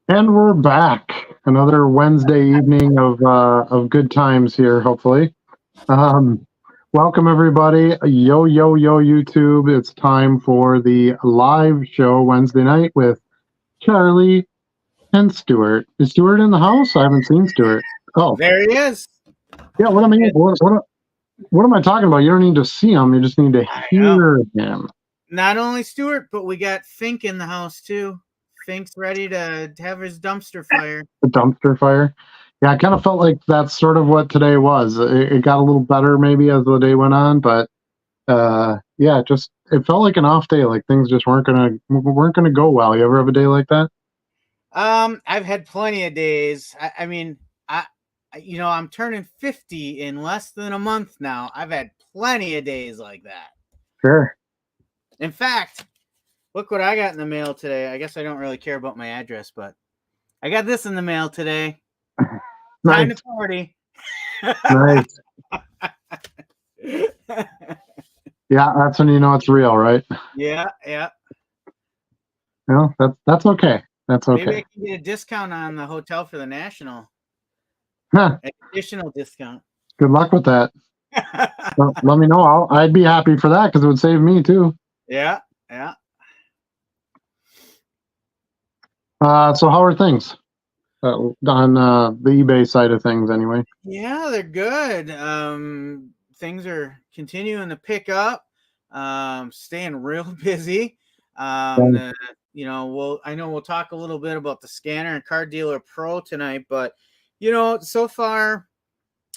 And we're back. Another Wednesday evening of good times here, hopefully. Um, Welcome everybody. Yo yo yo YouTube. It's time for the live show Wednesday night with Charlie and Stuart. Is Stuart in the house? I haven't seen Stuart. Oh, There he is. yeah. What I mean, what am I talking about? You don't need to see him. You just need to I know. hear him. Not only Stuart, but we got Fink in the house too. Fink's ready to have his dumpster fire. The dumpster fire. Yeah, I kind of felt like that's sort of what today was. It got a little better maybe as the day went on, but yeah, just it felt like an off day. Like things just weren't gonna go well. You ever have a day like that? I've had plenty of days. I mean, I'm turning 50 in less than a month now. I've had plenty of days like that. Sure. In fact, look what I got in the mail today. I guess I don't really care about my address, but I got this in the mail today. Time Nice, to party. nice. Yeah, that's when you know it's real, right? Yeah. No, that's okay. That's Maybe I okay. can get a discount on the hotel for the National. Huh, Additional discount. good luck with that. Well, let me know. I'd be happy for that because it would save me too. Yeah. So how are things on the eBay side of things, anyway? Yeah, they're good. Things are continuing to pick up. Staying real busy. Um, I know we'll talk a little bit about the Scanner and Car Dealer Pro tonight, but so far,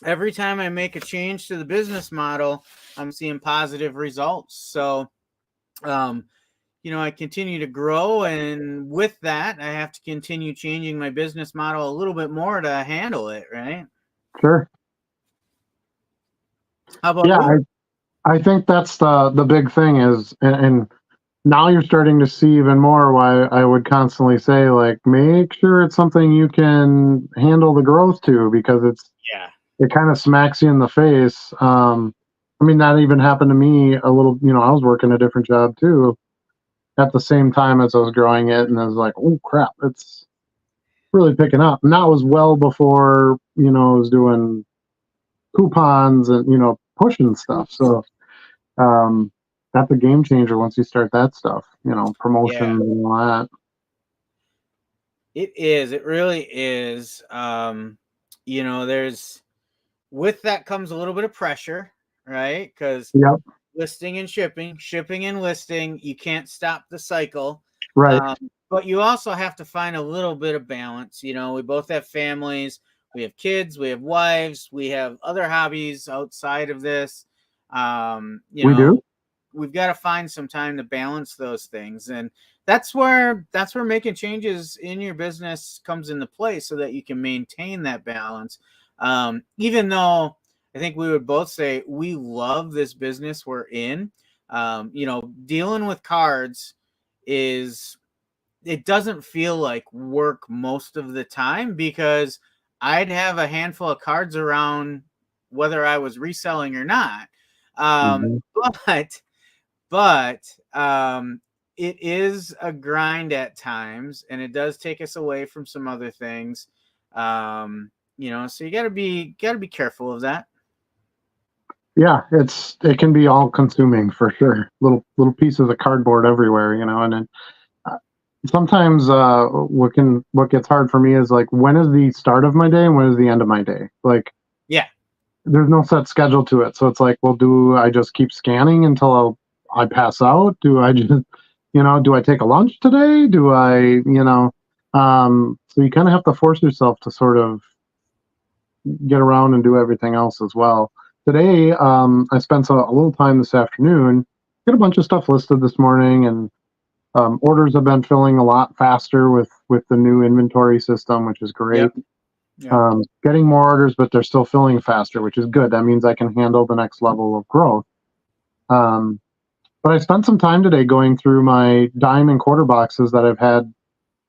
every time I make a change to the business model, I'm seeing positive results. So, I continue to grow, and with that, I have to continue changing my business model a little bit more to handle it, right? sure. How about Yeah, you? I think that's the big thing is, and now you're starting to see even more why I would constantly say, like, make sure it's something you can handle the growth to, because Yeah. it kind of smacks you in the face. I mean, that even happened to me a little. I was working a different job too at the same time as I was growing it, and I was like, oh crap, it's really picking up. And that was well before I was doing coupons and pushing stuff. So um, that's a game changer once you start that stuff. Yeah, Promotions and all that. it is. It really is. There's with that comes a little bit of pressure, right? Because Yep. listing and shipping and listing, you can't stop the cycle. Right. Um, but you also have to find a little bit of balance. We both have families, we have kids, we have wives, we have other hobbies outside of this. Um, you We do. know, we've got to find some time to balance those things. And that's where making changes in your business comes into play so that you can maintain that balance. Even though I think we would both say we love this business we're in. Dealing with cards it doesn't feel like work most of the time because I'd have a handful of cards around whether I was reselling or not. Um, Mhm. but but it is a grind at times, and it does take us away from some other things. So you gotta be careful of that. Yeah, it can be all consuming for sure. Little pieces of cardboard everywhere, and then uh, sometimes what gets hard for me is like, when is the start of my day and when is the end of my day? Like, Yeah. there's no set schedule to it. So it's like, well, do I just keep scanning until I pass out? Do I just, do I take a lunch today? Do I, so you kind of have to force yourself to sort of get around and do everything else as well. Today, I spent a little time this afternoon, got a bunch of stuff listed this morning, and orders have been filling a lot faster with the new inventory system, which is great. Yep. Yep. Getting more orders, but they're still filling faster, which is good. That means I can handle the next level of growth. Um, but I spent some time today going through my dime and quarter boxes that I've had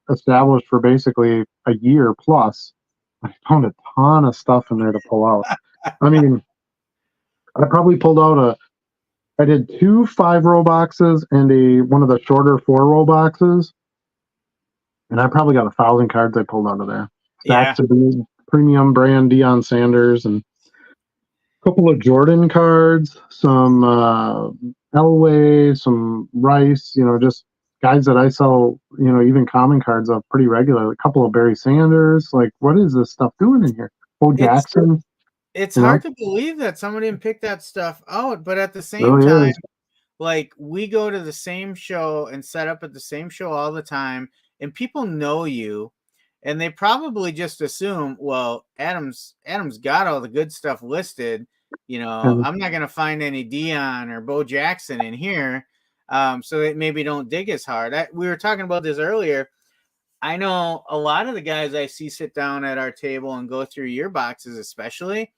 established for basically a year plus. I found a ton of stuff in there to pull out. I mean, I probably pulled out I did two 5-row boxes and one of the shorter 4-row boxes. And I probably got 1,000 cards I pulled out of there. Yeah. Stacks of premium brand Deion Sanders and a couple of Jordan cards, some Elway, some Rice, just guys that I sell, even common cards of pretty regularly. A couple of Barry Sanders. Like, what is this stuff doing in here? Bo It's Jackson, it's you know, hard to believe that somebody didn't pick that stuff out, but at the same really time, is. like we go to the same show and set up at the same show all the time, and people know you, and they probably just assume, well, Adam's got all the good stuff listed. And I'm not gonna find any Dion or Bo Jackson in here, so they maybe don't dig as hard. We were talking about this earlier. I know a lot of the guys I see sit down at our table and go through your boxes, especially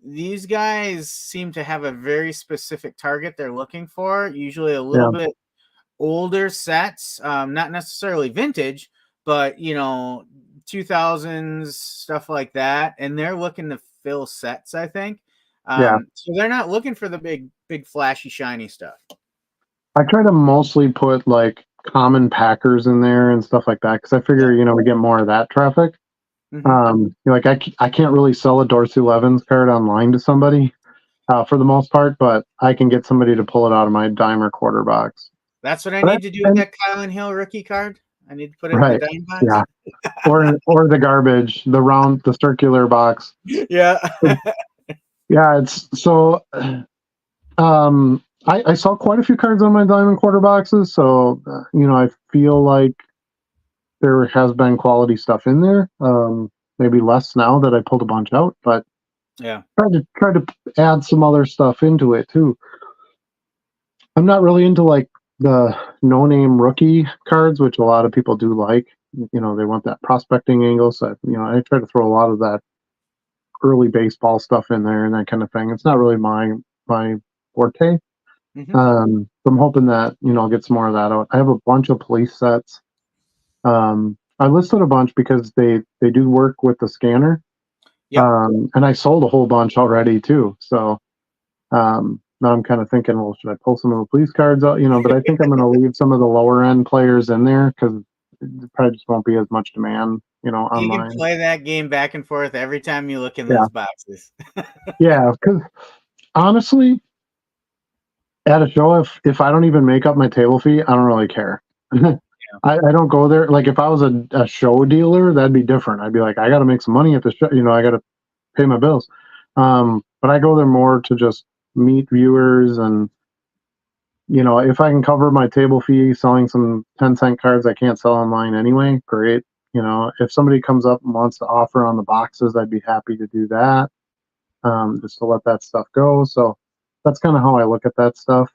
these guys seem to have a very specific target they're looking for, usually a little yeah, bit older sets, not necessarily vintage, but 2000s stuff like that, and they're looking to fill sets, I think. yeah. So they're not looking for the big flashy shiny stuff. I try to mostly put like common Packers in there and stuff like that because I Yeah. figure, we get more of that traffic. Hmm. Like I can't really sell a Dorsey Levens card online to somebody for the most part, but I can get somebody to pull it out of my dime or quarter box. That's what I But need to do with and that Kylan Hill rookie card. I need to put it in the right, dime box. yeah, or the garbage, the circular box. Yeah. Yeah, it's so. I saw quite a few cards on my diamond quarter boxes, so I feel like there has been quality stuff in there. Maybe less now that I pulled a bunch out, but Yeah. try to add some other stuff into it too. I'm not really into like the no name rookie cards, which a lot of people do like. They want that prospecting angle. So, I try to throw a lot of that early baseball stuff in there and that kind of thing. It's not really my forte. Hmm. So I'm hoping that, I'll get some more of that out. I have a bunch of police sets. I listed a bunch because they do work with the scanner. Yep. And I sold a whole bunch already too. So now I'm kind of thinking, well, should I pull some of the police cards out? But I think I'm going to leave some of the lower end players in there because it probably just won't be as much demand, You can online. play that game back and forth every time you look in Yeah, those boxes. yeah. Because honestly, at a show, if I don't even make up my table fee, I don't really care. I don't go there. Like if I was a show dealer, that'd be different. I'd be like, I got to make some money at the show. I got to pay my bills. But I go there more to just meet viewers and if I can cover my table fee selling some 10-cent cards I can't sell online anyway, great. If somebody comes up and wants to offer on the boxes, I'd be happy to do that. Just to let that stuff go. So that's kind of how I look at that stuff.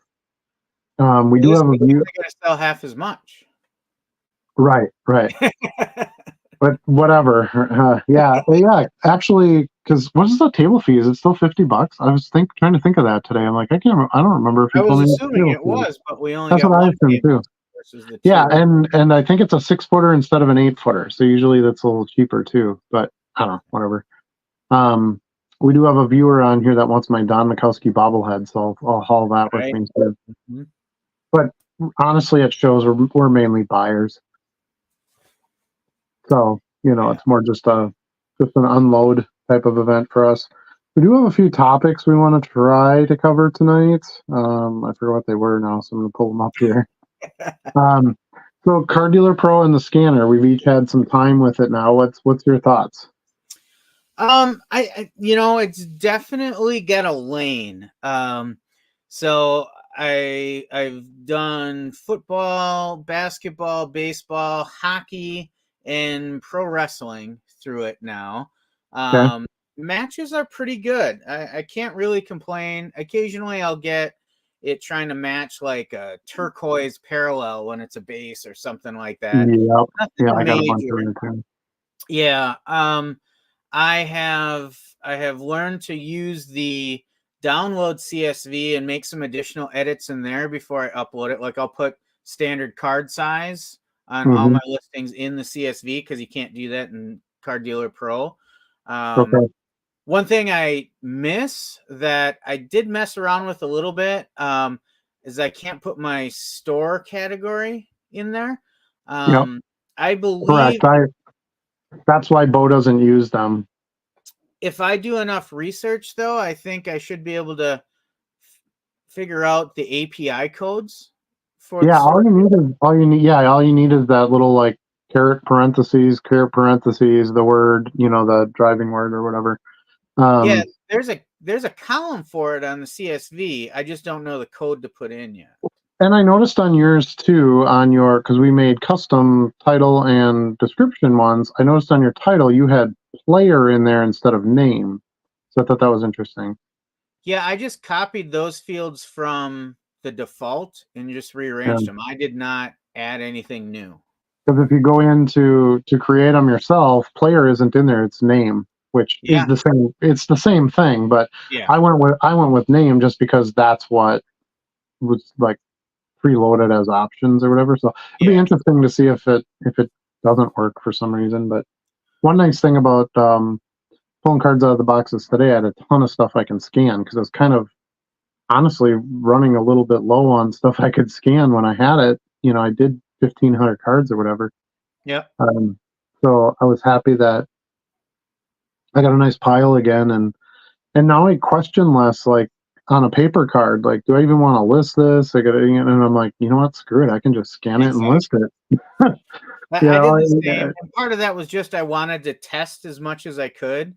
We Well, do this have a means view. you're going to sell half as much. Right, right. But whatever. Yeah. Actually, because what is the table fee? Is it still $50? I was trying to think of that today. I'm like, I can't. I don't remember if I you was told me what the assuming table it fee was. was, but we only That's got what I one assumed game too. versus the Yeah, two. and I think it's a 6-footer instead of an 8-footer. So usually that's a little cheaper too. But I don't know, whatever. Um, we do have a viewer on here that wants my Don Mikowski bobblehead, so I'll haul that with Right. me too. Mhm. But honestly, at shows we're mainly buyers, so Yeah. it's more just an unload type of event for us. We do have a few topics we want to try to cover tonight. I forget what they were now, so I'm gonna pull them up here. Um, so Car Dealer Pro and the scanner, we've each had some time with it now. What's your thoughts? It's definitely got a lane. So I've done football, basketball, baseball, hockey, and pro wrestling through it now. Okay. Matches are pretty good. I can't really complain. Occasionally I'll get it trying to match like a turquoise parallel when it's a base or something like that. Yep. Yeah, Nothing I got a bunch of major. them too. Yeah. I have learned to use the download CSV and make some additional edits in there before I upload it. Like I'll put standard card size on all Hmm. my listings in the CSV because you can't do that in Card Dealer Pro. Um, Okay. One thing I miss that I did mess around with a little bit is I can't put my store category in there. Yep. Um, I Correct. believe That's why Bo doesn't use them. if I do enough research, though, I think I should be able to figure out the API codes for the Yeah, store. all you need is that little like caret parentheses, the word, the driving word or whatever. Yeah, Um, there's a column for it on the CSV. I just don't know the code to put in yet. and I noticed on yours too, because we made custom title and description ones. I noticed on your title you had player in there instead of name. So I thought that was interesting. Yeah, I just copied those fields from the default and just Yeah. rearranged them. I did not add anything new. Because if you go in to create them yourself, player isn't in there; it's name, which is Yeah, the same. It's the same thing, but yeah, I went with name just because that's what was like preloaded as options or whatever. So it'd be yeah. interesting to see if it doesn't work for some reason. But one nice thing about pulling cards out of the boxes today, I had a ton of stuff I can scan because I was kind of honestly running a little bit low on stuff I could scan when I had it. I did 1,500 cards or whatever. Yep. So I was happy that I got a nice pile again, and now I question less, like on a paper card, like, do I even want to list this? And I'm like, you know what, screw it, I can just scan it and Exactly. list it. I did the same, and part of that was just I wanted to test as much as I could,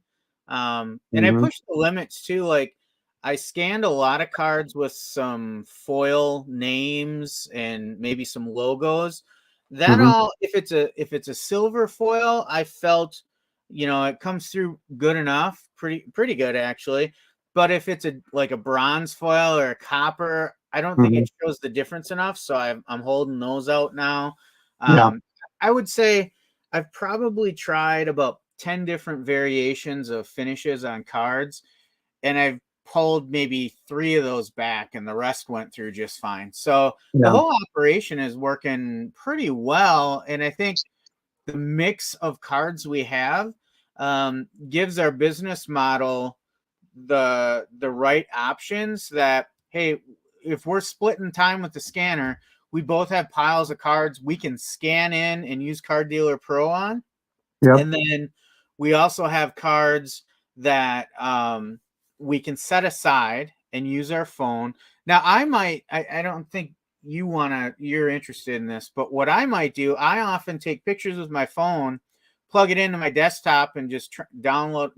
and I Mhm, pushed the limits too. Like I scanned a lot of cards with some foil names and maybe some logos. That mhm, all, if it's a silver foil, I felt, it comes through good enough, pretty good actually. But if it's like a bronze foil or a copper, I don't think mhm. it shows the difference enough. So I'm holding those out now. Yeah, Um, I would say I've probably tried about 10 different variations of finishes on cards, and I've pulled maybe 3 of those back, and the rest went through just fine. So the yeah, whole operation is working pretty well. And I think the mix of cards we have gives our business model the right options that, hey, if we're splitting time with the scanner, we both have piles of cards we can scan in and use Card Dealer Pro on. yep, And then we also have cards that we can set aside and use our phone. Now, I don't think you're interested in this, but what I might do, I often take pictures with my phone, plug it into my desktop, and just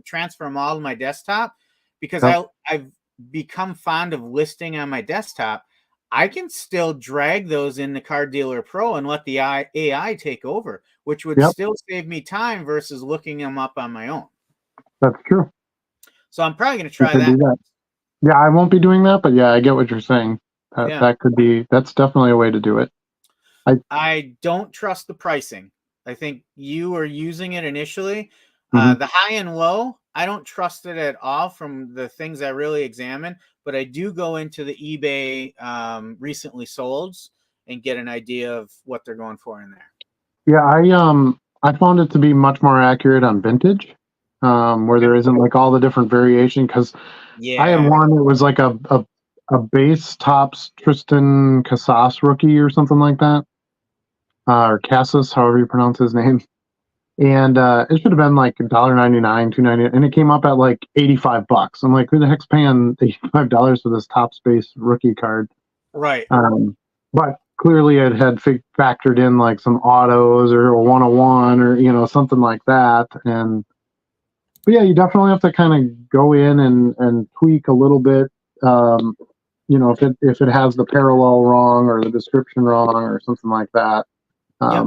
transfer them all to my desktop because yep, I've become fond of listing on my desktop. I can still drag those in the Card Dealer Pro and let the AI take over, which would yep. still save me time versus looking them up on my own. That's true. So I'm probably going to You try could that. do that. Yeah, I won't be doing that, but yeah, I get what you're saying. Yeah. That's definitely a way to do it. I I don't trust the pricing. I think you were using it initially. mhm. The high and low, I don't trust it at all from the things I really examine, but I do go into the eBay recently solds and get an idea of what they're going for in there. Yeah, I found it to be much more accurate on vintage, where Okay. there isn't like all the different variation. Because I had Yeah. one that was like a base tops Tristan Casas rookie or something like that, or Casas, however you pronounce his name. And it should have been like $1.99, $2.99, and it came up at like $85. I'm like, who the heck's paying $85 for this top space rookie card? Right. Um, but clearly, it had factored in like some autos or a 101 or something like that. And but yeah, you definitely have to kind of go in and tweak a little bit. Um, if it has the parallel wrong or the description wrong or something like that. Yep.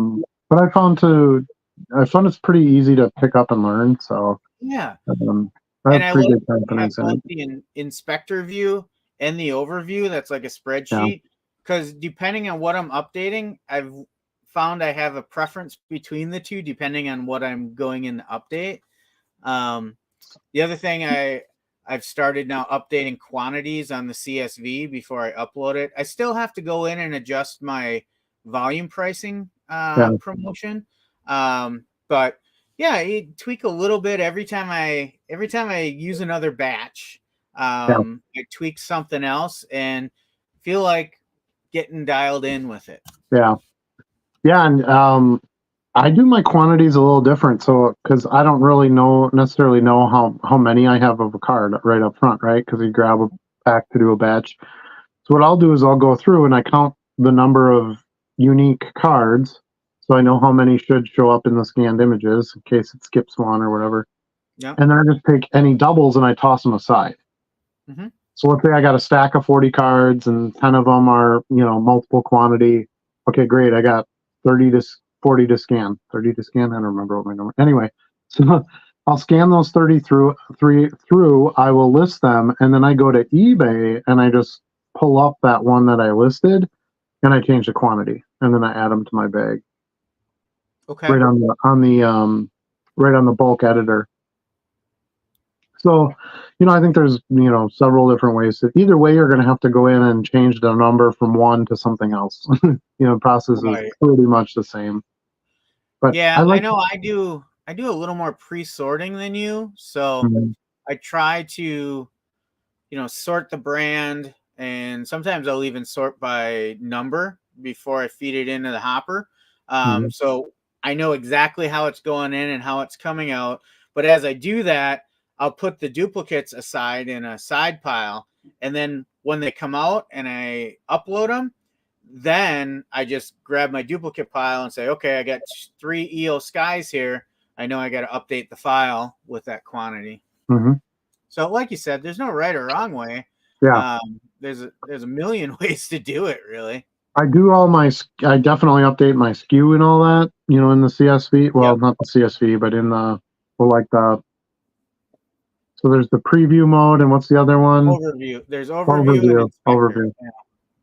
But I found it's pretty easy to pick up and learn. So Yeah. I And have I pretty like good that you have confidence in both it. the inspector view and the overview that's like a Yeah, spreadsheet. Because depending on what I'm updating, I've found I have a preference between the two depending on what I'm going in to update. Um, the other thing I've started now updating quantities on the CSV before I upload it. I still have to go in and adjust my volume pricing yeah, promotion. But yeah, you tweak a little bit every time I use another batch. yeah, I tweak something else and feel like getting dialed in with it. yeah, yeah. And I do my quantities a little different, so because I don't really necessarily know how many I have of a card right up front, right? Because you grab a pack to do a batch. So what I'll do is I'll go through and I count the number of unique cards, so I know how many should show up in the scanned images in case it skips one or whatever. Yeah. And then I just take any doubles and I toss them aside. Mm-hmm. So let's say I got a stack of 40 cards and 10 of them are, multiple quantity. Okay, great. I got 30 to 40 to scan. 30 to scan. I don't remember what my number. Anyway, so I'll scan those 30 through. I will list them and then I go to eBay and I just pull up that one that I listed and I change the quantity and then I add them to my bag Okay. right right on the bulk editor. So, I think there's, several different ways. Either way, you're going to have to go in and change the number from one to something else. The process is Right. pretty much the same. But Yeah, I I like. know I do a little more pre-sorting than you. So Mhm, I try to, sort the brand, and sometimes I'll even sort by number before I feed it into the hopper. mhm, So I know exactly how it's going in and how it's coming out. But as I do that, I'll put the duplicates aside in a side pile. And then when they come out and I upload them, then I just grab my duplicate pile and say, okay, I got 3 EO skies here. I know I got to update the file with that quantity. mhm. So, like you said, there's no right or wrong way. Yeah, There's a million ways to do it, really. I do I definitely update my SKU and all that. In the CSV. Well, Yep. not the CSV, but in the well, like the. So there's the preview mode, and what's the other one? Overview. There's overview and Overview. inspector. Overview.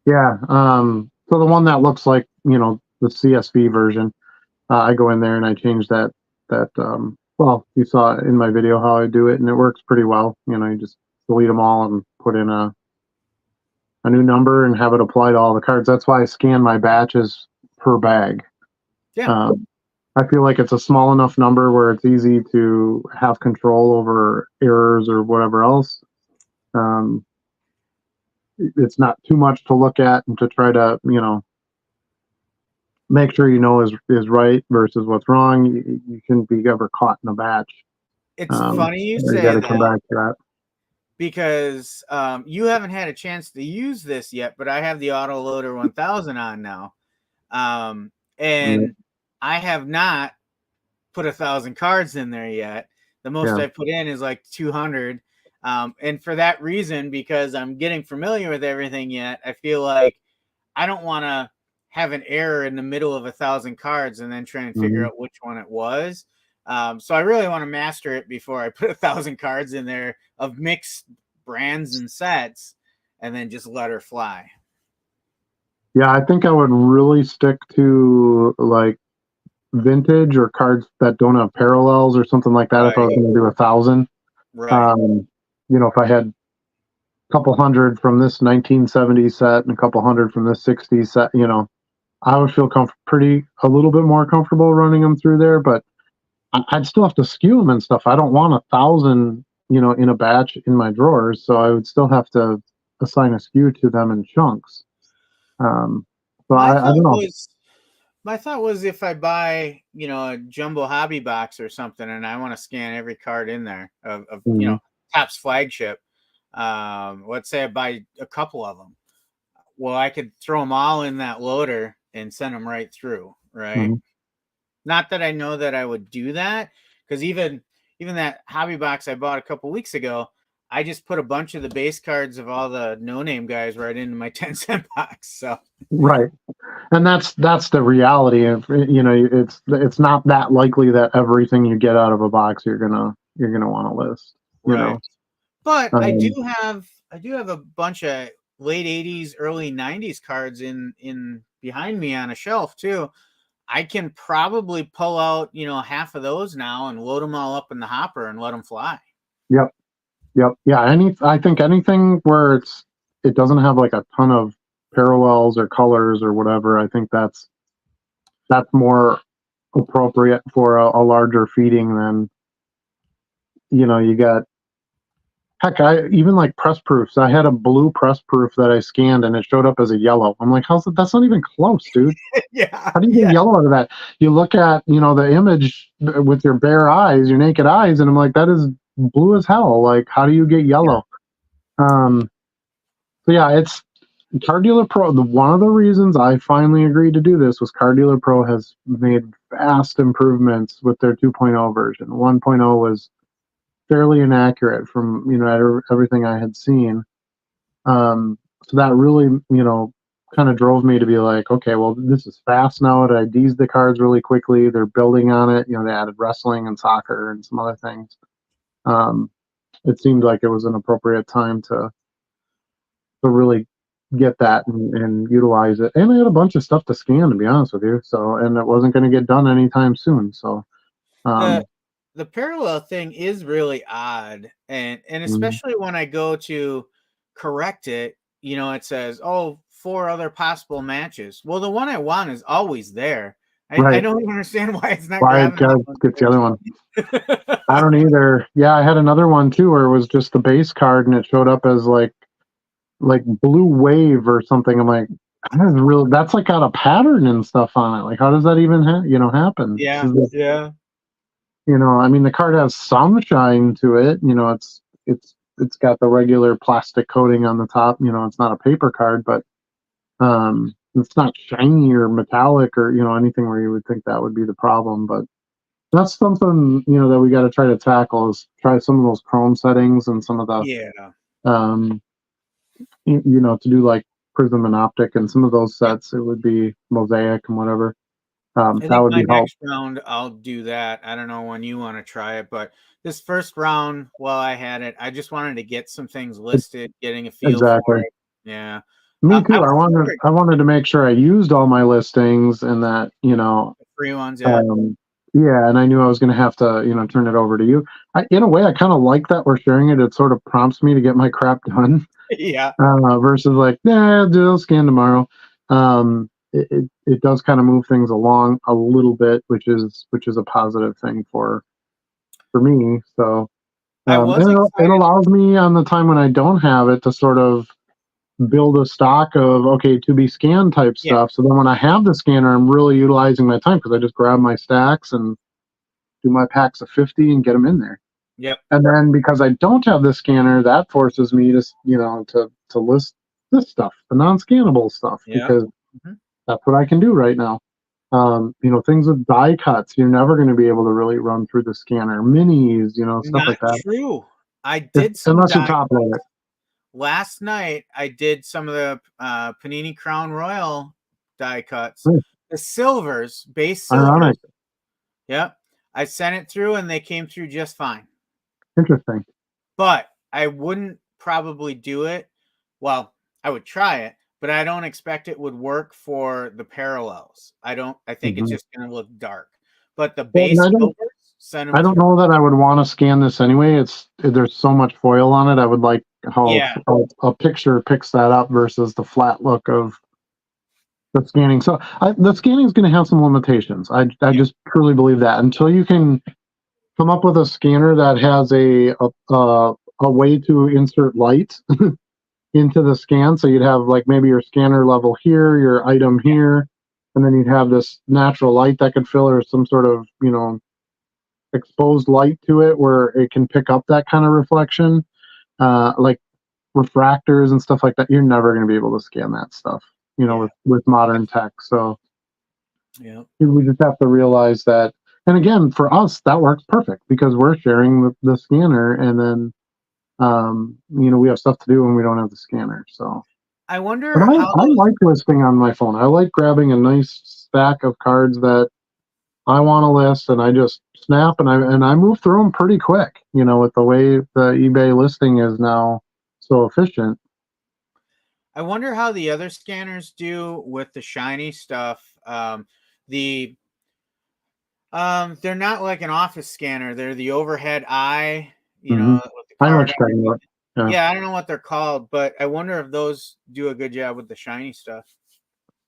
Yeah. So the one that looks like the CSV version. I go in there and I change that. Well, you saw in my video how I do it, and it works pretty well. You just delete them all and put in a new number and have it apply to all the cards. That's why I scan my batches per bag. Yeah. Um, I feel like it's a small enough number where it's easy to have control over errors or whatever else. Um, it's not too much to look at and to try to make sure is right versus what's wrong. You shouldn't be ever caught in a batch. It's funny you You say got to come that back to that. because you haven't had a chance to use this yet, but I have the Autoloader 1000 on now. Yeah, And I have not put 1,000 cards in there yet. The most yeah. I put in is like 200. And for that reason, because I'm getting familiar with everything yet, I feel like I don't want to have an error in the middle of 1,000 cards and then try and figure Mhm. out which one it was. So I really want to master it before I put 1,000 cards in there of mixed brands and sets, and then just let her fly. Yeah, I think I would really stick to like vintage or cards that don't have parallels or something like that if I was Right, going to do 1,000. right. Um, if I had a couple hundred from this 1970s set and a couple hundred from this 60s set, I would feel pretty a little bit more comfortable running them through there, but I'd still have to skew them and stuff. I don't want 1,000, in a batch in my drawers, so I would still have to assign a skew to them in chunks. Um, so My I don't thought know. was My thought was if I buy, a jumbo hobby box or something and I want to scan every card in there of Mhm, Topps flagship, let's say I buy a couple of them. Well, I could throw them all in that loader and send them right through, right? mhm. Not that I know that I would do that, because even that hobby box I bought a couple weeks ago, I just put a bunch of the base cards of all the no-name guys right into my 10-cent box. So Right. And that's the reality of it's not that likely that everything you get out of a box you're gonna want to list. You right. know. But Um, I do have a bunch of late 80s, early 90s cards in behind me on a shelf too. I can probably pull out, half of those now and load them all up in the hopper and let them fly. yep, yep, yeah. I think anything where it doesn't have like a ton of parallels or colors or whatever. I think that's more appropriate for a larger feeding than you got Heck, I even like press proofs. I had a blue press proof that I scanned and it showed up as a yellow. I'm like, how's it? That's not even close, dude. Yeah, How do you get yeah, yellow out of that? You look at, the image with your bare eyes, your naked eyes, and I'm like, that is blue as hell. Like, how do you get yeah. yellow? So yeah, it's Car Dealer Pro. One of the reasons I finally agreed to do this was Car Dealer Pro has made vast improvements with their 2.0 version. 1.0 was fairly inaccurate from everything I had seen. So that really kind of drove me to be like, okay, well, this is fast now. It IDs the cards really quickly. They're building on it. They added wrestling and soccer and some other things. Um, it seemed like it was an appropriate time to really get that and utilize it. And I had a bunch of stuff to scan, to be honest with you. So, and it wasn't going to get done anytime soon. So, The um, the parallel thing is really odd, and mm, especially when I go to correct it, it says, "Oh, four other possible matches." Well, the one I want is always there. I right. don't understand why it's not Why it grabbing that one gets the other one. first. I don't either. Yeah, I had another one too where it was just the base card and it showed up as like blue wave or something. I'm like, that is real. That's like got a pattern and stuff on it. Like, how does that even happen? This Yeah, is yeah. I mean, the card has some shine to it. It's got the regular plastic coating on the top. It's not a paper card, but it's not shiny or metallic or anything where you would think that would be the problem. But that's something that we got to try to tackle is try some of those chrome settings and some of the Yeah. um, to do like prism and optic and some of those sets. It would be mosaic and whatever. I That think would my be help. next round I'll do that. I don't know when you want to try it, but this first round, while I had it, I just wanted to get some things listed, getting a feel for Exactly. it. Yeah. Me I too. I was wanted wondering I wanted to make sure I used all my listings and that the free ones, yeah. um, yeah, and I knew I was going to have to turn it over to you. In a way, I kind of like that we're sharing it. It sort of prompts me to get my crap done Yeah. versus like, yeah, I'll scan tomorrow. It does kind of move things along a little bit, which is a positive thing for me. So I was and it excited. allows me on the time when I don't have it to sort of build a stock of okay to be scanned type Yeah. stuff. So then when I have the scanner, I'm really utilizing my time because I just grab my stacks and do my packs of 50 and get them in there. Yep. And then because I don't have the scanner, that forces me to list this stuff, the non-scannable stuff, Yeah. because Mhm. that's what I can do right now. Things with die cuts, you're never going to be able to really run through the scanner. Minis, stuff Not like that. true. I did some Unless you die top load it. last night. I did some of the Panini Crown Royal die cuts, Hmm, the silvers, base ironic. silvers. Yep. I sent it through and they came through just fine. Interesting. But I wouldn't probably do it. Well, I would try it, but I don't expect it would work for the parallels. I think it's Mhm. just going to look dark. But the Well, and base silvers, send them I don't through. know that I would want to scan this anyway. There's so much foil on it. I would like how Yeah. a picture picks that up versus the flat look of the scanning. So the scanning is going to have some limitations. I Yeah. just truly believe that until you can come up with a scanner that has a way to insert light into the scan. So you'd have like maybe your scanner level here, your item here, and then you'd have this natural light that could fill or some sort of exposed light to it where it can pick up that kind of reflection, like refractors and stuff like that. You're never going to be able to scan that stuff, Yeah. with modern tech. So Yeah. we just have to realize that. And again, for us, that works perfect because we're sharing the scanner, and then we have stuff to do when we don't have the scanner. So, I but wonder how I those like listing on my phone. I like grabbing a nice stack of cards that I want to list, and I just snap and I move through them pretty quick. With the way the eBay listing is now so efficient. I wonder how the other scanners do with the shiny stuff. The they're not like an office scanner. They're the overhead eye, Hmm. with the I know what card you're talking underneath about. it. Yeah, Yeah, I don't know what they're called, but I wonder if those do a good job with the shiny stuff.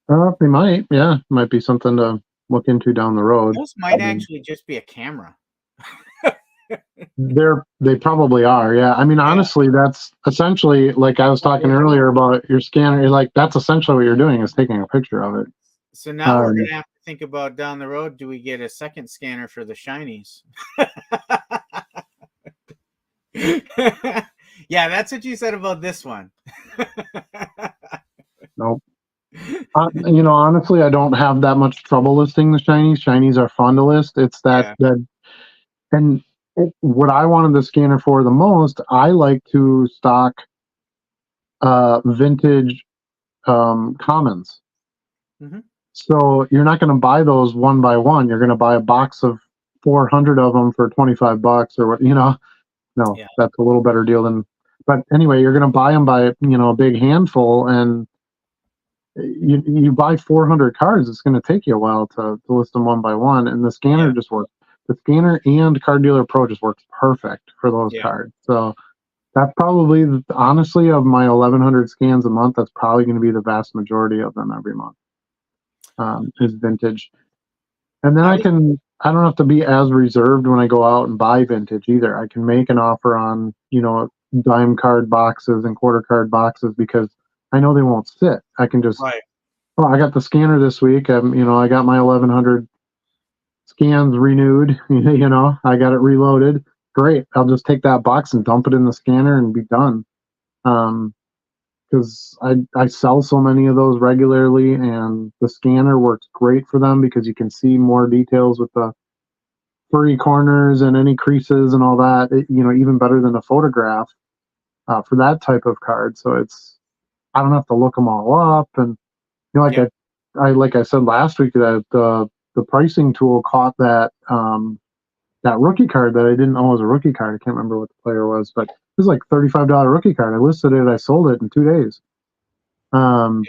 they might. Yeah, might be something to look into down the road. Those might Um, actually just be a camera. They probably are. Yeah. I mean, Yeah. honestly, that's essentially like I was talking earlier about your scanner. Like that's essentially what you're doing is taking a picture of it. So now we're Um, gonna have to think about down the road. Do we get a second scanner for the shinies? Yeah, that's what you said about this one. nope. Honestly, I don't have that much trouble listing the shinies. Shinies are fun to list. It's that Yeah. that and what I wanted the scanner for the most. I like to stock vintage commons. Hmm. So you're not going to buy those one by one. You're going to buy a box of 400 of them for 25 bucks or what, no, Yeah. that's a little better deal than, but anyway, you're going to buy them by, a big handful and you buy 400 cards. It's going to take you a while to list them one by one. And the scanner Yeah. just works. The scanner and Card Dealer Pro just works perfect for those Yeah. cards. So that's probably, honestly, of my 1,100 scans a month, that's probably going to be the vast majority of them every month, is vintage. And then How do you, I don't have to be as reserved when I go out and buy vintage either. I can make an offer on, dime card boxes and quarter card boxes because I know they won't sit. I can just, right? oh, I got the scanner this week. I got my 1,100 scans renewed. I got it reloaded. Great. I'll just take that box and dump it in the scanner and be done. Um, because I sell so many of those regularly, and the scanner works great for them because you can see more details with the furry corners and any creases and all that. Even better than a photograph for that type of card. So I don't have to look them all up, and like Yeah. like I said last week that the pricing tool caught that rookie card that I didn't know was a rookie card. I can't remember what the player was, but it was like $35 rookie card. I listed it, I sold it in 2 days. Um,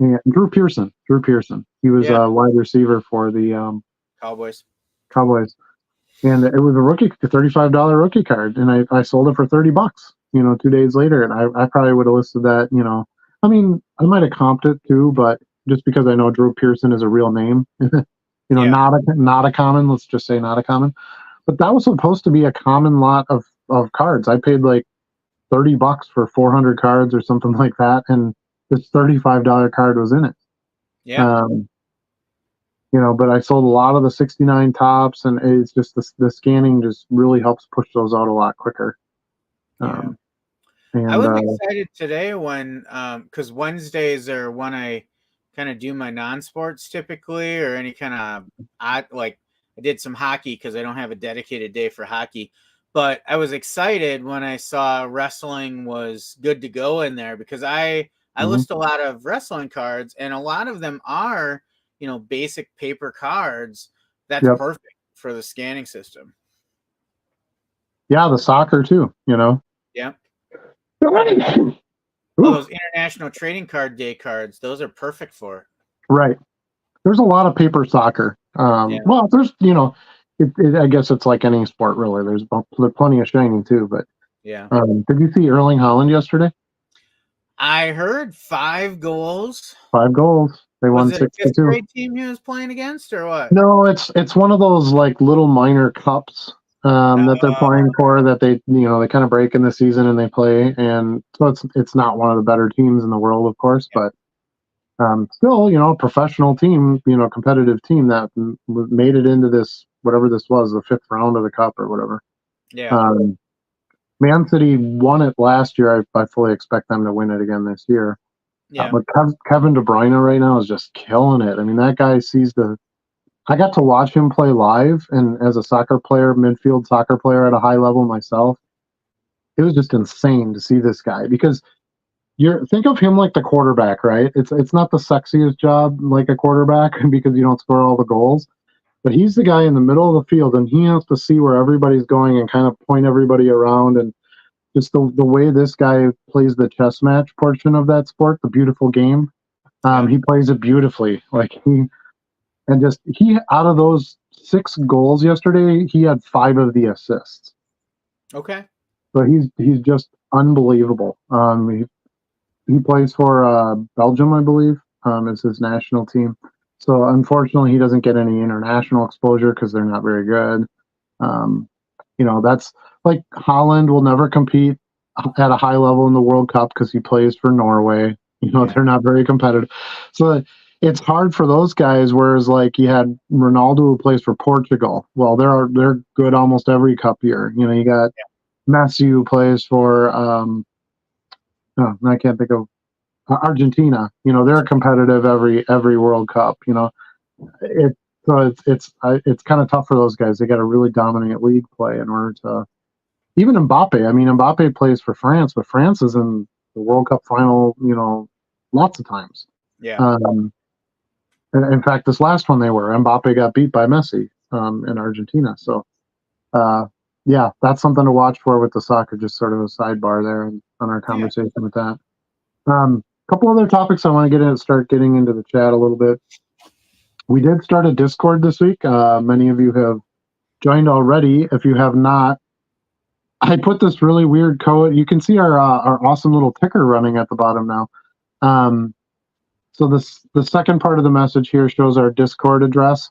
yeah, Drew Pearson. Drew Pearson. He was Yeah. a wide receiver for the Cowboys. Cowboys, and it was a $35 rookie card, and I sold it for $30. 2 days later, and I probably would have listed that. I mean, I might have comped it too, but just because I know Drew Pearson is a real name, Yeah. not a common. Let's just say not a common. But that was supposed to be a common lot of cards. I paid like $30 for 400 cards or something like that, and this $35 card was in it. Yeah. Um, but I sold a lot of the 69 tops, and it's just the scanning just really helps push those out a lot quicker. Yeah. Um, I and was excited today when, because Wednesdays are when I kind of do my non-sports typically, or any kind of odd, like I did some hockey because I don't have a dedicated day for hockey. But I was excited when I saw wrestling was good to go in there because I mhm, list a lot of wrestling cards and a lot of them are, basic paper cards. That's yep, perfect for the scanning system. yeah, the soccer too. Yeah. Oh, Ooh, those international trading card day cards, those are perfect for it. right. There's a lot of paper soccer. Yeah. Well, there's I guess it's like any sport really. There's plenty of shining too. But Yeah. did you see Erling Haaland yesterday? I heard 5 goals. 5 goals. They Was won it a six to fifth two. grade team he was playing against or what? No, it's one of those like little minor cups that they're Uh, playing for that they kind of break in the season and they play, and so it's not one of the better teams in the world, of course, but still, a professional team, competitive team that made it into this whatever this was, the fifth round of the cup or whatever. yeah. Um, Man City won it last year. I fully expect them to win it again this year. Yeah. But Kevin De Bruyne right now is just killing it. I mean, that guy sees the I got to watch him play live, and as a soccer player, midfield soccer player at a high level myself, it was just insane to see this guy because think of him like the quarterback, right? It's not the sexiest job like a quarterback because you don't score all the goals, but he's the guy in the middle of the field, and he has to see where everybody's going and kind of point everybody around, and just the way this guy plays the chess match portion of that sport, the beautiful game. Yeah. He plays it beautifully. Like he out of those 6 goals yesterday, he had 5 of the assists. Okay. So he's just unbelievable. He plays for Belgium, I believe. Is his national team. So unfortunately, he doesn't get any international exposure because they're not very good. Um, That's like Holland will never compete at a high level in the World Cup because he plays for Norway. Yeah. They're not very competitive. So it's hard for those guys. Whereas like you had Ronaldo who plays for Portugal. Well, they're good almost every cup year. You got Messi who plays for I can't think of Argentina. They're competitive every World Cup. It so it's kind of tough for those guys. They got to really dominate league play in order to. Even Mbappe. I mean, Mbappe plays for France, but France is in the World Cup final. Lots of times. Yeah. And in fact, this last one they were. Mbappe got beat by Messi in Argentina. So yeah, that's something to watch for with the soccer. Just sort of a sidebar there on our Yeah. conversation with that. A couple other topics I want to start getting into the chat a little bit. We did start a Discord this week. Many of you have joined already. If you have not, I put this really weird code. You can see our awesome little ticker running at the bottom now. So the second part of the message here shows our Discord address.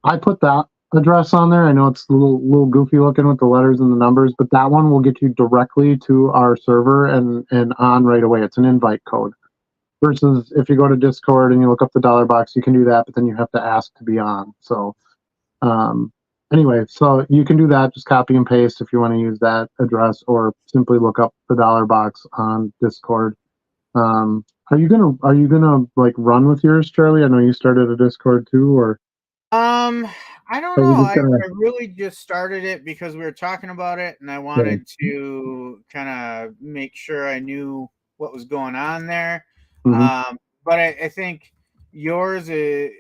I put that address on there. I know it's a little goofy looking with the letters and the numbers, but that one will get you directly to our server and on right away. It's an invite code. Versus if you go to Discord and you look up the dollar box, you can do that, but then you have to ask to be on. So anyway, so you can do that. Just copy and paste if you want to use that address, or simply look up the dollar box on Discord. Are you gonna like run with yours, Charlie? I know you started a Discord too, or I don't are you know. just I gonna? really just started it because we were talking about it, and I wanted to kind of make sure I knew what was going on there. Mm-hmm. But I think yours is.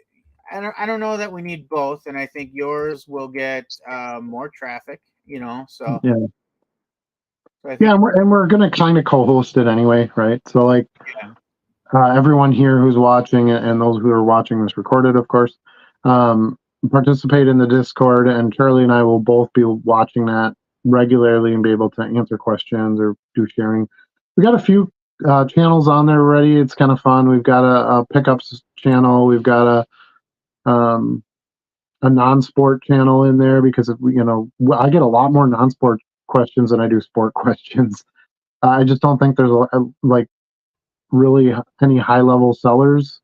I don't know that we need both, and I think yours will get more traffic. So Yeah, I yeah, think and we're gonna kind of co-host it anyway, right? So like yeah, everyone here who's watching and those who are watching this recorded, of course, um, participate in the Discord, and Charlie and I will both be watching that regularly and be able to answer questions or do sharing. We got a few channels on there already. It's kind of fun. We've got a pickups channel. We've got a non-sport channel in there because I get a lot more non-sport questions than I do sport questions. I just don't think there's like really any high level sellers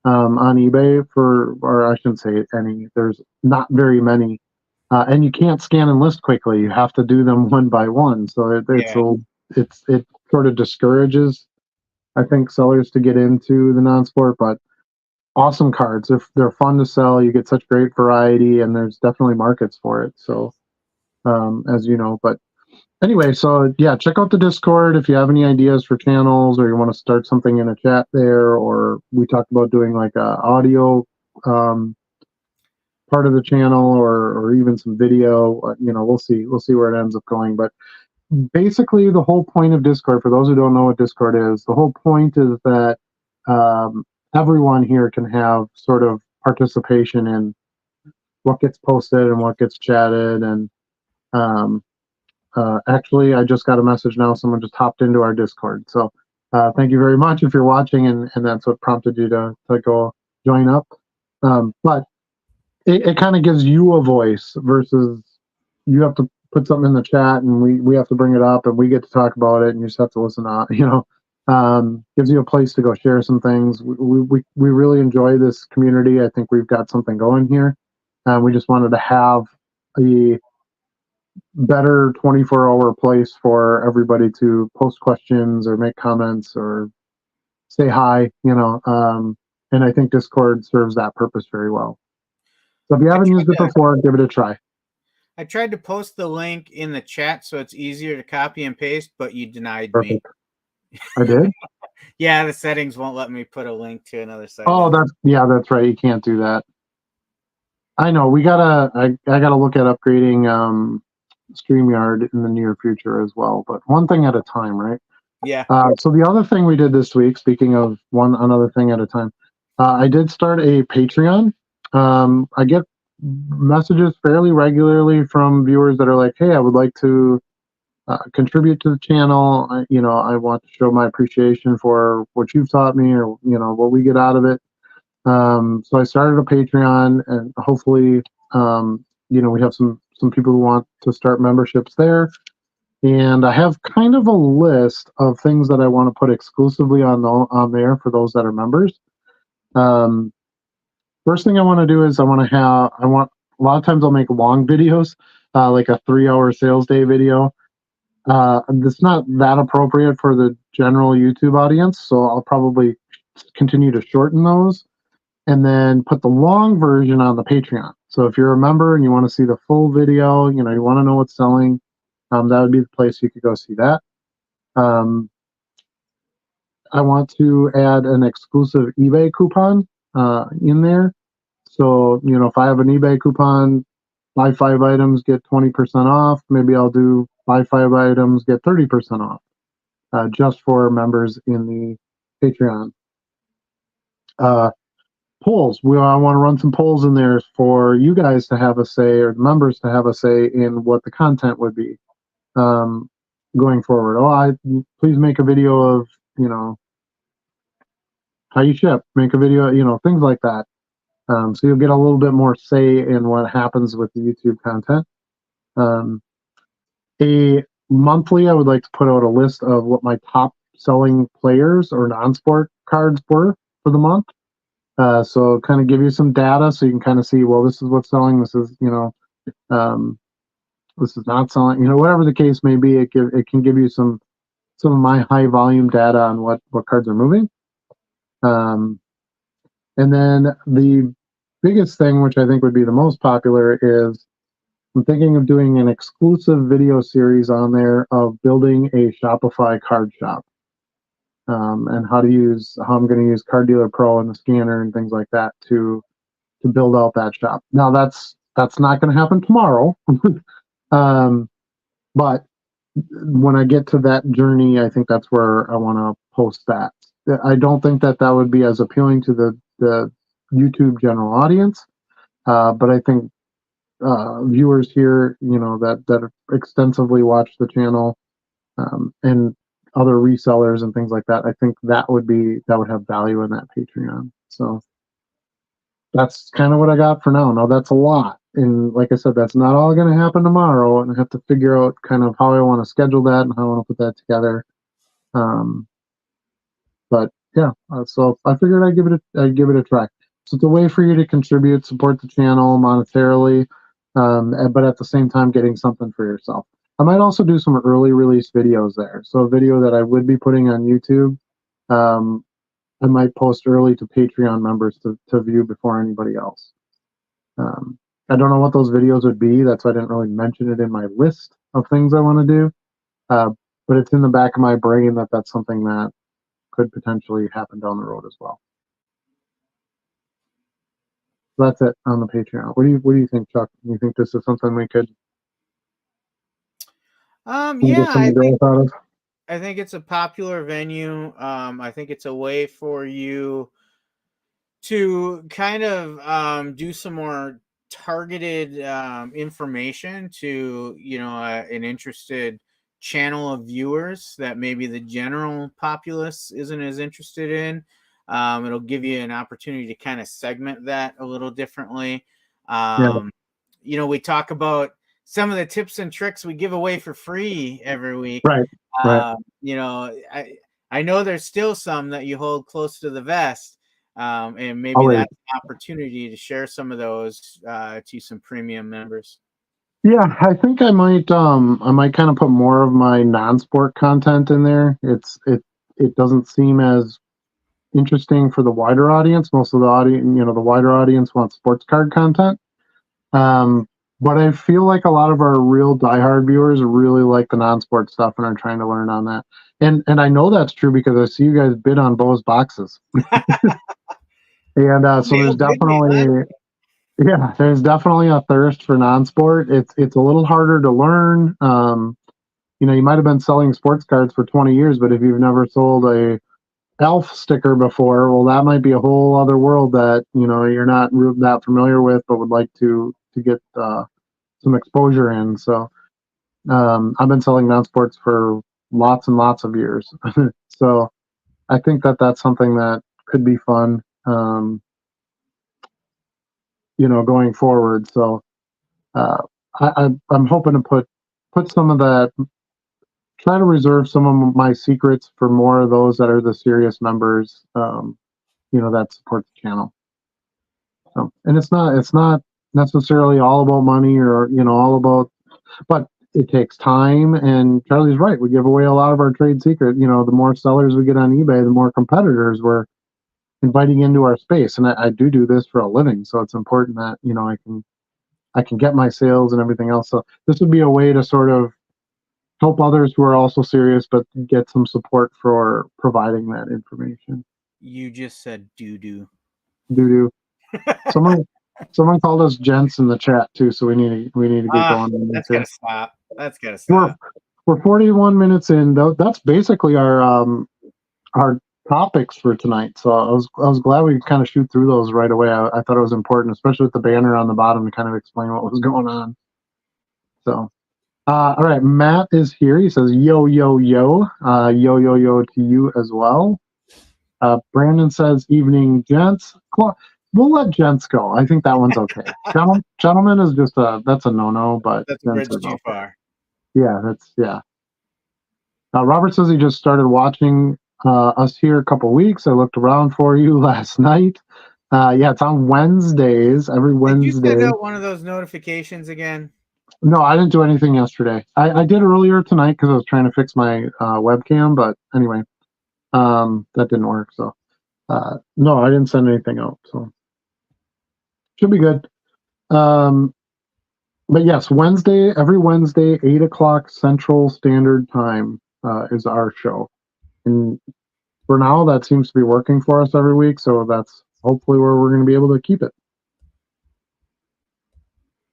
on eBay or I shouldn't say any. There's not very many, and you can't scan and list quickly. You have to do them one by one. So yeah, it sort of discourages, I think, sellers to get into the non-sport. But awesome cards. They're fun to sell. You get such great variety, and there's definitely markets for it. So as you know, but anyway, so yeah, check out the Discord if you have any ideas for channels or you want to start something in a chat there, or we talked about doing like a audio um, part of the channel or even some video. We'll see where it ends up going. But basically, the whole point of Discord, for those who don't know what Discord is, the whole point is that um, everyone here can have sort of participation in what gets posted and what gets chatted and um, actually, I just got a message now. Someone just hopped into our Discord. So thank you very much if you're watching, and that's what prompted you to go join up. But it kind of gives you a voice versus you have to put something in the chat and we have to bring it up and we get to talk about it and you just have to listen out. Gives you a place to go share some things. We really enjoy this community. I think we've got something going here. We just wanted to have a better 24-hour place for everybody to post questions or make comments or say hi, and I think Discord serves that purpose very well. So if you I haven't tried used it to before, give it a try. I tried to post the link in the chat so it's easier to copy and paste, but you denied me. Perfect. I did. Yeah, the settings won't let me put a link to another site. Oh, that's right. You can't do that. I know. I gotta look at upgrading StreamYard in the near future as well, but one thing at a time, right? Yeah. So the other thing we did this week, speaking of another thing at a time, I did start a Patreon. I get messages fairly regularly from viewers that are like, "Hey, I would like to contribute to the channel. I want to show my appreciation for what you've taught me, or what we get out of it." So I started a Patreon, and hopefully, we have some some people who want to start memberships there. And I have kind of a list of things that I want to put exclusively on there for those that are members. Um, First thing I want to do is I want a lot of times I'll make long videos, like a 3-hour sales day video. It's not that appropriate for the general YouTube audience, so I'll probably continue to shorten those and then put the long version on the Patreon. So if you're a member and you want to see the full video, you want to know what's selling, that would be the place you could go see that. Um, I want to add an exclusive eBay coupon in there. So, if I have an eBay coupon, buy 5 items, get 20% off, maybe I'll do buy 5 items, get 30% off, just for members in the Patreon. Polls. I want to run some polls in there for you guys to have a say, or members to have a say in what the content would be going forward. Please make a video of, how you ship, make a video, things like that. So you'll get a little bit more say in what happens with the YouTube content. A monthly, I would like to put out a list of what my top selling players or non-sport cards were for the month. So kind of give you some data so you can kind of see, well, this is what's selling. This is, this is not selling, whatever the case may be. It can give you some of my high volume data on what cards are moving. And then the biggest thing, which I think would be the most popular, is I'm thinking of doing an exclusive video series on there of building a Shopify card shop, and how I'm going to use Card Dealer Pro and the scanner and things like that to build out that shop. Now that's not going to happen tomorrow, but when I get to that journey, I think that's where I want to post that. I don't think that would be as appealing to the YouTube general audience, but I think viewers here, that extensively watch the channel, and other resellers and things like that, I think that would have value in that Patreon. So that's kind of what I got for now. Now that's a lot, and like I said, that's not all going to happen tomorrow, and I have to figure out kind of how I want to schedule that and how I want to put that together. But yeah, so I figured I'd give it a try. So it's a way for you to contribute, support the channel monetarily, but at the same time getting something for yourself. I might also do some early release videos there. So a video that I would be putting on YouTube, I might post early to Patreon members to view before anybody else. I don't know what those videos would be. That's why I didn't really mention it in my list of things I want to do. But it's in the back of my brain that that's something that could potentially happen down the road as well. So that's it on the Patreon. What do you think, Chuck? Do you think this is something we could yeah, get some growth out of? I think it's a popular venue. I think it's a way for you to kind of do some more targeted information to an interested channel of viewers that maybe the general populace isn't as interested in. It'll give you an opportunity to kind of segment that a little differently. We talk about some of the tips and tricks we give away for free every week. Right. I know there's still some that you hold close to the vest. And maybe that's an opportunity to share some of those to some premium members. Yeah, I think I might kind of put more of my non-sport content in there. It doesn't seem as interesting for the wider audience. Most of the audience, the wider audience wants sports card content. But I feel like a lot of our real diehard viewers really like the non-sport stuff and are trying to learn on that. And I know that's true because I see you guys bid on Bo's boxes. And so there's definitely a thirst for non-sport. It's a little harder to learn. You might have been selling sports cards for 20 years, but if you've never sold a elf sticker before, well, that might be a whole other world that you're not that familiar with, but would like to get some exposure in. So I've been selling non-sports for lots and lots of years. So I think that that's something that could be fun, going forward. So I'm hoping to put some of that, try to reserve some of my secrets for more of those that are the serious members, that support the channel. So, and it's not necessarily all about money or all about, but it takes time. And Charlie's right. We give away a lot of our trade secret. The more sellers we get on eBay, the more competitors we're inviting into our space. And I do this for a living, so it's important that I can get my sales and everything else. So this would be a way to sort of help others who are also serious, but get some support for providing that information. You just said doo-doo. Doo-doo. Someone called us gents in the chat too, so we need to get going. That's gotta stop. That's gotta We're stop. we're 41 minutes in. That's basically our topics for tonight. So I was glad we kind of shoot through those right away. I thought it was important, especially with the banner on the bottom to kind of explain what was going on. So all right, Matt is here. He says yo yo yo, yo yo yo to you as well. Brandon says evening, gents. We'll let gents go. I think that one's okay. Gentlemen is just that's a no-no, but That's a bridge too far. Yeah, yeah. Robert says he just started watching us here a couple weeks. I looked around for you last night. Yeah, it's on Wednesdays, every Wednesday. Did you send out one of those notifications again? No, I didn't do anything yesterday. I did earlier tonight because I was trying to fix my webcam, but anyway, that didn't work. So no, I didn't send anything out. So should be good. But yes, every Wednesday, 8 o'clock Central Standard Time is our show. And for now, that seems to be working for us every week. So that's hopefully where we're going to be able to keep it.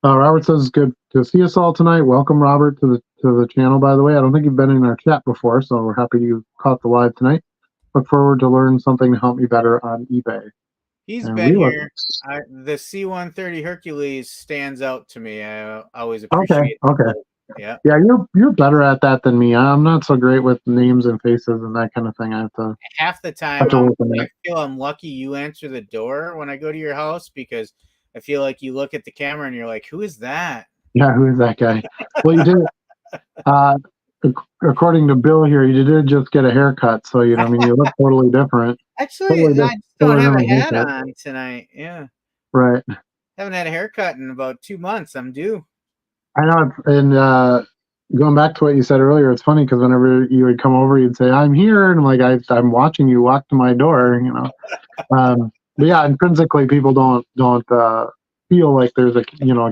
Robert says it's good to see us all tonight. Welcome, Robert, to the channel, by the way. I don't think you've been in our chat before, so we're happy you caught the live tonight. Look forward to learn something to help me better on eBay. He's been here. The C-130 Hercules stands out to me. I always appreciate it. Okay. Yeah. Yeah, you're better at that than me. I'm not so great with names and faces and that kind of thing. I have to. Half the time, I feel I'm lucky you answer the door when I go to your house because I feel like you look at the camera and you're like, "Who is that?" Yeah, who is that guy? Well, you did. According to Bill here, you did just get a haircut, so you look totally different. Actually, I just don't have a hat on tonight. Yeah. Right. Haven't had a haircut in about 2 months. I'm due. I know, and going back to what you said earlier, it's funny because whenever you would come over, you'd say, "I'm here," and I'm like, "I'm watching you walk to my door," But yeah, intrinsically, people don't feel like there's a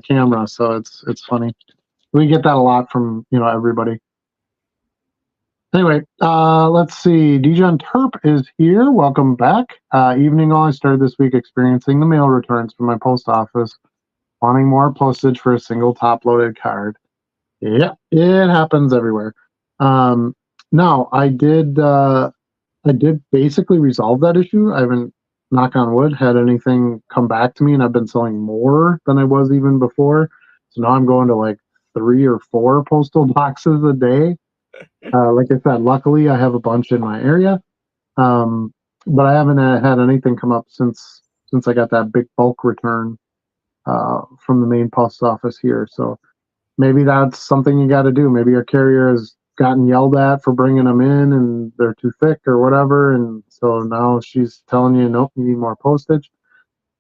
camera, so it's funny. We get that a lot from everybody. Anyway, let's see. Dijon Terp is here. Welcome back. Evening all. I started this week experiencing the mail returns from my post office, wanting more postage for a single top-loaded card. Yeah, it happens everywhere. Now, I did basically resolve that issue. I haven't, knock on wood, had anything come back to me, and I've been selling more than I was even before. So now I'm going to like 3 or 4 postal boxes a day. Like I said, luckily I have a bunch in my area, but I haven't had anything come up since I got that big bulk return from the main post office here. So maybe that's something you got to do. Maybe your carrier has gotten yelled at for bringing them in and they're too thick or whatever, and so now she's telling you, nope, you need more postage.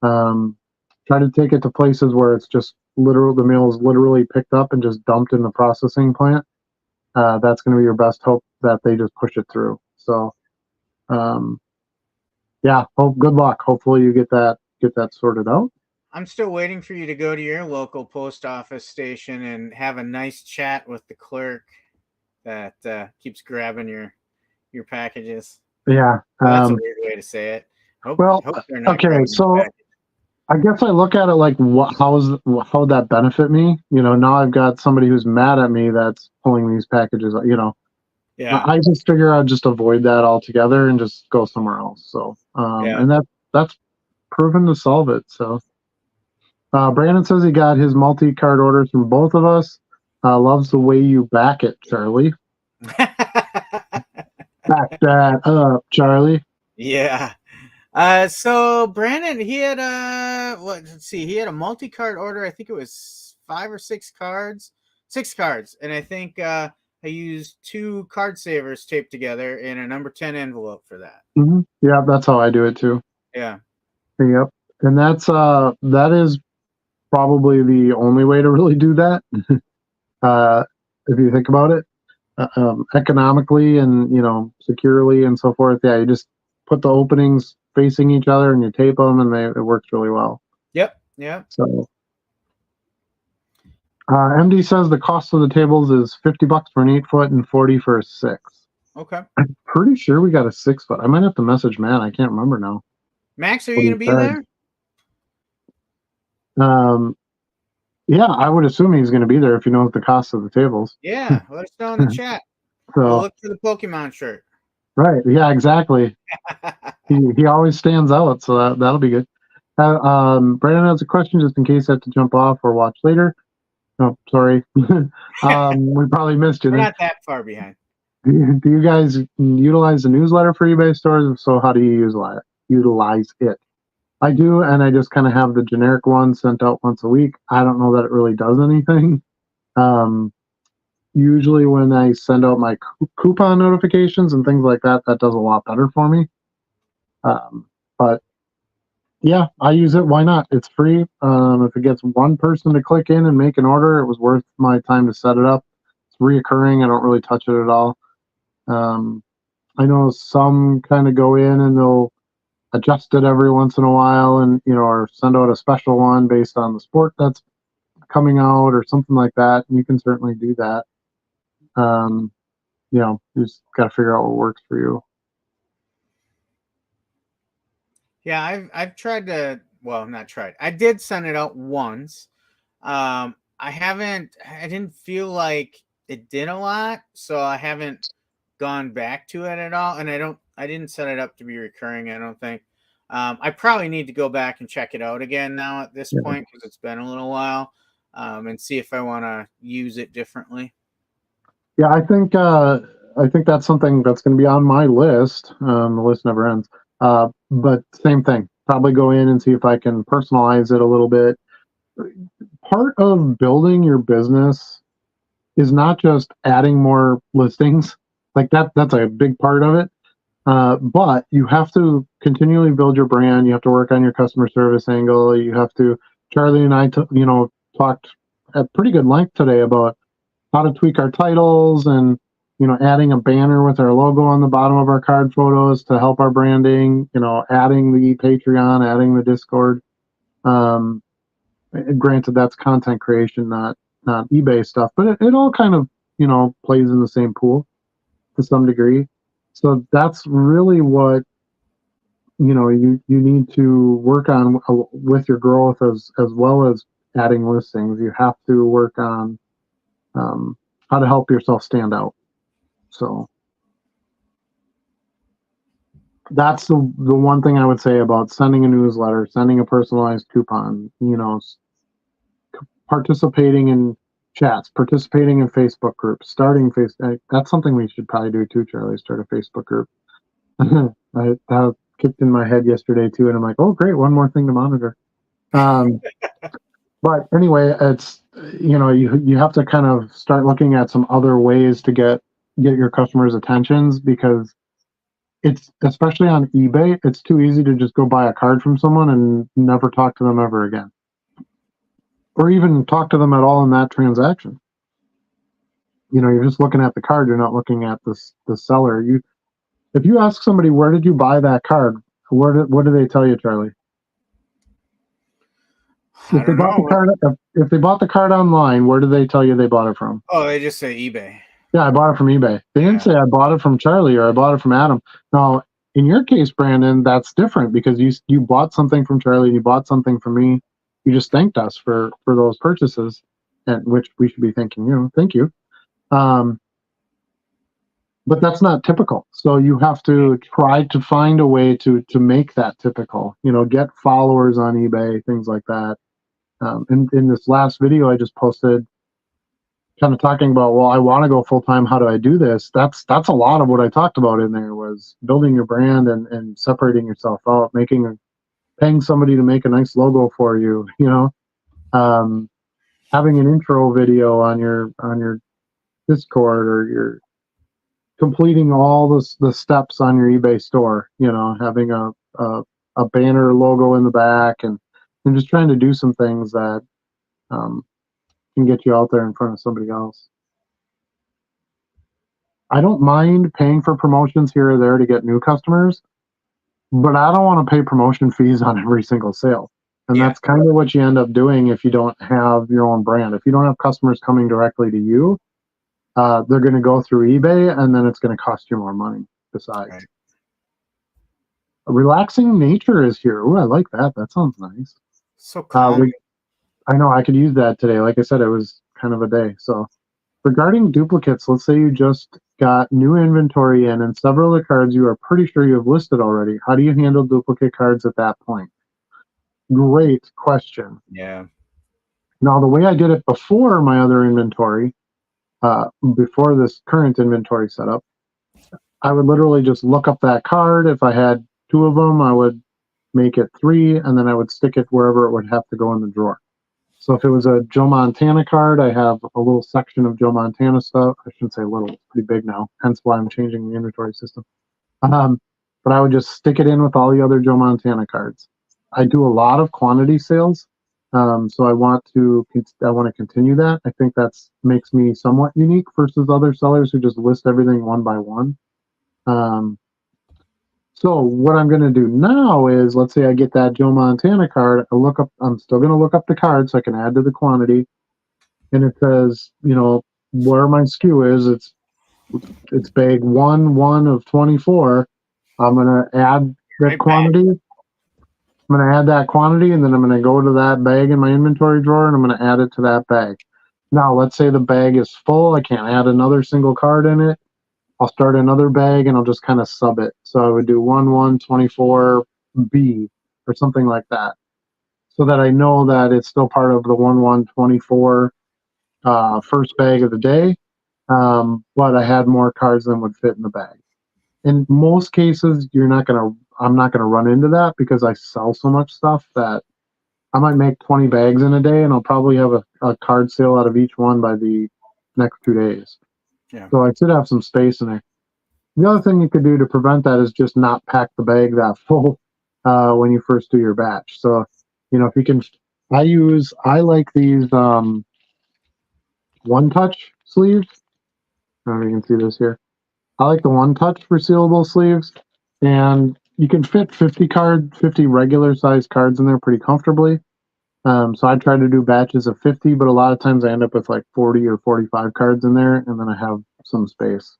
Try to take it to places where it's just the mail is literally picked up and just dumped in the processing plant. That's going to be your best hope that they just push it through. So, yeah, good luck. Hopefully you get that sorted out. I'm still waiting for you to go to your local post office station and have a nice chat with the clerk that keeps grabbing your packages. Yeah. That's a weird way to say it. Hope okay, so I guess I look at it like, how would that benefit me? Now I've got somebody who's mad at me that's pulling these packages. Yeah. I just figure I'd just avoid that altogether and just go somewhere else. So, and that's proven to solve it. So, Brandon says he got his multi-card orders from both of us. Loves the way you back it, Charlie. Back that up, Charlie. Yeah. So Brandon, he had let's see, he had a multi-card order. I think it was 5 or 6 cards, 6 cards, and I think I used 2 card savers taped together in a number 10 envelope for that. Yeah, that's how I do it too. Yeah. Yep. And that is probably the only way to really do that. If you think about it, economically and securely and so forth. Yeah, you just put the openings facing each other and you tape them, and it works really well. Yep. Yep. So, MD says the cost of the tables is $50 for an 8-foot and 40 for a 6. Okay. I'm pretty sure we got a 6-foot. I might have to message Matt. I can't remember now. Max, are you going to be there? Yeah, I would assume he's going to be there if he knows the cost of the tables. Yeah, let us know in the chat. So, we'll look for the Pokemon shirt. Right. Yeah, exactly. he always stands out, so that'll be good. Brandon has a question just in case I have to jump off or watch later. Oh, sorry. We probably missed you. We're not that far behind. Do you guys utilize the newsletter for eBay stores? If so, how do you utilize it? I do, and I just kind of have the generic one sent out once a week. I don't know that it really does anything. Usually when I send out my coupon notifications and things like that, that does a lot better for me. But yeah, I use it. Why not? It's free. If it gets one person to click in and make an order, it was worth my time to set it up. It's reoccurring. I don't really touch it at all. I know some kind of go in and they'll adjust it every once in a while, and or send out a special one based on the sport that's coming out or something like that. And you can certainly do that. You just got to figure out what works for you. Yeah, I've tried to. Well, not tried. I did send it out once. I didn't feel like it did a lot, so I haven't gone back to it at all. And I didn't set it up to be recurring, I don't think. I probably need to go back and check it out again now at this point, because it's been a little while, and see if I want to use it differently. Yeah, I think that's something that's going to be on my list. The list never ends. But same thing. Probably go in and see if I can personalize it a little bit. Part of building your business is not just adding more listings. Like that's a big part of it. But you have to continually build your brand. You have to work on your customer service angle. You have to. Charlie and I, talked at pretty good length today about how to tweak our titles and adding a banner with our logo on the bottom of our card photos to help our branding. Adding the Patreon, adding the Discord. Granted, that's content creation, not eBay stuff, but it all kind of plays in the same pool to some degree. So that's really what you need to work on with your growth, as well as adding listings. You have to work on how to help yourself stand out. So that's the one thing I would say about sending a newsletter, sending a personalized coupon, participating in chats, participating in Facebook groups, starting that's something we should probably do too, Charlie, start a Facebook group. That kicked in my head yesterday too, and I'm like, oh great, one more thing to monitor. But anyway, it's you have to kind of start looking at some other ways to get your customers' attentions, because it's, especially on eBay, it's too easy to just go buy a card from someone and never talk to them ever again, or even talk to them at all in that transaction. You're just looking at the card. You're not looking at the seller. If you ask somebody, where did you buy that card? What do they tell you, Charlie? If they bought the card online, where do they tell you they bought it from? Oh, they just say eBay. Yeah, I bought it from eBay. They didn't say I bought it from Charlie or I bought it from Adam. Now, in your case, Brandon, that's different, because you bought something from Charlie and you bought something from me. You just thanked us for those purchases, and which we should be thanking you. Thank you. But that's not typical. So you have to try to find a way to make that typical. Get followers on eBay, things like that. In this last video I just posted, kind of talking about, well, I want to go full time. How do I do this? That's a lot of what I talked about in there, was building your brand and separating yourself out, paying somebody to make a nice logo for you. having an intro video on your Discord, or you're completing all the steps on your eBay store, having a banner logo in the back, and just trying to do some things that um, can get you out there in front of somebody else. I don't mind paying for promotions here or there to get new customers, but I don't want to pay promotion fees on every single sale. And Yeah. that's kind of what you end up doing if you don't have your own brand. If you don't have customers coming directly to you, they're going to go through eBay, and then it's going to cost you more money besides. Right. A relaxing nature is here. Ooh, I like that. That sounds nice. So calm. I know I could use that today. Like I said, it was kind of a day. So regarding duplicates, let's say you just got new inventory in and several of the cards you are pretty sure you have listed already. How do you handle duplicate cards at that point? Great question. Yeah. Now, the way I did it before my other inventory, before this current inventory setup, I would literally just look up that card. If I had two of them, I would make it three, and then I would stick it wherever it would have to go in the drawer. So if it was a Joe Montana card, I have a little section of Joe Montana stuff. I shouldn't say little, it's pretty big now, hence why I'm changing the inventory system. Um, but I would just stick it in with all the other Joe Montana cards. I do a lot of quantity sales, so I want to continue that. I think that's makes me somewhat unique versus other sellers who just list everything one by one. Um, so what I'm going to do now is, let's say I get that Joe Montana card. I'm still going to look up the card so I can add to the quantity, and it says, where my SKU is. It's bag 1 of 24. I'm going to add that Right back. quantity. I'm going to add that quantity, and then I'm going to go to that bag in my inventory drawer, and I'm going to add it to that bag. Now, let's say the bag is full. I can't add another single card in it. I'll start another bag, and I'll just kind of sub it. So I would do 1/1/24B or something like that, so that I know that it's still part of the 1/1/24 first bag of the day. But I had more cards than would fit in the bag. In most cases, I'm not gonna run into that because I sell so much stuff that I might make 20 bags in a day, and I'll probably have a card sale out of each one by the next 2 days. Yeah. So I should have some space in there. The other thing you could do to prevent that is just not pack the bag that full when you first do your batch. So, if you can, I like these one touch sleeves. I don't know if you can see this here. I like the one touch resealable sleeves, and you can fit 50 regular size cards in there pretty comfortably. So I try to do batches of 50, but a lot of times I end up with like 40 or 45 cards in there, and then I have some space.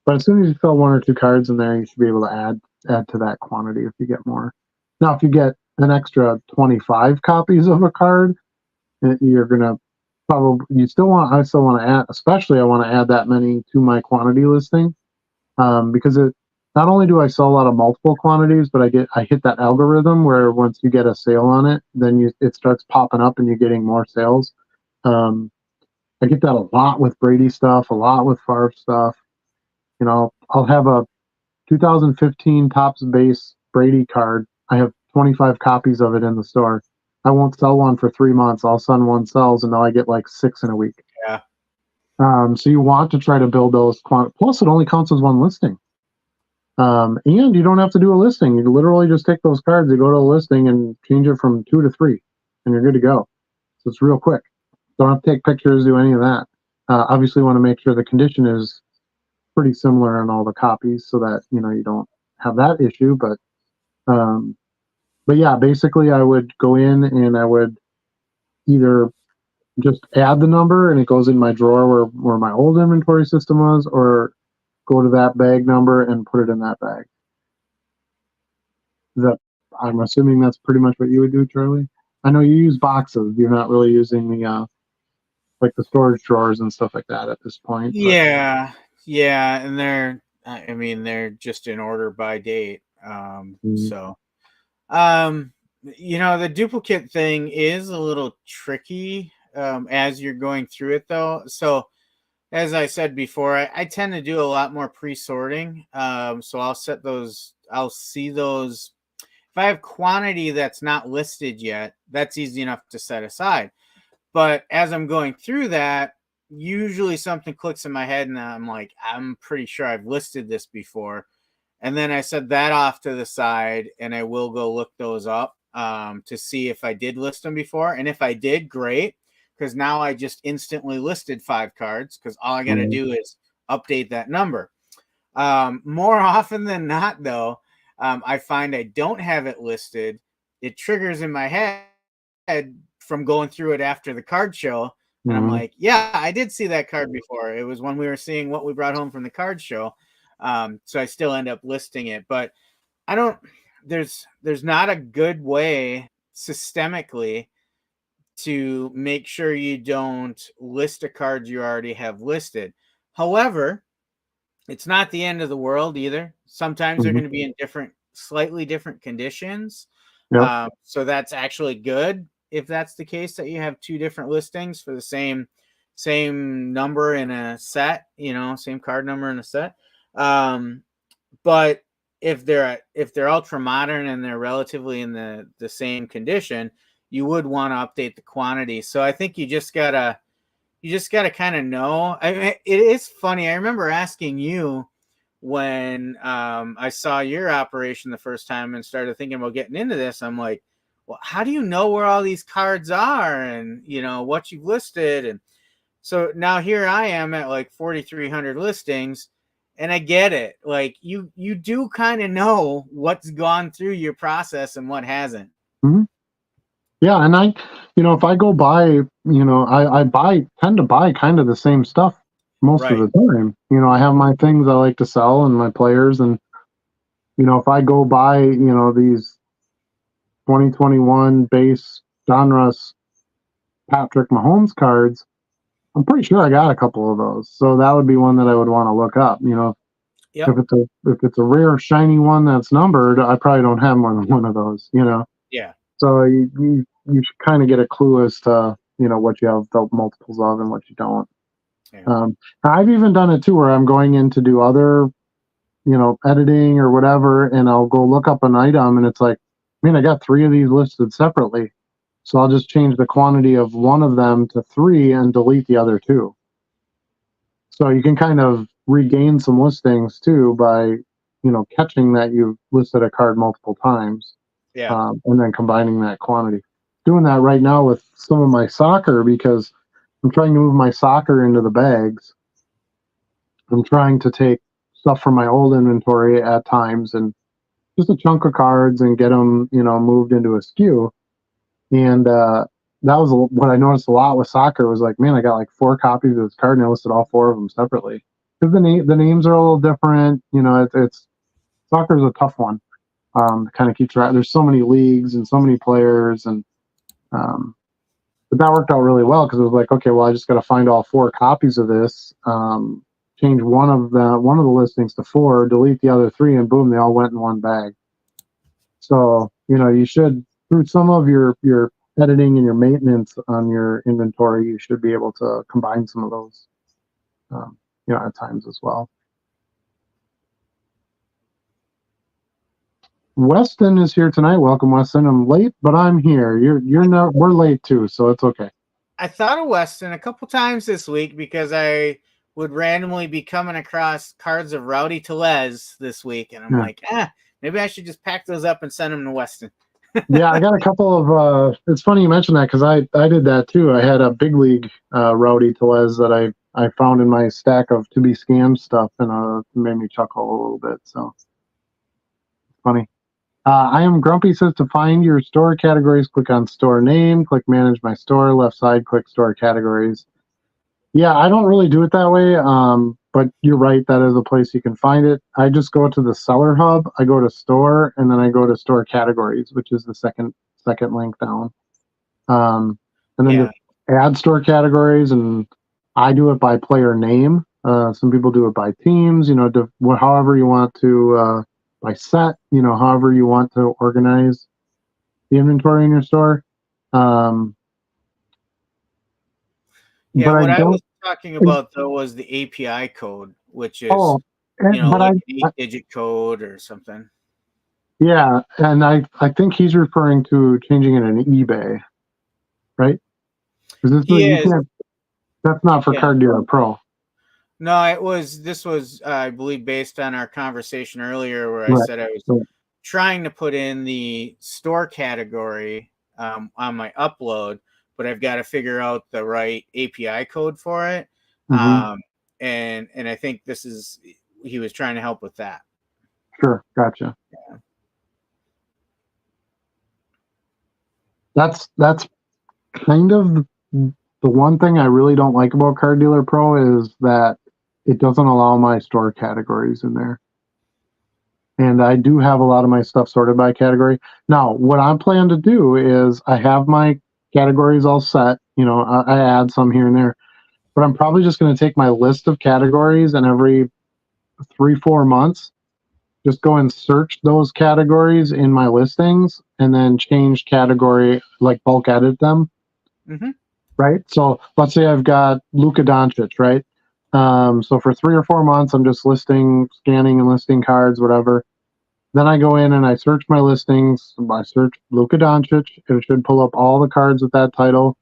But as soon as you fill one or two cards in there, you should be able to add to that quantity if you get more. Now, if you get an extra 25 copies of a card, you're gonna probably I still want to add, especially I want to add that many to my quantity listing, because it not only do I sell a lot of multiple quantities, but I hit that algorithm where once you get a sale on it, then it starts popping up and you're getting more sales. Um, I get that a lot with Brady stuff, a lot with Favre stuff. I'll have a 2015 Topps base Brady card. I have 25 copies of it in the store. I won't sell one for 3 months. All of a sudden one sells, and now I get like 6 in a week. Yeah. So you want to try to build those plus it only counts as one listing. And you don't have to do a listing. You literally just take those cards, you go to a listing and change it from 2 to 3, and you're good to go. So it's real quick. Don't have to take pictures, do any of that. Obviously, want to make sure the condition is pretty similar on all the copies so that you don't have that issue. But yeah, basically, I would go in and I would either just add the number and it goes in my drawer where my old inventory system was, or go to that bag number and put it in that bag. That I'm assuming that's pretty much what you would do, Charlie. I know you use boxes. You're not really using the like the storage drawers and stuff like that at this point. But. Yeah. Yeah. And they're just in order by date. So, the duplicate thing is a little tricky as you're going through it, though. So, as I said before, I tend to do a lot more pre-sorting. So I'll see those. If I have quantity that's not listed yet, that's easy enough to set aside. But as I'm going through that, usually something clicks in my head and I'm like, I'm pretty sure I've listed this before. And then I set that off to the side and I will go look those up to see if I did list them before. And if I did, great. Because now I just instantly listed 5 cards because all I got to do is update that number. More often than not, though, I find I don't have it listed. It triggers in my head from going through it after the card show. And I'm like, yeah, I did see that card before. It was when we were seeing what we brought home from the card show. So I still end up listing it. But I don't, there's not a good way systemically to make sure you don't list a card you already have listed. However, it's not the end of the world either. Sometimes they're going to be in slightly different conditions. Yep. So that's actually good if that's the case, that you have 2 different listings for the same number in a set, same card number in a set. But if they're ultra modern and they're relatively in the same condition, you would want to update the quantity. So I think you just gotta kind of know. I mean, it is funny. I remember asking you when I saw your operation the first time and started thinking about getting into this. I'm like, well, how do you know where all these cards are and what you've listed? And so now here I am at like 4,300 listings, and I get it. Like you do kind of know what's gone through your process and what hasn't. Mm-hmm. Yeah, and if I go buy, I tend to buy kind of the same stuff most of Right. the time. I have my things I like to sell and my players, and if I go buy, these 2021 base genres Patrick Mahomes cards, I'm pretty sure I got a couple of those. So that would be one that I would want to look up. Yep. If it's a rare shiny one that's numbered, I probably don't have more than one of those. Yeah. So you should kind of get a clue as to what you have the multiples of and what you don't. Yeah. I've even done it too, where I'm going in to do other editing or whatever, and I'll go look up an item, and it's like, man, I got 3 of these listed separately, so I'll just change the quantity of one of them to 3 and delete the other 2. So you can kind of regain some listings too by catching that you've listed a card multiple times. Yeah. And then combining that quantity. Doing that right now with some of my soccer, because I'm trying to move my soccer into the bags. I'm trying to take stuff from my old inventory at times and just a chunk of cards and get them, moved into a SKU. And that was what I noticed a lot with soccer was like, man, I got like 4 copies of this card and I listed all 4 of them separately. Because the names are a little different. It's soccer's a tough one. Kind of keep track. There's so many leagues and so many players, and but that worked out really well because it was like, okay, well, I just got to find all 4 copies of this, change one of the listings to 4, delete the other 3, and boom, they all went in one bag. So you should, through some of your editing and your maintenance on your inventory, you should be able to combine some of those, at times as well. Weston is here tonight. Welcome, Weston. I'm late, but I'm here. You're not. We're late too, so it's okay. I thought of Weston a couple times this week because I would randomly be coming across cards of Rowdy Tellez this week, and I'm like, maybe I should just pack those up and send them to Weston. Yeah, I got a couple of. It's funny you mentioned that because I did that too. I had a big league Rowdy Tellez that I found in my stack of to be scammed stuff, and it made me chuckle a little bit. So funny. I am Grumpy says to find your store categories, click on store name, click manage my store, left side, click store categories. Yeah, I don't really do it that way, but you're right, that is a place you can find it. I just go to the seller hub, I go to store, and then I go to store categories, which is the second link down. And then just add store categories, and I do it by player name. Some people do it by teams, however you want to, by set, however you want to organize the inventory in your store. Yeah, what I was talking about though was the API code, which is like an 8-digit code or something. Yeah, and I think he's referring to changing it in eBay, right? Is this He you is. can't? That's not for Yeah. Card Dealer Pro. No, this was, I believe, based on our conversation earlier where I Right. said I was Right. trying to put in the store category on my upload, but I've got to figure out the right API code for it. Mm-hmm. And I think he was trying to help with that. Sure. Gotcha. Yeah. That's kind of the one thing I really don't like about Card Dealer Pro is that it doesn't allow my store categories in there. And I do have a lot of my stuff sorted by category. Now, what I plan to do is I have my categories all set. You know, I add some here and there, but I'm probably just going to take my list of categories and every 3-4 months, just go and search those categories in my listings and then change category, like bulk edit them. Mm-hmm. Right? So let's say I've got Luka Doncic, right? So for 3 or 4 months, I'm just scanning and listing cards, whatever. Then I go in and I search my listings. I search Luka Doncic. It should pull up all the cards with that title.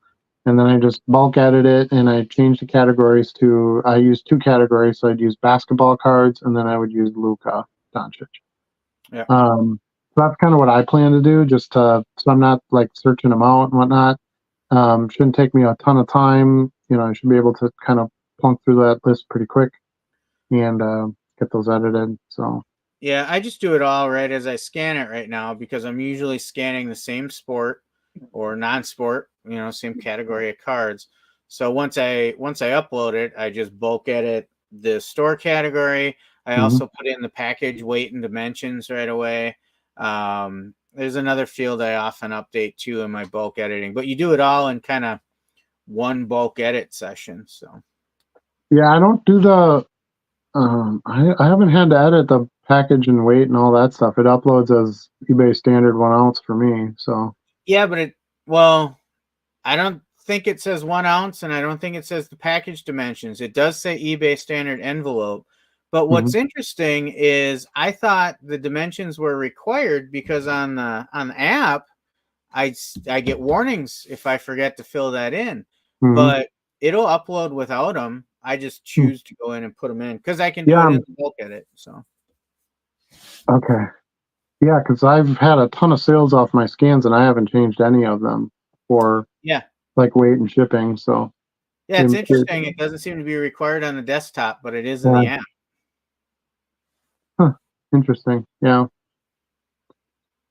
And then I just bulk edit it and I change the categories to, I use 2 categories. So I'd use basketball cards and then I would use Luka Doncic. Yeah. So that's kind of what I plan to do, so I'm not like searching them out and whatnot. Shouldn't take me a ton of time. You know, I should be able to kind of plunk through that list pretty quick and get those edited. So Yeah, I just do it all right as I scan it right now because I'm usually scanning the same sport or non-sport, same category of cards. So once I upload it, I just bulk edit the store category. I mhm. also put in the package weight and dimensions right away. There's another field I often update too in my bulk editing, but you do it all in kind of one bulk edit session. So Yeah, I don't do the. I haven't had to edit the package and weight and all that stuff. It uploads as eBay standard 1 ounce for me. So yeah, well, I don't think it says 1 ounce, and I don't think it says the package dimensions. It does say eBay standard envelope. But mhm. what's interesting is I thought the dimensions were required because on the app, I get warnings if I forget to fill that in. Mhm. But it'll upload without them. I just Hmm. choose to go in and put them in because I can do Yeah. it in the bulk edit. So Okay. Yeah, because I've had a ton of sales off my scans and I haven't changed any of them for yeah, like weight and shipping. So yeah, it's interesting. It doesn't seem to be required on the desktop, but it is in yeah. the app. Huh. Interesting. Yeah.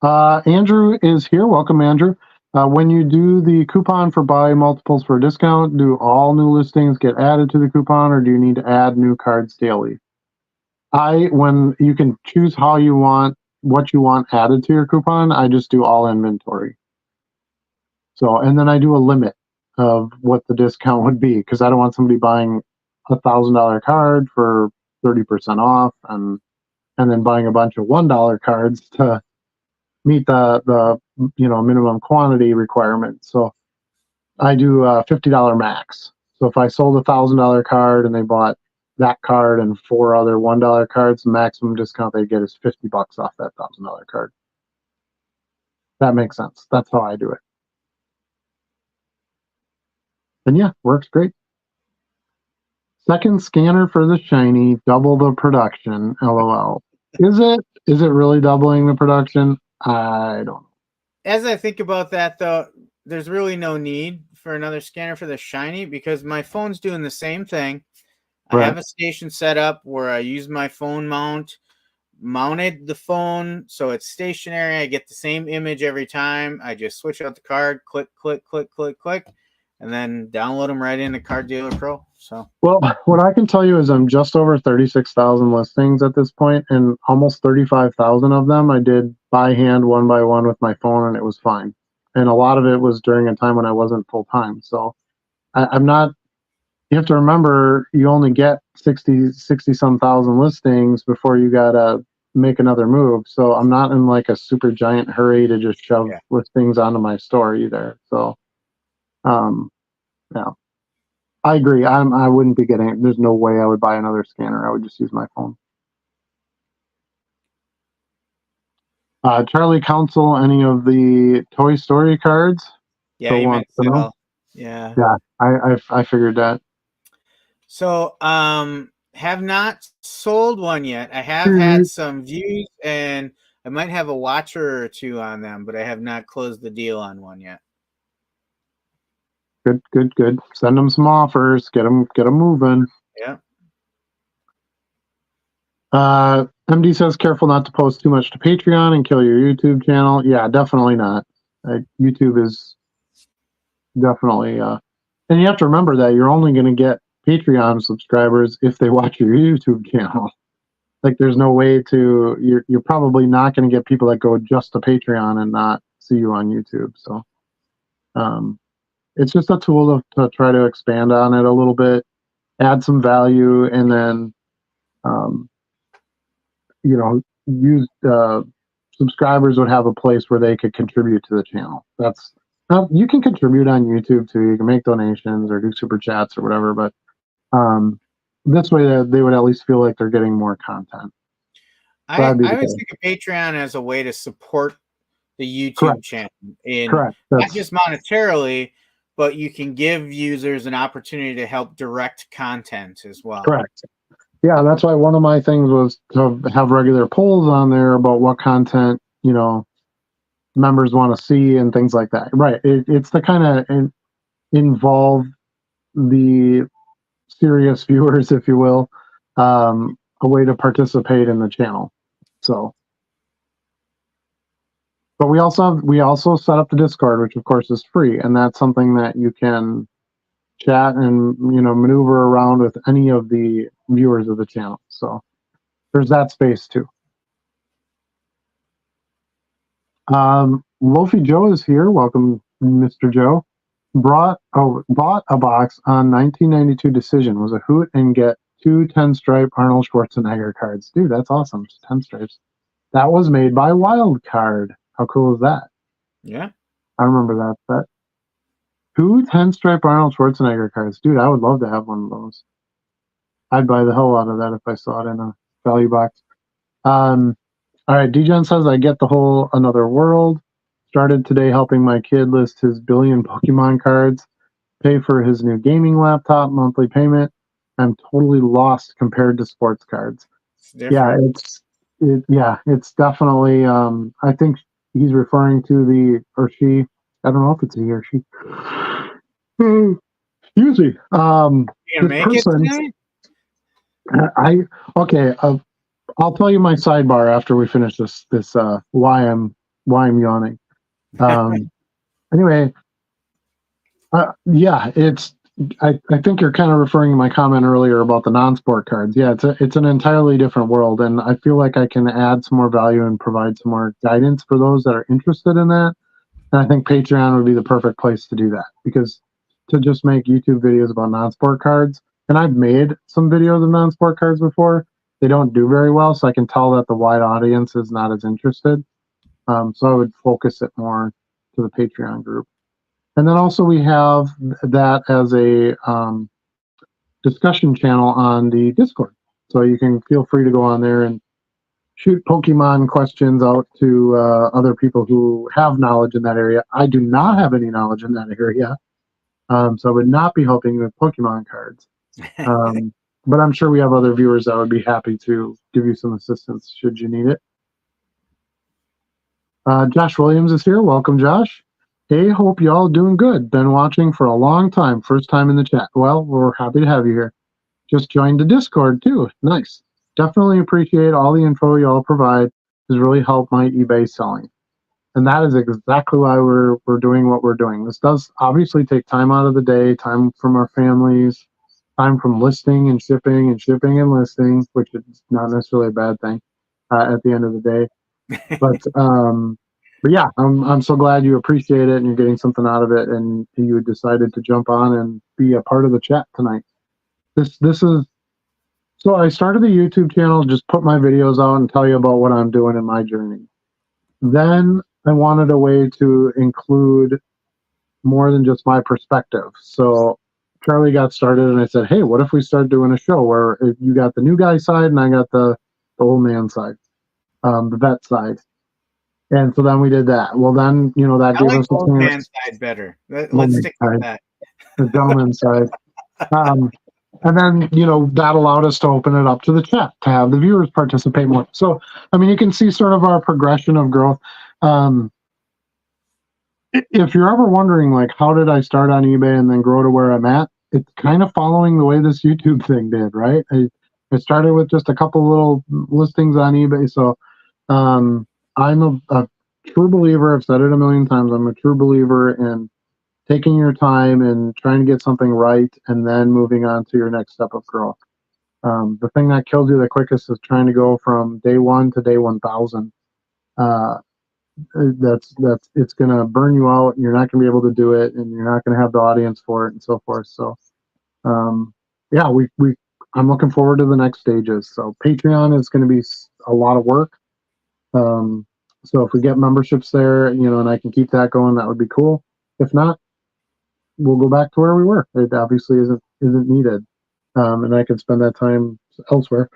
Andrew is here. Welcome, Andrew. When you do the coupon for buy multiples for a discount, do all new listings get added to the coupon or do you need to add new cards daily? When you can choose what you want added to your coupon, I just do all inventory. So, and then I do a limit of what the discount would be because I don't want somebody buying $1,000 card for 30% off and then buying a bunch of $1 cards to meet the minimum quantity requirement. So I do a $50 max. So if I sold $1,000 card and they bought that card and 4 other $1 cards, the maximum discount they get is $50 off that $1,000 card. That makes sense. That's how I do it. And yeah, works great. Second scanner for the shiny, double the production. LOL. Is it really doubling the production? I don't know. As I think about that, though, there's really no need for another scanner for the shiny because my phone's doing the same thing. I Right. have a station set up where I use my phone mounted the phone so it's stationary. I get the same image every time. I just switch out the card, click, click, click, click, click, and then download them right into Card Dealer Pro. So Well, what I can tell you is I'm just over 36,000 listings at this point, and almost 35,000 of them I did by hand, one by one with my phone, and it was fine. And a lot of it was during a time when I wasn't full time. So I'm not, you have to remember, you only get 60 some thousand listings before you got to make another move. So I'm not in like a super giant hurry to just shove yeah. listings onto my store either. So, um, yeah. I agree. I wouldn't be getting. There's no way I would buy another scanner. I would just use my phone. Charlie Council, any of the Toy Story cards? Yeah, Still you wants meant to know. sell. Yeah. Yeah, I figured that. So, have not sold one yet. I have Mhm. had some views, and I might have a watcher or two on them, but I have not closed the deal on one yet. Good. Send them some offers. Get them moving. Yeah. MD says careful not to post too much to Patreon and kill your YouTube channel. Yeah, definitely not. YouTube is definitely, and you have to remember that you're only going to get Patreon subscribers if they watch your YouTube channel. Like, there's no way to. You're probably not going to get people that go just to Patreon and not see you on YouTube. So, um, it's just a tool to try to expand on it a little bit, add some value, and then um, use subscribers would have a place where they could contribute to the channel. That's you can contribute on YouTube too. You can make donations or do super chats or whatever, but this way that they would at least feel like they're getting more content. So I that'd be the always case. think of Patreon as a way to support the YouTube Correct. channel in Correct. not just monetarily, but you can give users an opportunity to help direct content as well. Correct. Yeah, that's why one of my things was to have regular polls on there about what content members want to see and things like that. Right. It's to kind of involve the serious viewers, if you will, a way to participate in the channel. So, but we also set up the Discord, which of course is free, and that's something that you can chat and maneuver around with any of the viewers of the channel. So there's that space too. Lofi Joe is here. Welcome, Mr. Joe. Bought a box on 1992 Decision. Was a hoot and get 2 10-stripe Arnold Schwarzenegger cards. Dude, that's awesome. 10 stripes. That was made by Wildcard. How cool is that? Yeah. I remember that set. 2 10-stripe Arnold Schwarzenegger cards. Dude, I would love to have one of those. I'd buy the hell out of that if I saw it in a value box. All right, Degen says, I get the whole Another World. Started today helping my kid list his billion Pokemon cards, pay for his new gaming laptop, monthly payment. I'm totally lost compared to sports cards. It's different. It's definitely, I think he's referring to or she, I don't know if it's he or she. Excuse me. You gonna This make it person, tonight? okay, I'll tell you my sidebar after we finish this why I'm yawning. Anyway, yeah, I think you're kind of referring to my comment earlier about the non-sport cards. Yeah, it's an entirely different world, and I feel like I can add some more value and provide some more guidance for those that are interested in that. And I think Patreon would be the perfect place to do that, because to just make YouTube videos about non-sport cards, and I've made some videos of non-sport cards before, they don't do very well, so I can tell that the wide audience is not as interested. So I would focus it more to the Patreon group. And then also we have that as a discussion channel on the Discord. So you can feel free to go on there and shoot Pokemon questions out to other people who have knowledge in that area. I do not have any knowledge in that area, so I would not be helping you with Pokemon cards. But I'm sure we have other viewers that would be happy to give you some assistance should you need it. Josh Williams is here. Welcome, Josh. Hey, hope y'all doing good. Been watching for a long time. First time in the chat. Well, we're happy to have you here. Just joined the Discord too. Nice. Definitely appreciate all the info y'all provide. Has really helped my eBay selling. And that is exactly why we're doing what we're doing. This does obviously take time out of the day, time from our families, time from listing and shipping and listing, which is not necessarily a bad thing at the end of the day. But yeah, I'm so glad you appreciate it and you're getting something out of it, and you decided to jump on and be a part of the chat tonight. This is so I started the YouTube channel, just put my videos out and tell you about what I'm doing in my journey. Then I wanted a way to include more than just my perspective. So Charlie got started, and I said, hey, what if we start doing a show where you got the new guy side and I got the old man side, the vet side. And so then we did that. Well, then, that I gave like us a old man chance. side better. Let's stick with that. the gentleman's side. Um, and then, that allowed us to open it up to the chat to have the viewers participate more. So, I mean, you can see sort of our progression of growth. If you're ever wondering, like, how did I start on eBay and then grow to where I'm at? It's kind of following the way this YouTube thing did, right? I started with just a couple little listings on eBay. So, I'm a true believer. I've said it a million times. I'm a true believer in taking your time and trying to get something right and then moving on to your next step of growth. The thing that kills you the quickest is trying to go from day one to day 1,000. That's it's going to burn you out. You're not going to be able to do it, and you're not going to have the audience for it, and so forth. So, yeah, I'm looking forward to the next stages. So Patreon is going to be a lot of work. So if we get memberships there, and I can keep that going, that would be cool. If not, we'll go back to where we were. It obviously isn't needed, and I can spend that time elsewhere.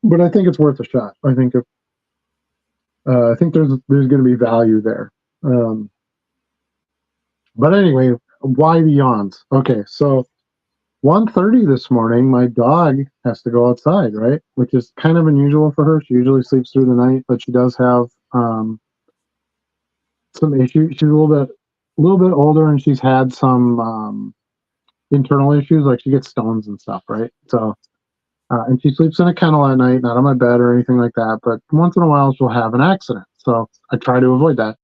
But I think it's worth a shot. I think there's going to be value there. But anyway, why the yawns? Okay, so 1:30 this morning, my dog has to go outside, right? Which is kind of unusual for her. She usually sleeps through the night, but she does have some issues. She's a little bit older, and she's had some internal issues, like she gets stones and stuff, right? So, and she sleeps in a kennel at night, not on my bed or anything like that. But once in a while, she'll have an accident. So I try to avoid that.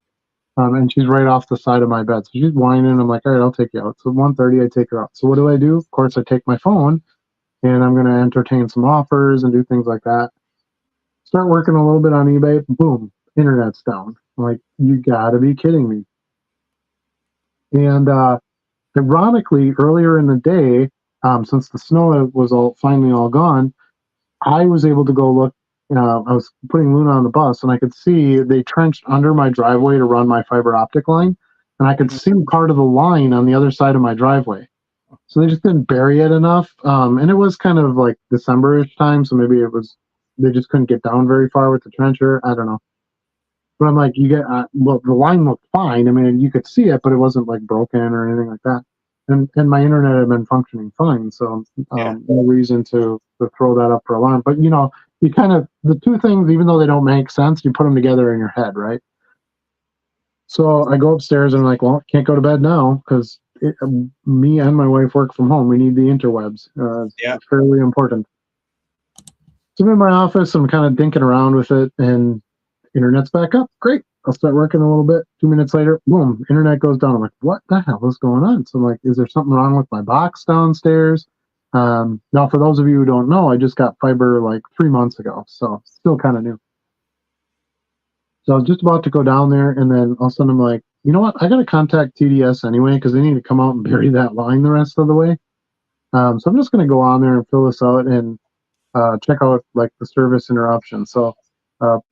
And she's right off the side of my bed. So she's whining. I'm like, all right, I'll take you out. So 1:30, I take her out. So what do I do? Of course, I take my phone, and I'm going to entertain some offers and do things like that. Start working a little bit on eBay. Boom, internet's down. I'm like, you got to be kidding me. And ironically, earlier in the day, since the snow was finally all gone, I was able to go look. I was putting Luna on the bus, and I could see they trenched under my driveway to run my fiber optic line, and I could see part of the line on the other side of my driveway. So they just didn't bury it enough, and it was kind of like December-ish time, so maybe they just couldn't get down very far with the trencher. I don't know. But I'm like, well, the line looked fine. I mean, you could see it, but it wasn't like broken or anything like that. And my internet had been functioning fine, so no reason to throw that up for alarm. But you kind of, the two things, even though they don't make sense, you put them together in your head, right? So I go upstairs and I'm like, well, can't go to bed now because me and my wife work from home. We need the interwebs. It's fairly important. So I'm in my office. I'm kind of dinking around with it, and internet's back up. Great. I'll start working a little bit. 2 minutes later, boom, internet goes down. I'm like, what the hell is going on? So I'm like, is there something wrong with my box downstairs? Now, for those of you who don't know, I just got fiber like 3 months ago, so still kind of new. So I was just about to go down there, and then all of a sudden I'm like, you know what? I got to contact TDS anyway because they need to come out and bury that line the rest of the way. So I'm just going to go on there and fill this out and check out like the service interruption. So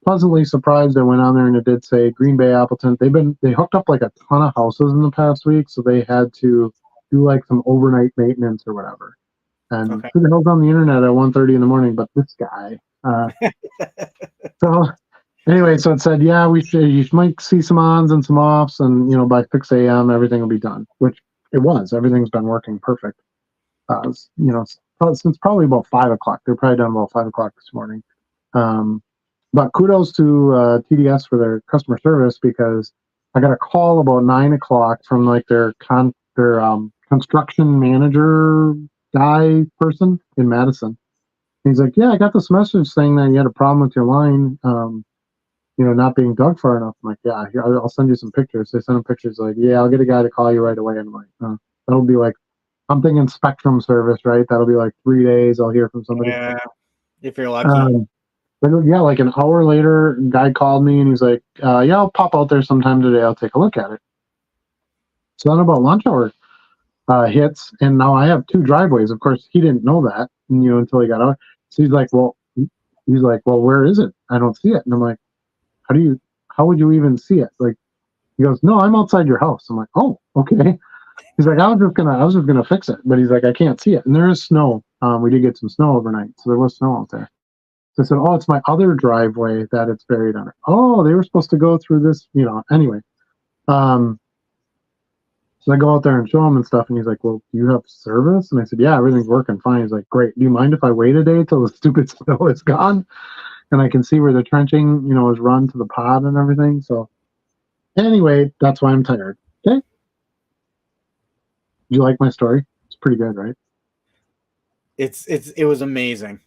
pleasantly surprised, I went on there and it did say Green Bay Appleton. They hooked up like a ton of houses in the past week, so they had to do like some overnight maintenance or whatever. And who the hell's on the internet at 1:30 in the morning? But this guy. So anyway, so it said, yeah, you might see some ons and some offs, and by 6 a.m. everything will be done. Which it was. Everything's been working perfect. Since probably about 5 o'clock. They're probably done about 5 o'clock this morning. But kudos to TDS for their customer service because I got a call about 9 o'clock from like their construction manager guy person in Madison. He's like, yeah, I got this message saying that you had a problem with your line, not being dug far enough. I'm like, yeah, here, I'll send you some pictures. They send him pictures like, yeah, I'll get a guy to call you right away. And I'm like, that'll be like, I'm thinking Spectrum service, right? That'll be like 3 days. I'll hear from somebody. Yeah, if you're lucky. But yeah, like an hour later, a guy called me and he's like, yeah, I'll pop out there sometime today. I'll take a look at it. So then about lunch hour hits, and now I have 2 driveways. Of course, he didn't know that, until he got out. So he's like, well, where is it? I don't see it. And I'm like, how would you even see it? Like, he goes, no, I'm outside your house. I'm like, oh, okay. He's like, I was just gonna fix it, but he's like, I can't see it. And there is snow. We did get some snow overnight, so there was snow out there. So I said, oh, it's my other driveway that it's buried under. Oh, they were supposed to go through this, anyway. So So I go out there and show him and stuff, and he's like, "Well, do you have service?" And I said, "Yeah, everything's working fine." He's like, "Great. Do you mind if I wait a day till the stupid snow is gone and I can see where the trenching, is run to the pod and everything?" So anyway, that's why I'm tired. Okay. Do you like my story? It's pretty good, right? It was amazing.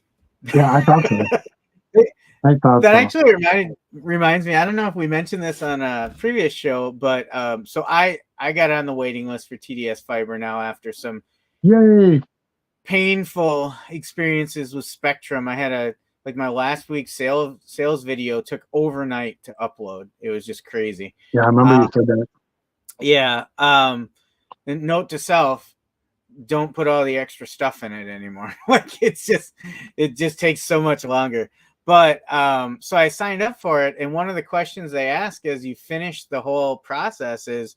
Yeah, I thought so. I thought That so. actually reminds me. I don't know if we mentioned this on a previous show, but so I got on the waiting list for TDS Fiber now after some Yay! painful experiences with Spectrum. I had my last week's sales video took overnight to upload. It was just crazy. Yeah, I remember you said that. Yeah. And note to self: don't put all the extra stuff in it anymore. It just takes so much longer. But so I signed up for it, and one of the questions they ask as you finish the whole process is,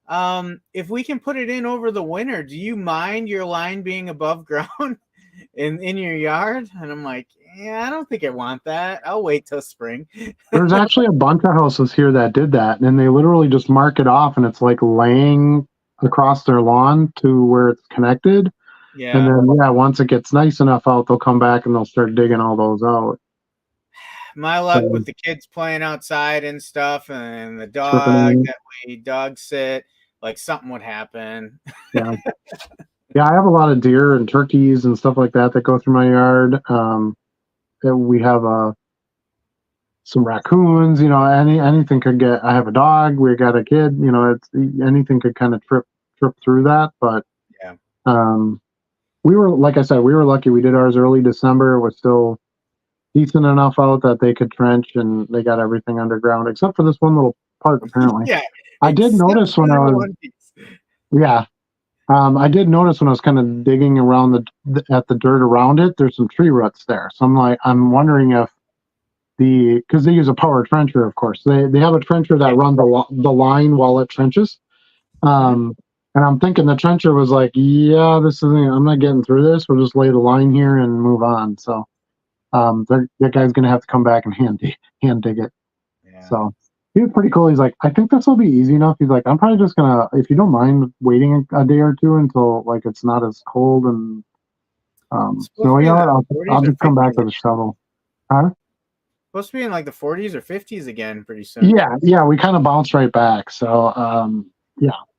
if we can put it in over the winter, do you mind your line being above ground in your yard? And I'm like, yeah, I don't think I want that. I'll wait till spring. There's actually a bunch of houses here that did that, and they literally just mark it off, and it's like laying across their lawn to where it's connected. Yeah. And then, once it gets nice enough out, they'll come back and they'll start digging all those out. My luck with the kids playing outside and stuff, and the dog Tripping. that we dog sit, like something would happen. Yeah. Yeah, I have a lot of deer and turkeys and stuff like that go through my yard. We have some raccoons. Anything could get. I have a dog. We got a kid. It's anything could kind of trip through that. But yeah, we were, like I said, we were lucky. We did ours early December. It was still decent enough out that they could trench, and they got everything underground except for this one little part. Apparently, yeah. I did notice when I was. Yeah. I did notice when I was kind of digging around at the dirt around it, there's some tree roots there. So I'm wondering if because they use a power trencher, of course. They have a trencher that runs the line while it trenches. And I'm thinking the trencher was like, yeah, I'm not getting through this. We'll just lay the line here and move on. So that guy's going to have to come back and hand dig it. Yeah. So he was pretty cool. He's like, I think this will be easy enough. He's like, I'm probably just gonna, if you don't mind waiting a day or two until like it's not as cold and snowy out, I'll just come back with a shovel. Huh? Supposed to be in like the 40s or 50s again pretty soon. Yeah, we kind of bounce right back. So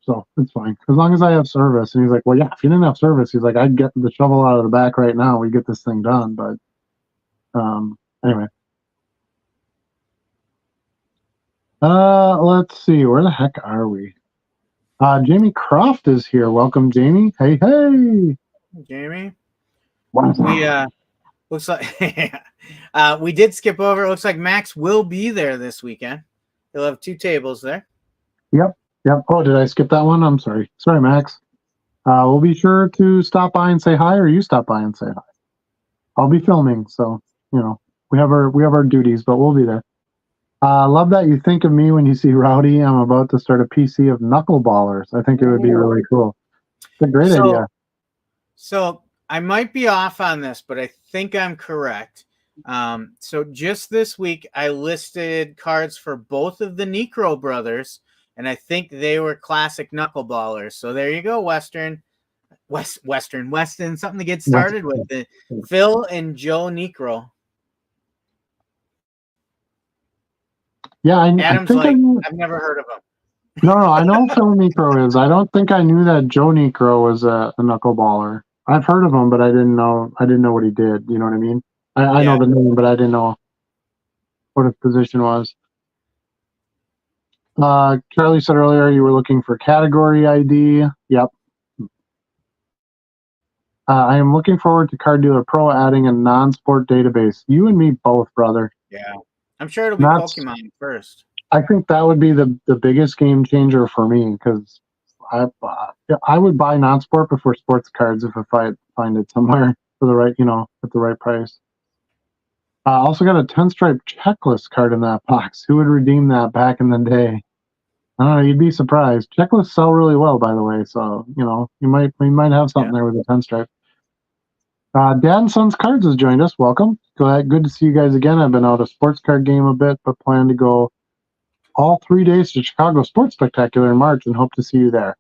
so it's fine as long as I have service. And he's like, well, yeah, if you didn't have service, he's like, I'd get the shovel out of the back right now. We get this thing done. But anyway. Let's see. Where the heck are we? Jamie Croft is here. Welcome, Jamie. Hey. Jamie. Wow. We looks like we did skip over. It looks like Max will be there this weekend. He'll have 2 tables there. Yep. Oh, did I skip that one? I'm sorry. Sorry, Max. We'll be sure to stop by and say hi, or you stop by and say hi. I'll be filming, so we have our duties, but we'll be there. Love that you think of me when you see Rowdy. I'm about to start a PC of knuckleballers. I think it would be really cool. It's a great idea. So I might be off on this, but I think I'm correct. So just this week, I listed cards for both of the Necro brothers, and I think they were classic knuckleballers. So there you go, Weston, something to get started with. Phil and Joe Necro. Yeah, Adam's I've never heard of him. No, I know Phil Necro is. I don't think I knew that Joe Necro was a knuckleballer. I've heard of him, but I didn't know what he did. You know what I mean? I know the name, but I didn't know what his position was. Charlie said earlier you were looking for category ID. Yep. I am looking forward to Card Dealer Pro adding a non-sport database. You and me both, brother. Yeah. I'm sure it'll be Pokemon first. I think that would be the biggest game changer for me, because I would buy non-sport before sports cards if I find it somewhere for the right, at the right price. I also got a 10-stripe checklist card in that box. Who would redeem that back in the day? I don't know. You'd be surprised. Checklists sell really well, by the way. So we might have something there with a 10-stripe. Dad and Sons Cards has joined us. Welcome. Good to see you guys again. I've been out of sports card game a bit, but plan to go all 3 days to Chicago Sports Spectacular in March and hope to see you there.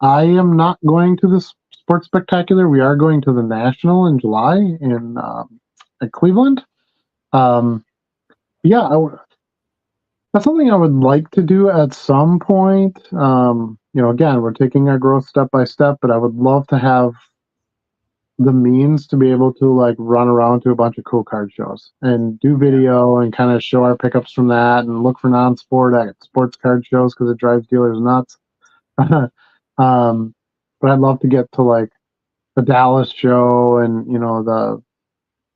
I am not going to the Sports Spectacular. We are going to the National in July in at Cleveland. Um, yeah, that's something I would like to do at some point. Again, we're taking our growth step by step, but I would love to have the means to be able to like run around to a bunch of cool card shows and do video and kind of show our pickups from that and look for non-sport at sports card shows because it drives dealers nuts. But I'd love to get to like the Dallas show and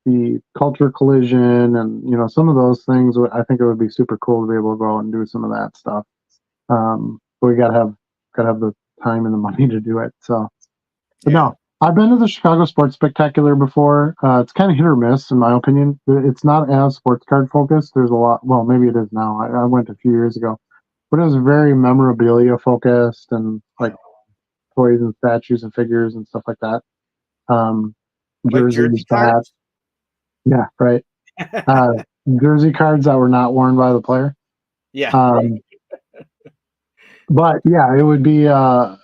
the Culture Collision and some of those things. I think it would be super cool to be able to go out and do some of that stuff. But we gotta have the time and the money to do it. So, but no, I've been to the Chicago Sports Spectacular before. It's kind of hit or miss, in my opinion. It's not as sports card focused. There's a lot. Well, maybe it is now. I went a few years ago, but it was very memorabilia focused and like toys and statues and figures and stuff like that. Like jersey Jerseys, cards? bats. Yeah, right. Uh, Jersey cards that were not worn by the player. Yeah. But yeah, it would be. I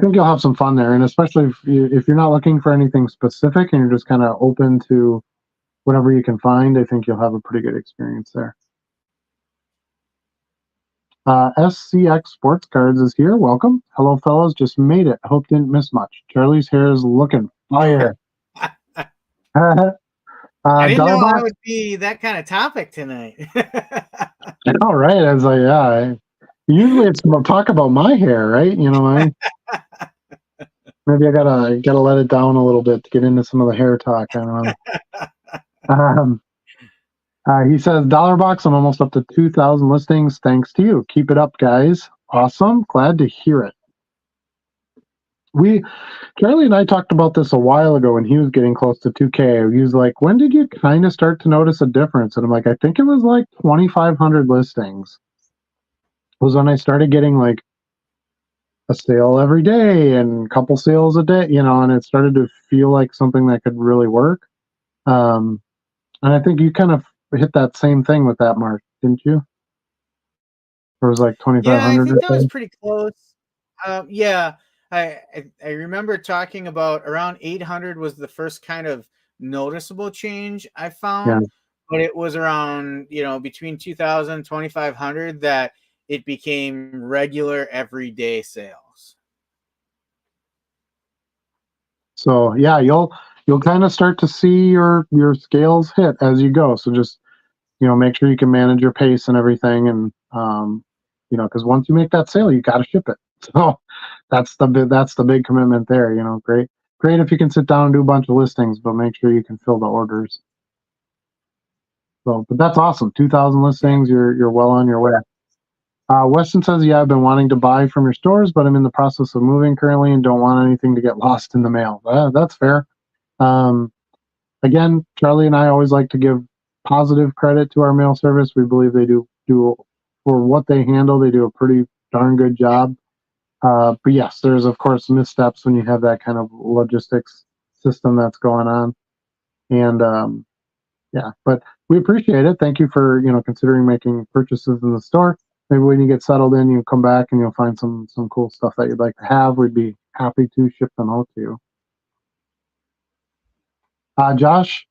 think you'll have some fun there, and especially if you're not looking for anything specific and you're just kind of open to whatever you can find, I think you'll have a pretty good experience there. SCX Sports Cards is here. Welcome. Hello, fellas. Just made it. Hope didn't miss much. Charlie's hair is looking fire. I didn't know Dollarbox. I would be that kind of topic tonight. All right. I was like, yeah. Usually it's talk about my hair, right? Maybe I gotta let it down a little bit to get into some of the hair talk. I don't know. He says, Dollarbox, I'm almost up to 2,000 listings. Thanks to you. Keep it up, guys. Awesome. Glad to hear it. Charlie and I talked about this a while ago when he was getting close to 2K. He was like, when did you kind of start to notice a difference? And I'm like, I think it was like 2,500 listings was when I started getting like a sale every day and a couple sales a day, and it started to feel like something that could really work. And I think you kind of hit that same thing with that mark, didn't you? It was like 2,500. Yeah, I think that was pretty close. Yeah, I remember talking about around 800 was the first kind of noticeable change I found, but it was around, between 2,000 and 2,500 that it became regular everyday sales. So yeah, you'll kind of start to see your scales hit as you go. So just make sure you can manage your pace and everything, and because once you make that sale, you got to ship it. So that's the big commitment there. Great if you can sit down and do a bunch of listings, but make sure you can fill the orders. So, but that's awesome. 2,000 listings. You're well on your way. Weston says, yeah, I've been wanting to buy from your stores, but I'm in the process of moving currently and don't want anything to get lost in the mail. That's fair. Again, Charlie and I always like to give positive credit to our mail service. We believe they do for what they handle. They do a pretty darn good job. But yes, there's of course missteps when you have that kind of logistics system that's going on. And yeah, but we appreciate it. Thank you for considering making purchases in the store. Maybe when you get settled in, you come back and you'll find some cool stuff that you'd like to have. We'd be happy to ship them out to you. Josh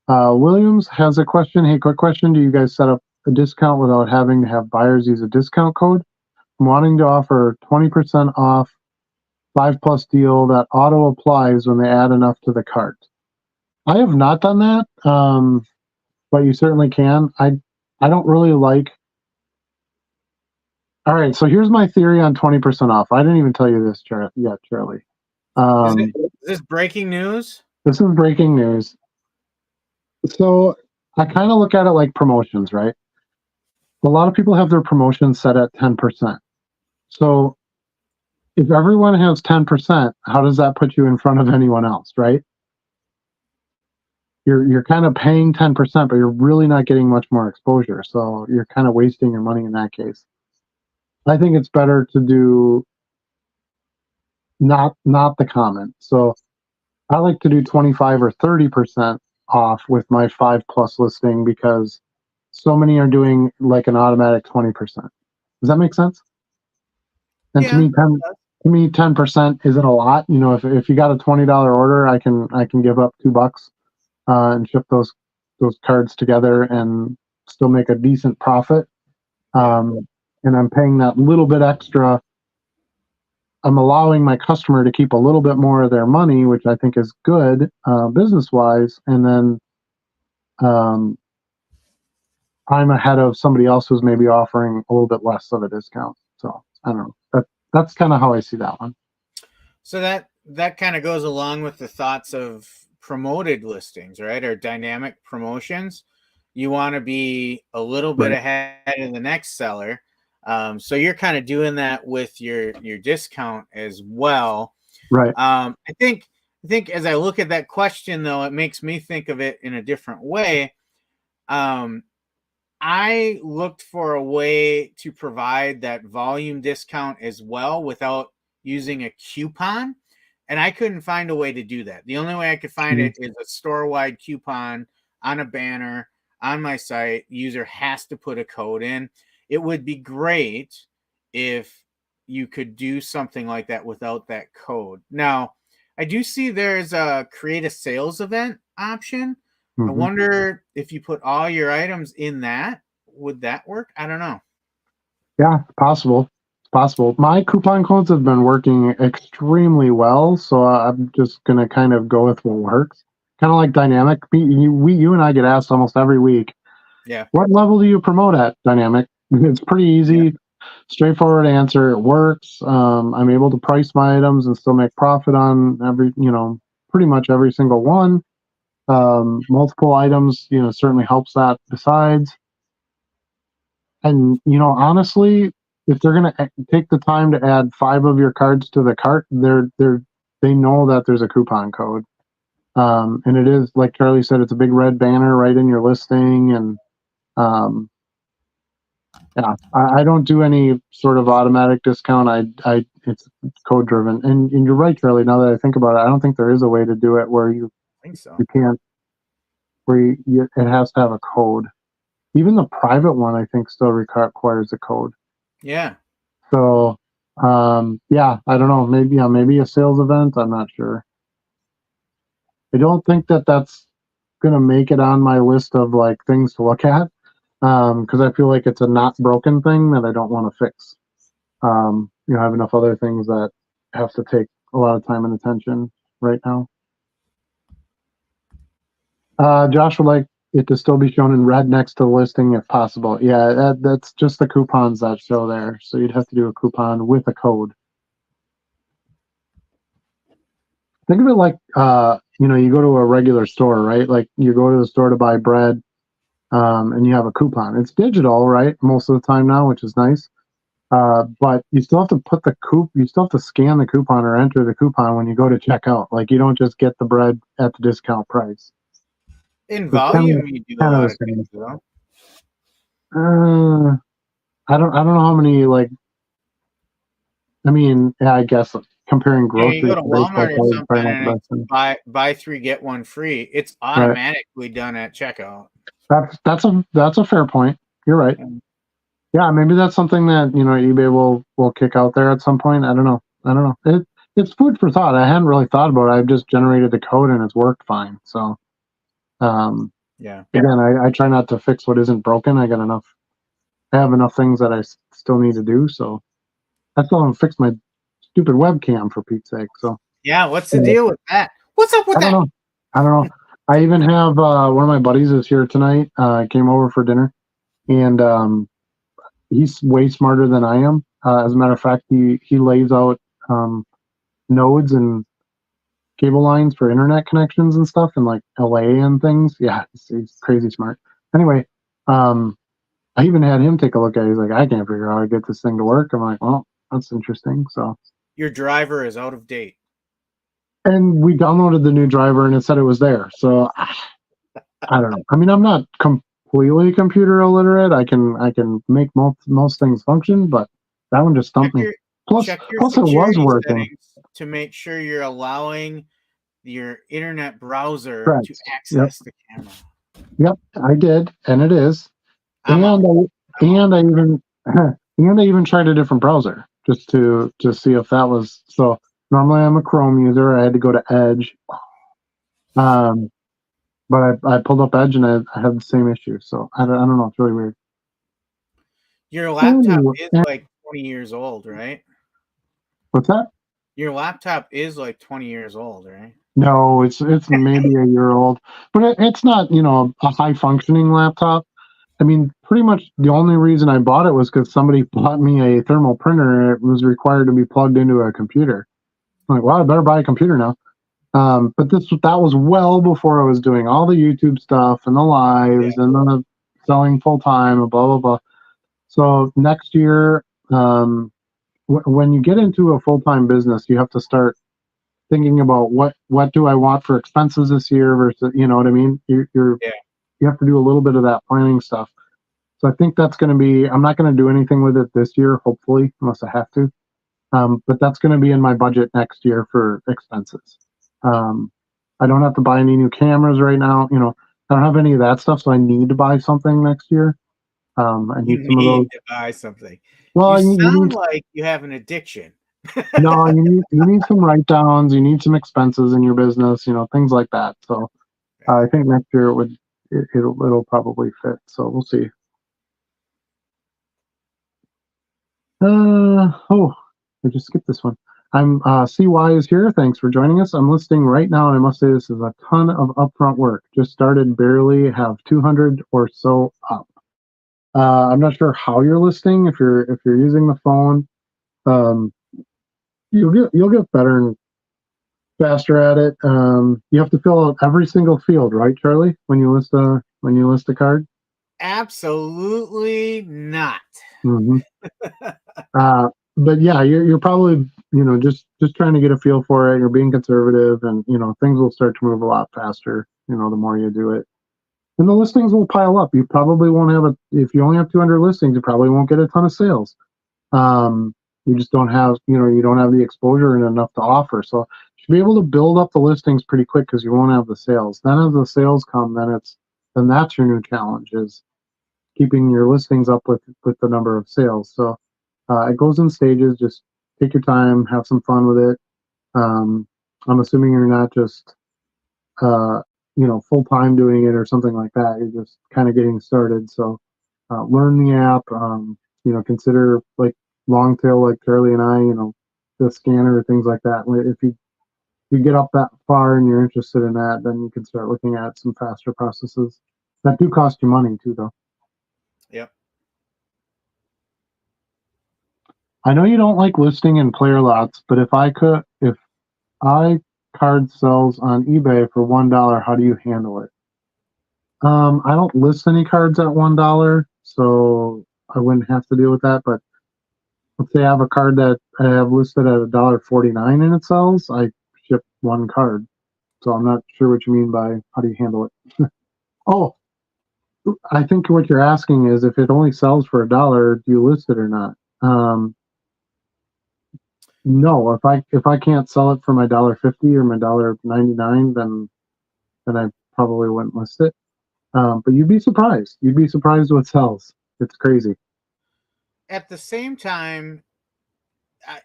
Williams has a question. Hey, quick question. Do you guys set up a discount without having to have buyers use a discount code? I'm wanting to offer 20% off 5+ deal that auto applies when they add enough to the cart. I have not done that, but you certainly can. I don't really like. All right, so here's my theory on 20% off. I didn't even tell you this yet, Charlie. Is this breaking news? This is breaking news. So I kind of look at it like promotions, right? A lot of people have their promotions set at 10%. So if everyone has 10%, how does that put you in front of anyone else, right? You're kind of paying 10%, but you're really not getting much more exposure. So you're kind of wasting your money in that case. I think it's better to do not the comment. So I like to do 25 or 30% off with my 5+ listing because so many are doing like an automatic 20%. Does that make sense? And to me, to me, 10% isn't a lot. You know, if you got a $20 order, I can give up $2 and ship those cards together and still make a decent profit. Yeah. And I'm paying that little bit extra. I'm allowing my customer to keep a little bit more of their money, which I think is good business wise. And then um, I'm ahead of somebody else who's maybe offering a little bit less of a discount. So I don't know. That's kind of how I see that one. So that kind of goes along with the thoughts of promoted listings, right? Or dynamic promotions. You want to be a little bit Right. ahead of the next seller. So you're kind of doing that with your discount as well. Right. I think as I look at that question, though, it makes me think of it in a different way. I looked for a way to provide that volume discount as well without using a coupon, and I couldn't find a way to do that. The only way I could find it is a store-wide coupon on a banner on my site. User has to put a code in. It would be great if you could do something like that without that code. Now, I do see there's a create a sales event option. I Mm-hmm. wonder if you put all your items in that, would that work? I don't know. Yeah, possible. It's possible. My coupon codes have been working extremely well, so I'm just gonna kind of go with what works. Kind of like dynamic. You and I get asked almost every week, Yeah. what level do you promote at dynamic? It's pretty Yeah. easy, straightforward answer. It works. I'm able to price my items and still make profit on pretty much every single one. Multiple items, certainly helps that besides. And honestly, if they're gonna take the time to add 5 of your cards to the cart, they know that there's a coupon code. And it is, like Charlie said, it's a big red banner right in your listing. And yeah, I don't do any sort of automatic discount. It's code driven. And you're right, Charlie. Now that I think about it, I don't think there is a way to do it where you I think so. you can't it has to have a code. Even the private one, I think, still requires a code. Yeah. So, yeah, I don't know. Maybe a sales event. I'm not sure. I don't think that that's gonna make it on my list of like things to look at, because I feel like it's a not broken thing that I don't want to fix. I have enough other things that have to take a lot of time and attention right now. Josh would like it to still be shown in red next to the listing if possible. Yeah, that's just the coupons that show there. So you'd have to do a coupon with a code. Think of it like, you go to a regular store, right? Like you go to the store to buy bread, and you have a coupon. It's digital, right? Most of the time now, which is nice. But you still have to you still have to scan the coupon or enter the coupon when you go to checkout. Like you don't just get the bread at the discount price. In It's volume, you do a kind of lot the of same. things, though. I don't know how many, like, I mean, yeah, I guess comparing You go groceries to to baseball Walmart or cards is something probably not and the best it's thing. buy 3 get 1 free. It's Right. automatically done at checkout. That's a fair point. You're right. Um, Yeah, maybe that's something that eBay will kick out there at some point. I don't know. It's food for thought. I hadn't really thought about it. I've just generated the code and it's worked fine. So Yeah. again, I try not to fix what isn't broken. I have enough things that I still need to do. So I still haven't fixed my stupid webcam, for Pete's sake. So Yeah. What's the anyway, deal with that? What's up with I don't that? know. I don't know. I even have one of my buddies is here tonight. Came over for dinner, and he's way smarter than I am. As a matter of fact, he lays out nodes and cable lines for internet connections and stuff in like LA and things. Yeah, he's crazy smart. Anyway, I even had him take a look at it. He's like, I can't figure out how to get this thing to work. I'm like, well, that's interesting. So, Your driver is out of date. and we downloaded the new driver and it said it was there. So I don't know. I mean, I'm not completely computer illiterate. I can make most things function, but that one just stumped me. Plus, Check your plus it was security working. settings to make sure you're allowing your internet browser Correct. to access the camera. Yep, I did, and it is. I'm out. And I even tried a different browser just to see if that was so. Normally, I'm a Chrome user. I had to go to Edge, but I pulled up Edge and I had the same issue. So I don't know. It's really weird. Your laptop Anyway, is like 20 years old, right? what's that? Your laptop is like 20 years old, right? No, it's maybe a year old, but it's not a high functioning laptop. I mean, pretty much the only reason I bought it was because somebody bought me a thermal printer and it was required to be plugged into a computer. I'm like, well, I better buy a computer now. But that was well before I was doing all the YouTube stuff and the Yeah. lives and the selling full time and blah blah blah. So next year, when you get into a full time business, you have to start thinking about what do I want for expenses this year versus what I mean. Yeah. You have to do a little bit of that planning stuff. So I think that's going to be. I'm not going to do anything with it this year, hopefully, unless I have to. But that's going to be in my budget next year for expenses. I don't have to buy any new cameras right now. I don't have any of that stuff, so I need to buy something next year. I You need some of those. need to buy something. Well, You you sound need like you have an addiction. no, you need some write downs. You need some expenses in your business. Things like that. So I think next year it'll probably fit. So we'll see. Oh, I just skipped this one. I'm CY is here. Thanks for joining us. I'm listing right now, and I must say this is a ton of upfront work. Just started, barely have 200 or so up. I'm not sure how you're listing. If you're using the phone, um, you'll get better and faster at it. You have to fill out every single field, right, Charlie? When you list a card. Absolutely not. Mm-hmm. But yeah, you're probably just trying to get a feel for it. You're being conservative, and things will start to move a lot faster. The more you do it, and the listings will pile up. You probably won't have if you only have 200 listings, you probably won't get a ton of sales. You just don't have you don't have the exposure and enough to offer. So you should be able to build up the listings pretty quick because you won't have the sales. Then as the sales come, then that's your new challenge is keeping your listings up with the number of sales. So it goes in stages. Just take your time, have some fun with it. I'm assuming you're not just full time doing it or something like that. You're just kind of getting started. So learn the app. Consider like long tail like Charlie and I. The scanner, things like that. If you get up that far and you're interested in that, then you can start looking at some faster processes that do cost you money too, though. Yep. I know you don't like listing in player lots, but if I card sells on eBay for $1, how do you handle it? I don't list any cards at $1, so I wouldn't have to deal with that. But let's say I have a card that I have listed at $1.49 and it sells, I ship one card. So I'm not sure what you mean by how do you handle it. Oh, I think what you're asking is if it only sells for $1, do you list it or not? No, if I can't sell it for my $1.50 or my $1.99, then I probably wouldn't list it. But you'd be surprised. You'd be surprised what sells. It's crazy. At the same time, I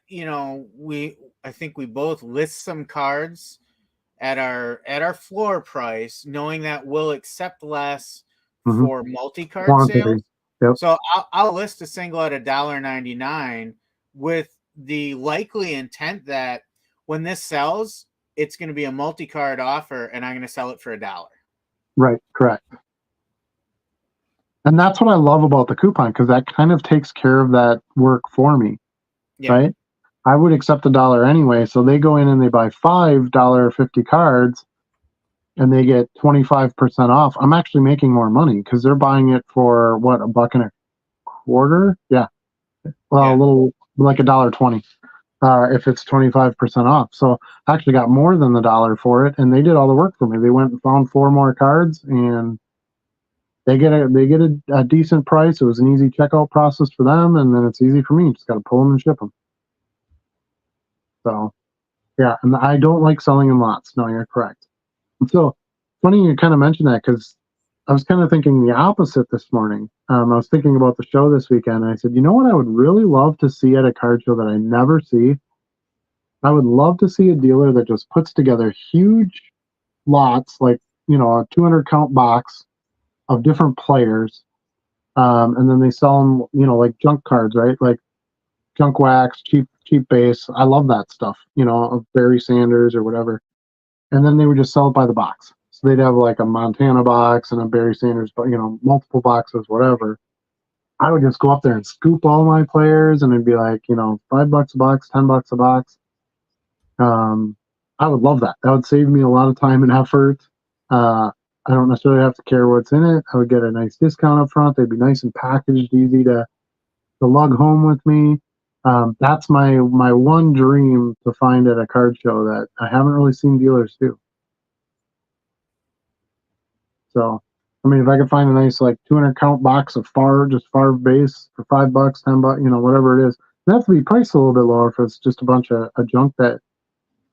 think we both list some cards at our floor price, knowing that we'll accept less Mm-hmm. for multi-card Quantity. sales. Yep. So I'll list a single at $1.99 with the likely intent that when this sells, it's going to be a multi-card offer, and I'm going to sell it for $1. Right. Correct. And that's what I love about the coupon because that kind of takes care of that work for me. Yeah. Right. I would accept $1 anyway, so they go in and they buy $5.50 cards, and they get 25% off. I'm actually making more money because they're buying it for what, $1.25? Yeah. Well, Yeah. a little like $1.20 if it's 25% off. So I actually got more than the dollar for it, and they did all the work for me. They went and found 4 more cards, and they get a decent price. It was an easy checkout process for them, and then it's easy for me. Just got to pull them and ship them. So yeah, and I don't like selling in lots. No, you're correct. And so funny you kind of mentioned that because I was kind of thinking the opposite this morning. I was thinking about the show this weekend, and I said, you know what I would really love to see at a card show that I never see? I would love to see a dealer that just puts together huge lots, like, a 200 count box of different players, and then they sell them, like junk cards, right? Like junk wax, cheap base. I love that stuff, of Barry Sanders or whatever. And then they would just sell it by the box. So they'd have like a Montana box and a Barry Sanders, but multiple boxes, whatever. I would just go up there and scoop all my players, and it'd be like, $5 a box, $10 a box. I would love that. That would save me a lot of time and effort. I don't necessarily have to care what's in it. I would get a nice discount up front. They'd be nice and packaged, easy to lug home with me. That's my one dream to find at a card show that I haven't really seen dealers do. So, I mean, if I could find a nice like 200 count box of far base for $5, $10, whatever it is, it has to be priced a little bit lower if it's just a bunch of junk that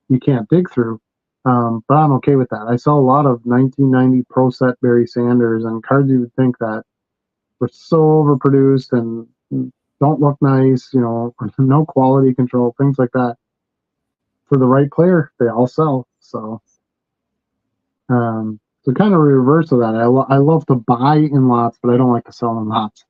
you can't dig through. But I'm okay with that. I sell a lot of 1990 Pro Set Barry Sanders and cards you would think that were so overproduced and don't look nice, no quality control, things like that. For the right player, they all sell. So kind of reverse of that. I love to buy in lots, but I don't like to sell in lots.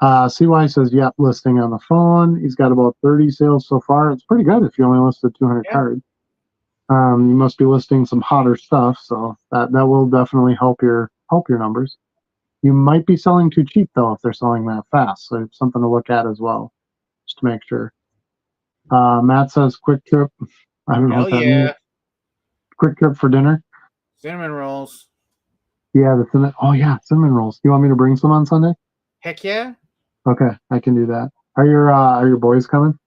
CY says, yep, listing on the phone. He's got about 30 sales so far. It's pretty good if you only listed 200 cards. You must be listing some hotter stuff, so that will definitely help your numbers. You might be selling too cheap though if they're selling that fast, so it's something to look at as well, just to make sure. Matt says, quick trip. I don't know what that means. Quick trip for dinner. Cinnamon rolls. Yeah, cinnamon rolls. You want me to bring some on Sunday? Heck yeah. Okay, I can do that. Are your boys coming?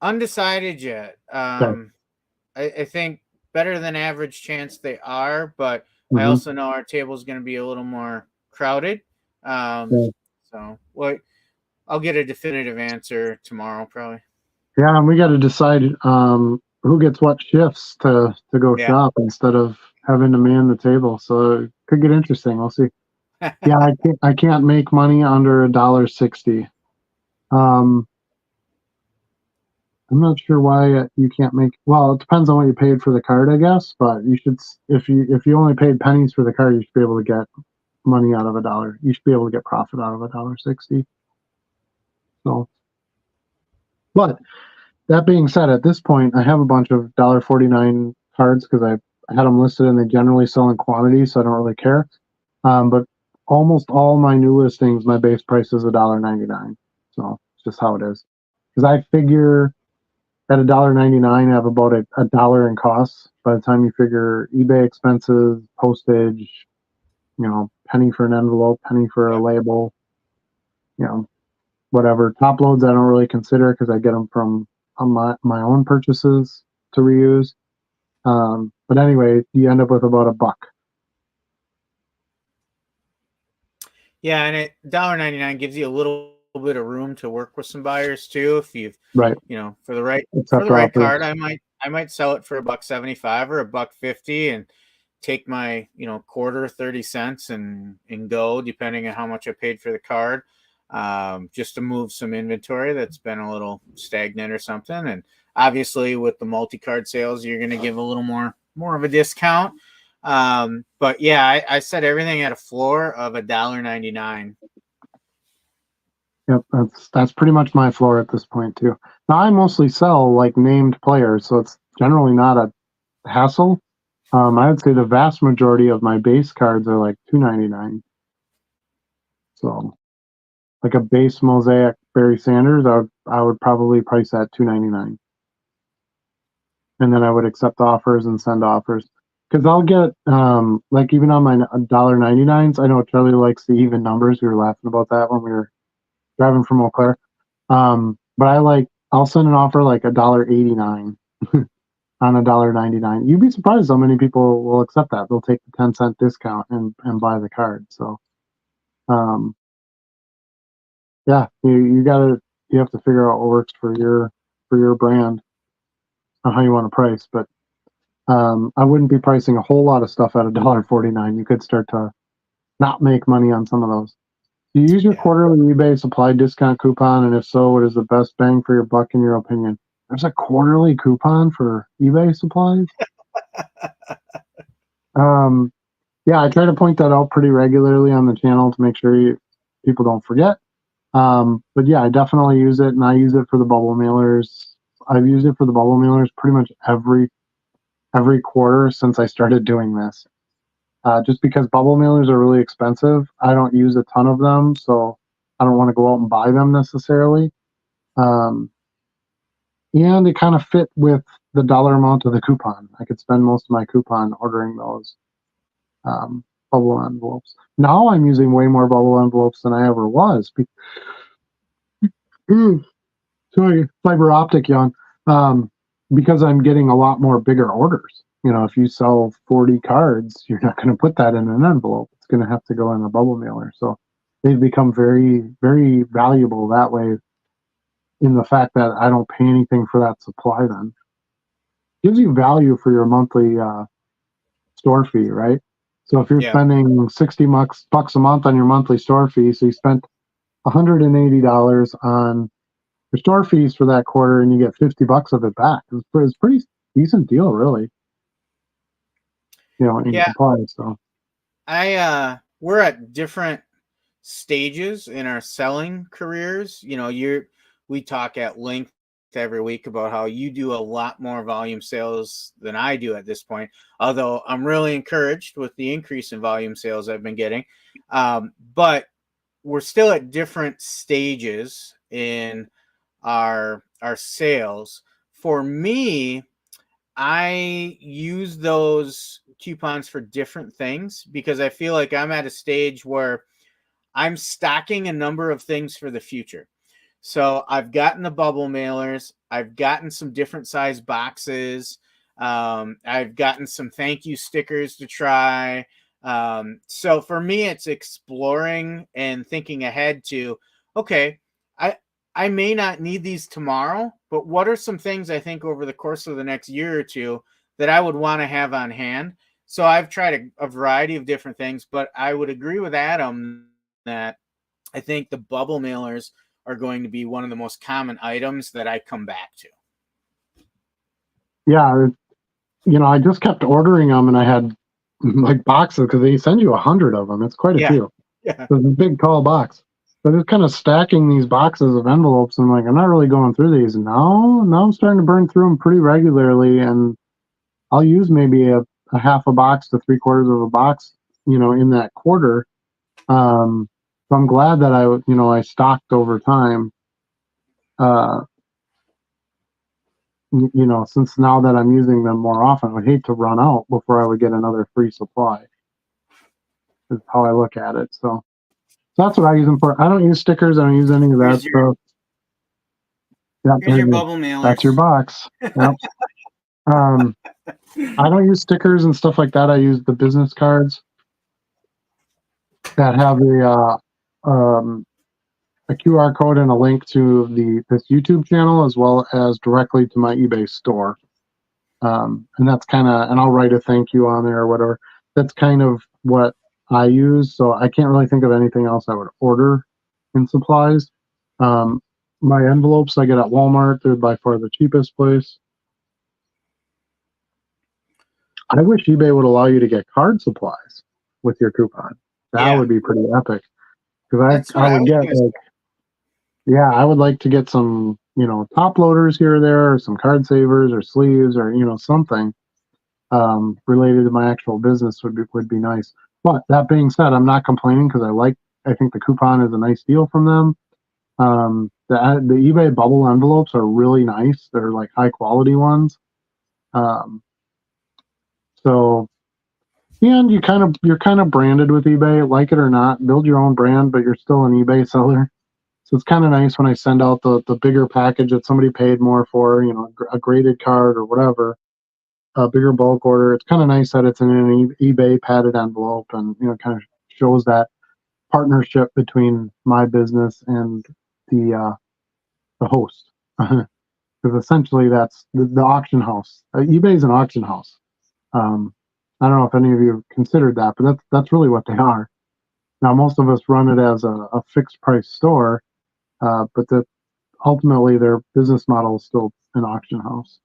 Undecided yet. I think better than average chance they are, but I also know our table is going to be a little more crowded. So I'll get a definitive answer tomorrow, probably. Yeah, and we got to decide who gets what shifts to go shop instead of having to man the table. So it could get interesting. We'll see. Yeah, I can't make money under $1.60. I'm not sure why you can't make. Well, it depends on what you paid for the card, I guess. But you should, if you only paid pennies for the card, you should be able to get money out of $1. You should be able to get profit out of $1.60. So, but that being said, at this point, I have a bunch of $1.49 cards because I had them listed and they generally sell in quantity, so I don't really care. But almost all my new listings, my base price is $1.99. So it's just how it is. Because I figure at $1.99, I have about a dollar in costs. By the time you figure eBay expenses, postage, penny for an envelope, penny for a label, whatever. Top loads I don't really consider because I get them from my own purchases to reuse. But anyway, you end up with about $1. Yeah, and $1.99 gives you a little bit of room to work with some buyers too. If you've right, for the right card, I might sell it for $1.75 or $1.50 and take my quarter 30 cents and go, depending on how much I paid for the card, just to move some inventory that's been a little stagnant or something. And obviously with the multi-card sales, you're going to give a little more of a discount. But yeah, I set everything at a floor of $1.99. Yep, that's pretty much my floor at this point too. Now I mostly sell like named players, so it's generally not a hassle. I would say the vast majority of my base cards are like $2.99. So, like a base mosaic Barry Sanders, I would probably price at $2.99, and then I would accept offers and send offers because I'll get like even on my $1.99s. I know Charlie likes the even numbers. We were laughing about that when we were driving from Eau Claire. But I'll send an offer like $1.89 on $1.99. You'd be surprised how many people will accept that. They'll take the 10-cent discount and buy the card. So, yeah, you have to figure out what works for your brand on how you want to price. But I wouldn't be pricing a whole lot of stuff at $1.49. You could start to not make money on some of those. Do you use your Yeah. quarterly eBay supply discount coupon? And if so, what is the best bang for your buck in your opinion? There's a quarterly coupon for eBay supplies. Um, yeah, I try to point that out pretty regularly on the channel to make sure people don't forget. But yeah, I definitely use it, and I use it for the bubble mailers. I've used it for the bubble mailers pretty much every quarter since I started doing this. Just because bubble mailers are really expensive, I don't use a ton of them, so I don't want to go out and buy them necessarily. Um, and it kind of fit with the dollar amount of the coupon. I could spend most of my coupon ordering those bubble envelopes. Now I'm using way more bubble envelopes than I ever was. Sorry, fiber optic yawn. Um, because I'm getting a lot more bigger orders. If you sell 40 cards, you're not going to put that in an envelope. It's going to have to go in a bubble mailer. So they've become very, very valuable that way, in the fact that I don't pay anything for that supply then. Gives you value for your monthly store fee, right? So if you're Yeah. spending 60 bucks a month on your monthly store fee, so you spent $180 on your store fees for that quarter, and you get 50 bucks of it back. It's a pretty decent deal, really. In Yeah. supplies. So We're at different stages in our selling careers. We talk at length every week about how you do a lot more volume sales than I do at this point. Although I'm really encouraged with the increase in volume sales I've been getting. But we're still at different stages in our sales. For me, I use those coupons for different things because I feel like I'm at a stage where I'm stocking a number of things for the future. So I've gotten the bubble mailers. I've gotten some different size boxes. I've gotten some thank you stickers to try. So for me, it's exploring and thinking ahead to, okay, I I may not need these tomorrow, but what are some things I think over the course of the next year or two that I would want to have on hand? So I've tried a variety of different things, but I would agree with Adam that I think the bubble mailers are going to be one of the most common items that I come back to. yeah, I just kept ordering them, and I had like boxes because they send you 100 of them. It's quite a Yeah. few. Yeah. So it's a big tall box. So just kind of stacking these boxes of envelopes. And I'm not really going through these. Now I'm starting to burn through them pretty regularly, and I'll use maybe a half a box to three-quarters of a box, in that quarter. So I'm glad that I stocked over time. Uh, since now that I'm using them more often, I would hate to run out before I would get another free supply. Is how I look at it. So that's what I use them for. I don't use stickers. I don't use any of that stuff. Yeah, Here's your bubble that's your mailers. box. Yep. I don't use stickers and stuff like that. I use the business cards that have a QR code and a link to this YouTube channel, as well as directly to my eBay store. And that's and I'll write a thank you on there or whatever. That's kind of what I use. So I can't really think of anything else I would order in supplies. Um, my envelopes I get at Walmart. They're by far the cheapest place. I wish eBay would allow you to get card supplies with your coupon. That Yeah. would be pretty epic. Because That's I what I would was get going to say. yeah, I would like to get some, top loaders here or there, or some card savers or sleeves, or something related to my actual business would be nice. But that being said, I'm not complaining because I think the coupon is a nice deal from them. The eBay bubble envelopes are really nice. They're like high quality ones. Um, so and you're kind of branded with eBay, like it or not. Build your own brand, but you're still an eBay seller. So it's kind of nice when I send out the bigger package that somebody paid more for, a graded card or whatever, a bigger bulk order. It's kind of nice that it's in an eBay padded envelope, and kind of shows that partnership between my business and the host, because essentially that's the auction house. eBay is an auction house. I don't know if any of you have considered that, but that's really what they are. Now, most of us run it as a fixed price store, but ultimately their business model is still an auction house.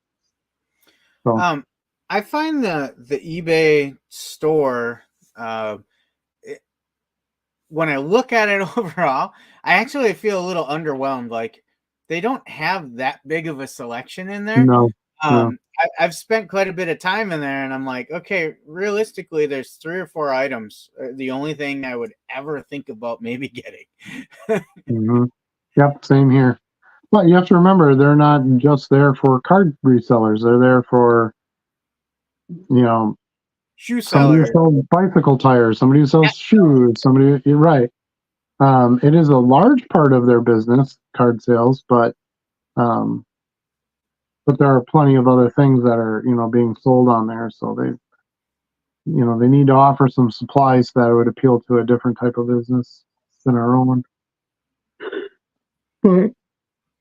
So I find the eBay store, it, when I look at it overall, I actually feel a little underwhelmed. Like they don't have that big of a selection in there. no, no. I've spent quite a bit of time in there, and I'm like, okay, realistically, there's 3 or 4 items. The only thing I would ever think about maybe getting. Hmm. Yep, same here. But you have to remember, they're not just there for card resellers. They're there for, you know, Shoe somebody who seller. sells bicycle tires, somebody who Yeah. sells shoes, somebody. You're right. It is a large part of their business, card sales, um, but there are plenty of other things that are, being sold on there. So they need to offer some supplies that would appeal to a different type of business than our own. But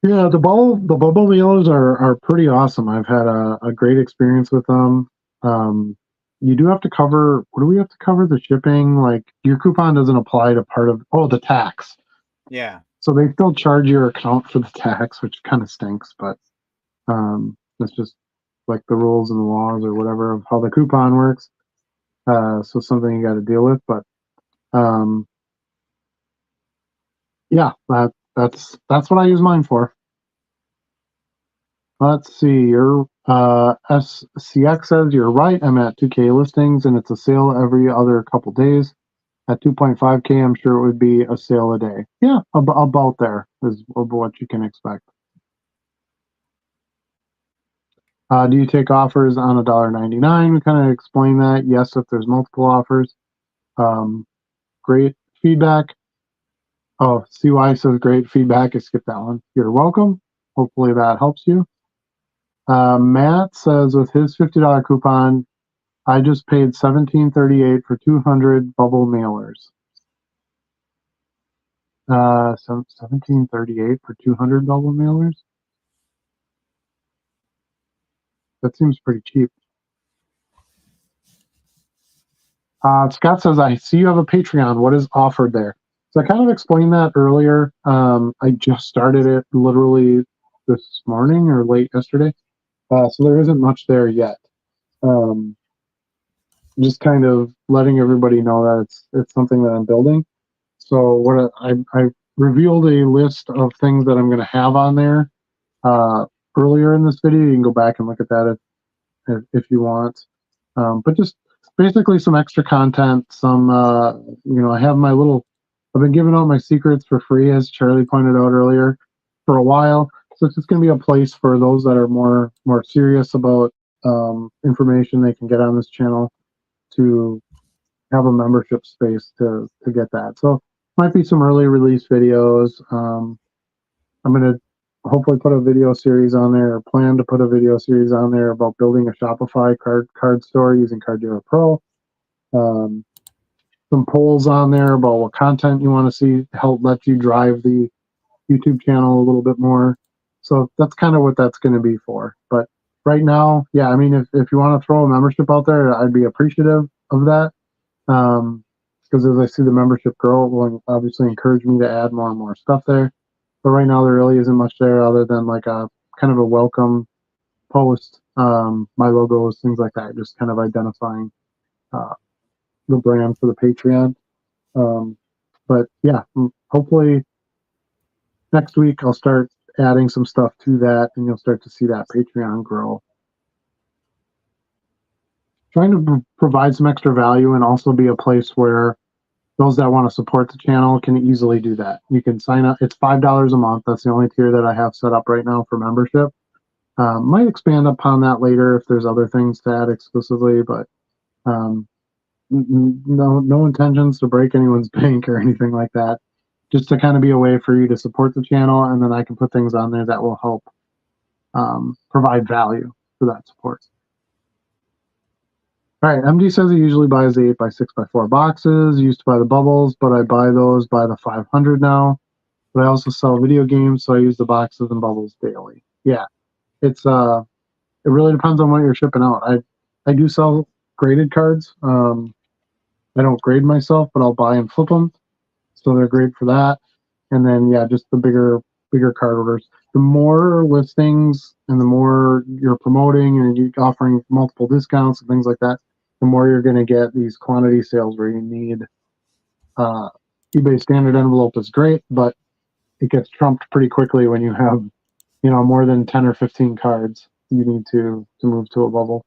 yeah, the bubble mealers are pretty awesome. I've had a great experience with them. Um, you do have to cover. What do we have to cover? The shipping. Like your coupon doesn't apply to part of. Oh, the tax. Yeah. So they still charge your account for the tax, which kind of stinks. But it's just like the rules and the laws or whatever of how the coupon works. So something you got to deal with. But um, yeah, that's what I use mine for. Let's see. Your SCX says you're right. I'm at 2K listings, and it's a sale every other couple days. At 2.5K, I'm sure it would be a sale a day. Yeah, about there is what you can expect. Do you take offers on $1.99? We kind of explain that. Yes, if there's multiple offers. Um, great feedback. Oh, CY says great feedback. I skipped that one. You're welcome. Hopefully that helps you. Matt says with his $50 coupon, I just paid $17.38 for 200 bubble mailers. 17.38 for 200 bubble mailers. That seems pretty cheap. Scott says, I see you have a Patreon. What is offered there? So I kind of explained that earlier. I just started it literally this morning or late yesterday. So there isn't much there yet. Um, just kind of letting everybody know that it's something that I'm building. So I revealed a list of things that I'm going to have on there uh, earlier in this video. You can go back and look at that if you want. But just basically some extra content. I have I've been giving out my secrets for free, as Charlie pointed out earlier, for a while. So it's just going to be a place for those that are more serious about information they can get on this channel to have a membership space to get that. So might be some early release videos. I'm going to hopefully put a video series on there, or plan to put a video series on there about building a Shopify card store using Card Dealer Pro. Some polls on there about what content you want to see to help let you drive the YouTube channel a little bit more. So that's kind of what that's going to be for. But right now, yeah, I mean, if you want to throw a membership out there, I'd be appreciative of that. Because as I see the membership grow, it will obviously encourage me to add more and more stuff there. But right now, there really isn't much there other than like a kind of a welcome post, my logos, things like that, just kind of identifying uh, the brand for the Patreon. But yeah, hopefully next week I'll start adding some stuff to that, and you'll start to see that Patreon grow. Trying to provide some extra value and also be a place where those that want to support the channel can easily do that. You can sign up. It's $5 a month. That's the only tier that I have set up right now for membership. Might expand upon that later if there's other things to add exclusively, but no intentions to break anyone's bank or anything like that. Just to kind of be a way for you to support the channel, and then I can put things on there that will help provide value for that support. All right, MD says he usually buys the 8x6x4 boxes. Used to buy the bubbles, but I buy those by the 500 now. But I also sell video games, so I use the boxes and bubbles daily. Yeah, it really depends on what you're shipping out. I do sell graded cards. I don't grade myself, but I'll buy and flip them, so they're great for that. And then yeah, just the bigger card orders. The more listings and the more you're promoting and you're offering multiple discounts and things like that, the more you're going to get these quantity sales where you need. Uh, eBay standard envelope is great, but it gets trumped pretty quickly when you have more than 10 or 15 cards. You need to move to a bubble.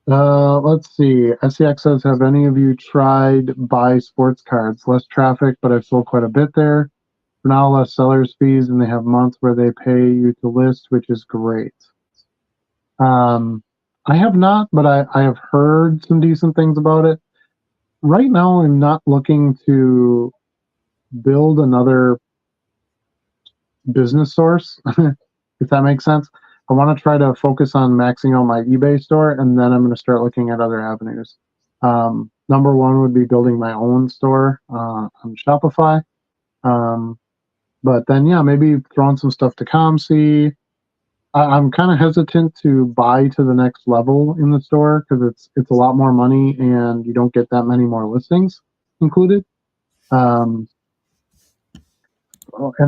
Let's see. SEX says, have any of you tried buy sports cards? Less traffic, but I've sold quite a bit there. For now, less sellers fees, and they have months where they pay you to list, which is great. I have not, but I have heard some decent things about it. Right now, I'm not looking to build another business source, if that makes sense. I want to try to focus on maxing out my eBay store, and then I'm going to start looking at other avenues. Number one would be building my own store on Shopify. But then, yeah, maybe throwing some stuff to ComC. I'm kind of hesitant to buy to the next level in the store because it's a lot more money and you don't get that many more listings included. And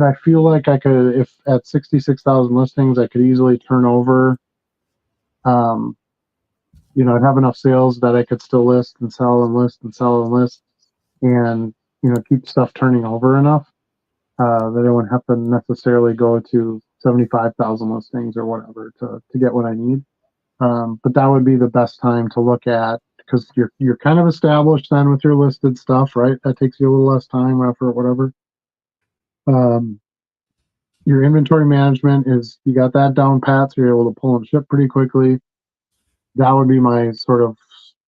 I feel like I could, if at 66,000 listings, I could easily turn over. I'd have enough sales that I could still list and sell and list and sell and list, and keep stuff turning over enough that I wouldn't have to necessarily go to 75,000 listings or whatever to get what I need. But that would be the best time to look at, because you're kind of established then with your listed stuff, right? That takes you a little less time, effort, whatever. Your inventory management is, you got that down pat, so you're able to pull and ship pretty quickly. That would be my sort of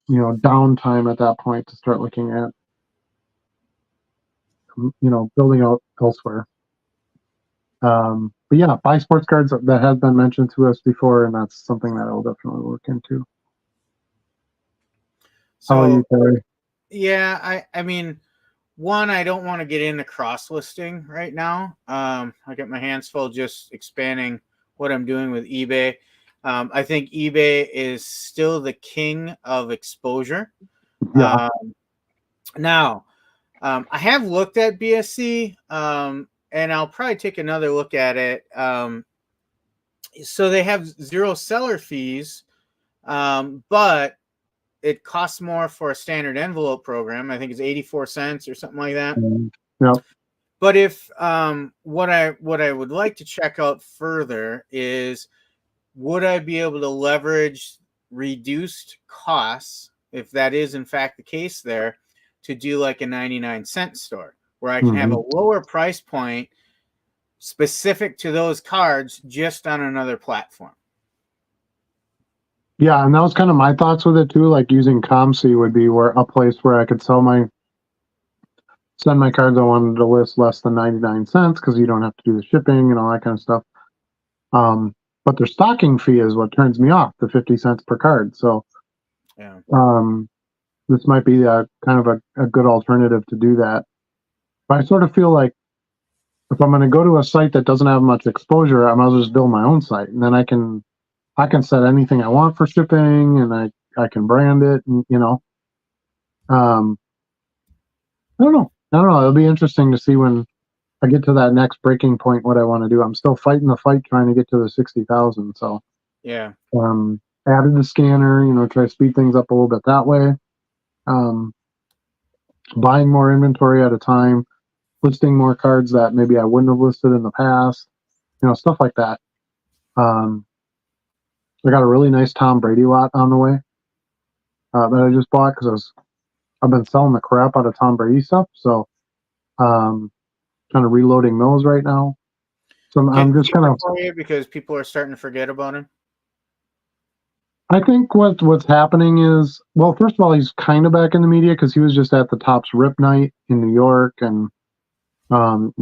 downtime at that point to start looking at building out elsewhere. But yeah, buy sports cards, that has been mentioned to us before, and that's something that I'll definitely look into. So, how are you, Terry? Yeah, I mean, one, I don't want to get into cross listing right now. I got my hands full just expanding what I'm doing with eBay. I think eBay is still the king of exposure. Yeah. Now, I have looked at BSC, and I'll probably take another look at it. So they have zero seller fees, but it costs more for a standard envelope program. I think it's 84 cents or something like that. Yeah. But if what I would like to check out further is, would I be able to leverage reduced costs, if that is in fact the case there, to do like a 99-cent store where I can have a lower price point specific to those cards just on another platform. Yeah, and that was kind of my thoughts with it too. Like using ComC would be a place where I could send my cards I wanted to list less than 99 cents, because you don't have to do the shipping and all that kind of stuff. But their stocking fee is what turns me off, the 50 cents per card. So yeah, this might be a kind of a good alternative to do that. But I sort of feel like if I'm going to go to a site that doesn't have much exposure, I might as well just build my own site, and then I can set anything I want for shipping, and I can brand it, and I don't know. It'll be interesting to see when I get to that next breaking point what I want to do. I'm still fighting the fight trying to get to the 60,000. So yeah. Added the scanner, try to speed things up a little bit that way. Buying more inventory at a time, listing more cards that maybe I wouldn't have listed in the past, stuff like that. I got a really nice Tom Brady lot on the way that I just bought, because I've been selling the crap out of Tom Brady stuff. So kind of reloading those right now. So I'm just kind of, because people are starting to forget about him. I think what's happening is, well, first of all, he's kind of back in the media because he was just at the Topps Rip Night in New York, and for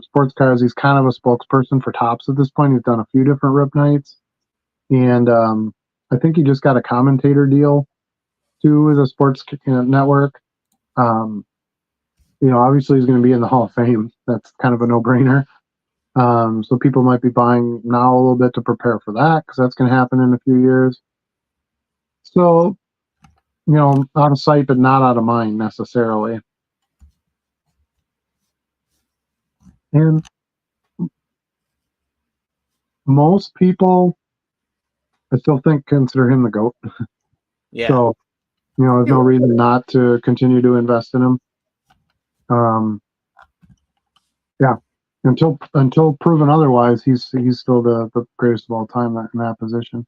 sports cards, he's kind of a spokesperson for Topps at this point. He's done a few different Rip Nights, and I think he just got a commentator deal too with a sports network. Obviously he's going to be in the Hall of Fame. That's kind of a no-brainer. So people might be buying now a little bit to prepare for that because that's going to happen in a few years. So, out of sight, but not out of mind necessarily. And most people, I still consider him the GOAT. Yeah. So, there's no reason not to continue to invest in him. Yeah, until proven otherwise, he's still the greatest of all time in that position.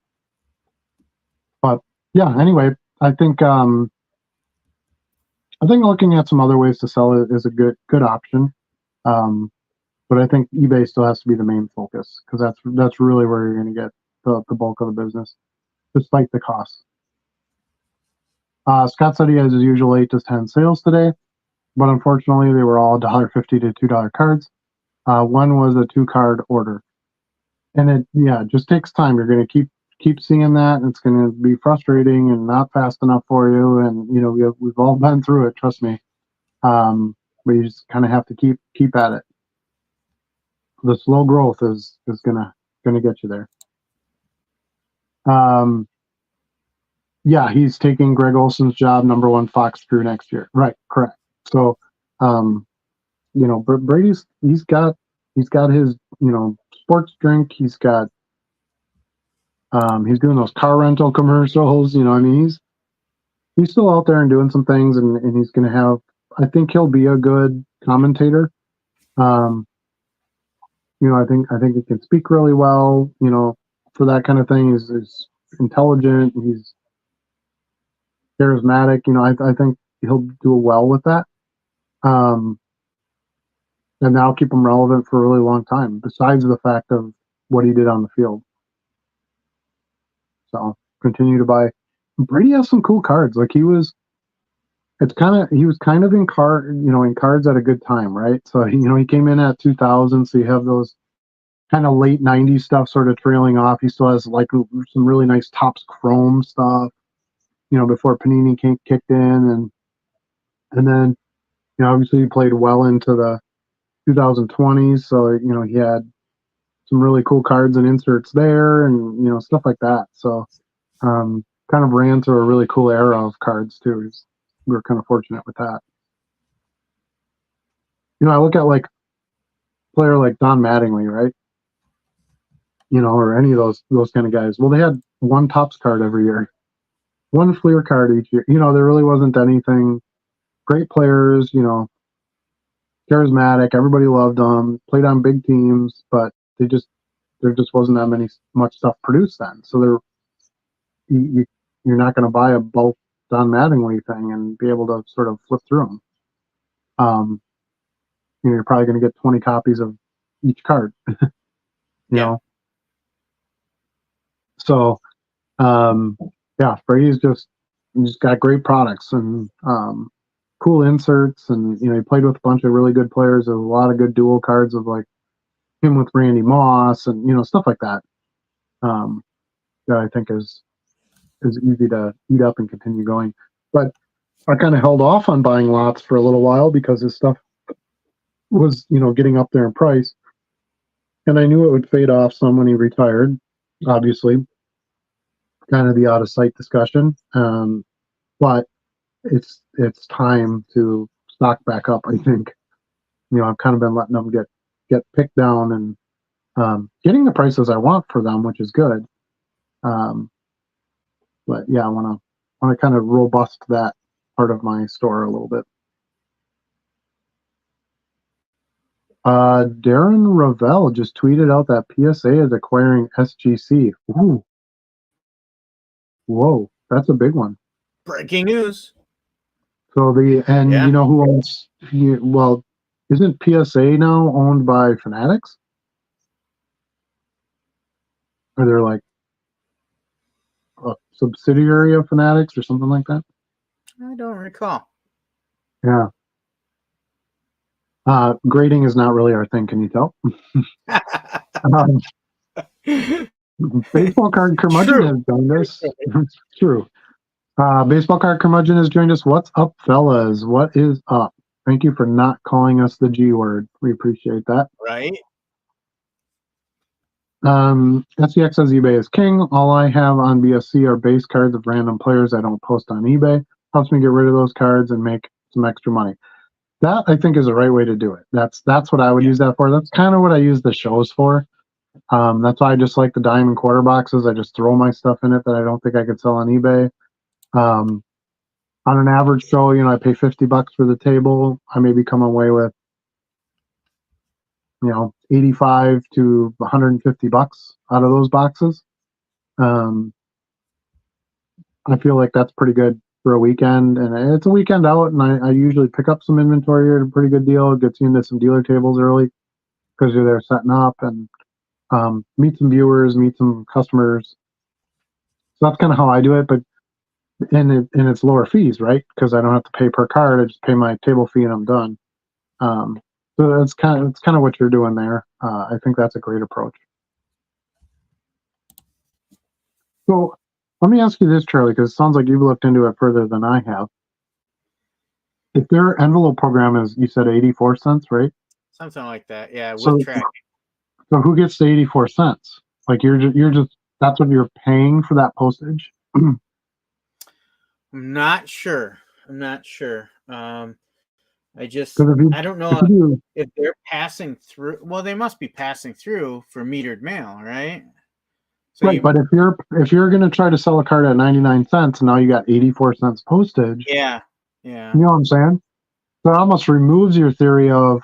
But yeah, anyway, I think looking at some other ways to sell it is a good option. But I think eBay still has to be the main focus because that's really where you're going to get the bulk of the business, despite the costs. Scott said he has his usual 8 to 10 sales today, but unfortunately they were all $1.50 to $2 cards. One was a 2-card order, and it just takes time. You're going to keep seeing that, and it's going to be frustrating and not fast enough for you. And we've all been through it. Trust me. But you just kind of have to keep at it. The slow growth is gonna get you there. Yeah, he's taking Greg Olson's job, #1 Fox crew next year. Right, correct. So, Brady's he's got his sports drink. He's got he's doing those car rental commercials. I mean, he's still out there and doing some things, and he's gonna have. I think he'll be a good commentator. I think he can speak really well. For that kind of thing. He's intelligent. He's charismatic. I think he'll do well with that. And that'll keep him relevant for a really long time, besides the fact of what he did on the field. So continue to buy. Brady has some cool cards. Like he was kind of in cards at a good time, right? So he came in at 2000, so you have those kind of late 90s stuff sort of trailing off. He still has like some really nice Topps Chrome stuff, before Panini kicked in, and then obviously he played well into the 2020s, so he had some really cool cards and inserts there, and stuff like that. So kind of ran through a really cool era of cards too. We were kind of fortunate with that. I look at like player like Don Mattingly, right? Or any of those kind of guys. Well, they had one Topps card every year, one Fleer card each year. There really wasn't anything. Great players, charismatic. Everybody loved them. Played on big teams, but there just wasn't that much stuff produced then. So you're not going to buy a bulk Don Mattingly thing and be able to sort of flip through them. You're probably going to get 20 copies of each card. you know. So Brady's just got great products and cool inserts, and he played with a bunch of really good players. There's a lot of good dual cards of like him with Randy Moss and stuff like that. That I think is easy to eat up and continue going. But I kind of held off on buying lots for a little while because his stuff was getting up there in price, and I knew it would fade off some when he retired. Obviously, kind of the out of sight discussion, but it's time to stock back up. I think I've kind of been letting them get picked down and getting the prices I want for them, which is good. But yeah, I want to kind of robust that part of my store a little bit. Darren Ravel just tweeted out that PSA is acquiring SGC. Ooh. Whoa, that's a big one. Breaking news. So you know who owns? Well, isn't PSA now owned by Fanatics? Or they're like a subsidiary of Fanatics or something like that? I don't recall. Yeah. Grading is not really our thing. Can you tell? Baseball card curmudgeon has joined us. True. Baseball card curmudgeon has joined us. What's up, fellas? What is up? Thank you for not calling us the G word. We appreciate that. Right. SEX says eBay is king. All I have on BSC are base cards of random players I don't post on eBay. Helps me get rid of those cards and make some extra money. That I think is the right way to do it. That's what I would use that for. That's kind of what I use the shows for. That's why I just like the diamond quarter boxes. I just throw my stuff in it that I don't think I could sell on eBay. On an average show, I pay $50 for the table. I maybe come away with 85 to $150 out of those boxes. I feel like that's pretty good for a weekend, and it's a weekend out, and I usually pick up some inventory at a pretty good deal. It gets you into some dealer tables early because you're there setting up and meet some viewers, meet some customers. So that's kind of how I do it, but and it's lower fees, right? Because I don't have to pay per card. I just pay my table fee and I'm done. So that's kind of what you're doing there. I think that's a great approach. So let me ask you this, Charlie, because it sounds like you've looked into it further than I have. If their envelope program is, you said 84 cents, right? Something like that, yeah, with So, tracking. So who gets the 84 cents? Like you're just that's what you're paying for that postage? I'm not sure. I don't know if they're passing through. Well, they must be passing through for metered mail, right? So right, but if you're going to try to sell a card at 99 cents, now you got 84 cents postage. Yeah. You know what I'm saying? So it almost removes your theory of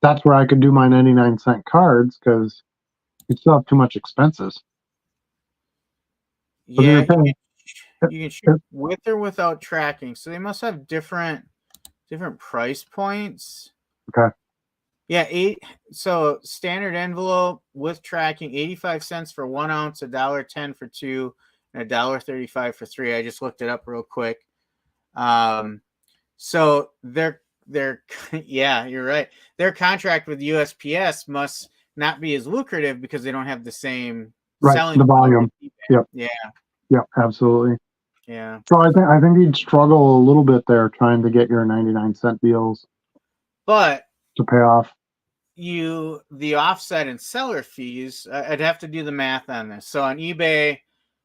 that's where I could do my 99-cent cards because you still have too much expenses. Yeah, you can shoot with or without tracking. So they must have different price points. Okay. Yeah, so standard envelope with tracking, 85 cents for 1 ounce, $1.10 for 2, and $1.35 for 3. I just looked it up real quick. So they're yeah, you're right. Their contract with USPS must not be as lucrative because they don't have the same selling the volume. Yep. Yeah, absolutely. Yeah. So I think you'd struggle a little bit there trying to get your 99-cent deals, but to pay off the offset and seller fees. I'd have to do the math on this. So on eBay,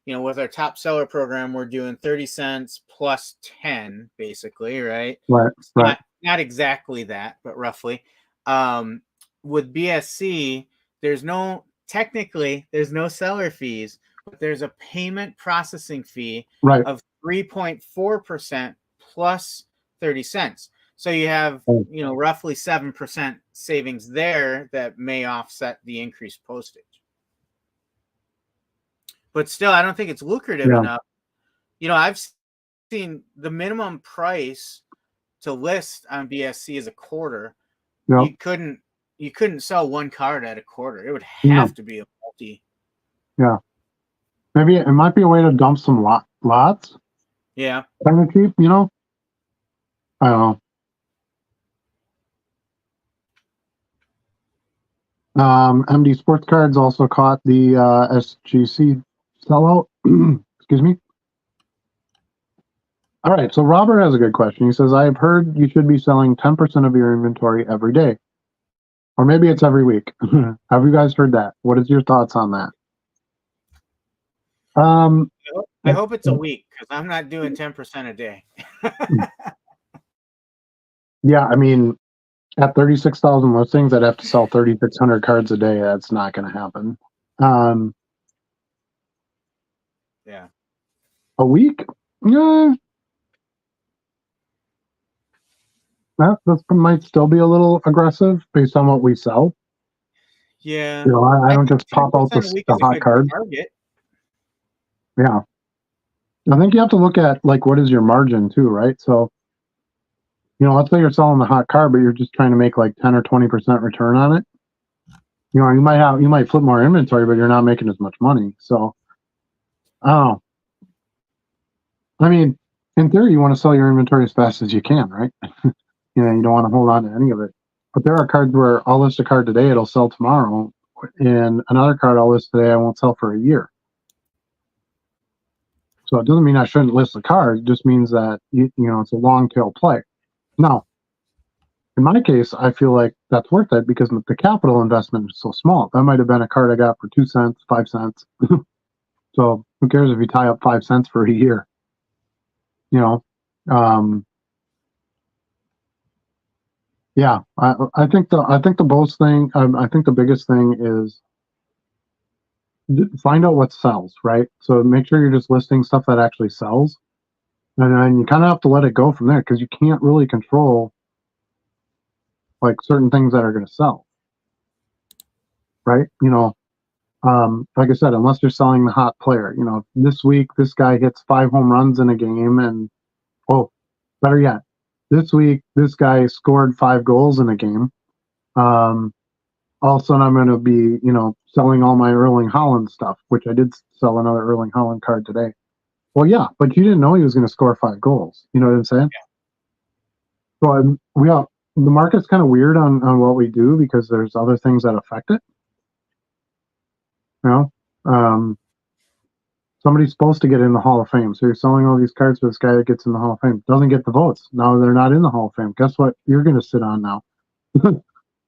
with our top seller program, we're doing 30 cents plus 10, basically, right? Right. Not exactly that, but roughly. With BSC, there's no seller fees, but there's a payment processing fee of 3.4% plus 30 cents. So you have, roughly 7% savings there that may offset the increased postage. But still, I don't think it's lucrative enough. I've seen the minimum price to list on BSC is $0.25. Yep. You couldn't sell one card at $0.25. It would have to be a multi. Yeah. Maybe it might be a way to dump some lots. Yeah. Kind of cheap, I don't know. MD Sports Cards also caught the SGC sellout. Excuse me. All right, so Robert has a good question. He says, I have heard you should be selling 10% of your inventory every day. Or maybe it's every week. Have you guys heard that? What is your thoughts on that? I hope it's a week because I'm not doing 10% a day. Yeah, I mean, at 36,000 listings, I'd have to sell 3,600 cards a day. That's not going to happen. Yeah. A week? Yeah. That might still be a little aggressive based on what we sell. Yeah. I don't just pop out the hot card. Yeah. I think you have to look at, what is your margin too, right? So, let's say you're selling the hot card, but you're just trying to make 10 or 20% return on it. You might flip more inventory, but you're not making as much money. So, I don't know. I mean, in theory, you want to sell your inventory as fast as you can, right? You don't want to hold on to any of it. But there are cards where I'll list a card today, it'll sell tomorrow, and another card I'll list today, I won't sell for a year. So it doesn't mean I shouldn't list the card. It just means that it's a long tail play. Now, in my case, I feel like that's worth it because the capital investment is so small. That might have been a card I got for 2 cents, 5 cents. So who cares if you tie up 5 cents for a year? You know, um, yeah. I think the most thing. I think the biggest thing is find out what sells, right? So make sure you're just listing stuff that actually sells, and then you kind of have to let it go from there because you can't really control like certain things that are going to sell, right? Like I said, unless you're selling the hot player, this week this guy hits 5 home runs in a game, and oh, better yet, this week this guy scored 5 goals in a game. Um, all of a sudden, I'm going to be, selling all my Erling Holland stuff, which I did sell another Erling Holland card today. Well, yeah, but you didn't know he was going to score 5 goals. You know what I'm saying? So the market's kind of weird on what we do because there's other things that affect it. You know, um, somebody's supposed to get in the Hall of Fame. So you're selling all these cards for this guy that gets in the Hall of Fame. Doesn't get the votes. Now they're not in the Hall of Fame. Guess what? You're going to sit on now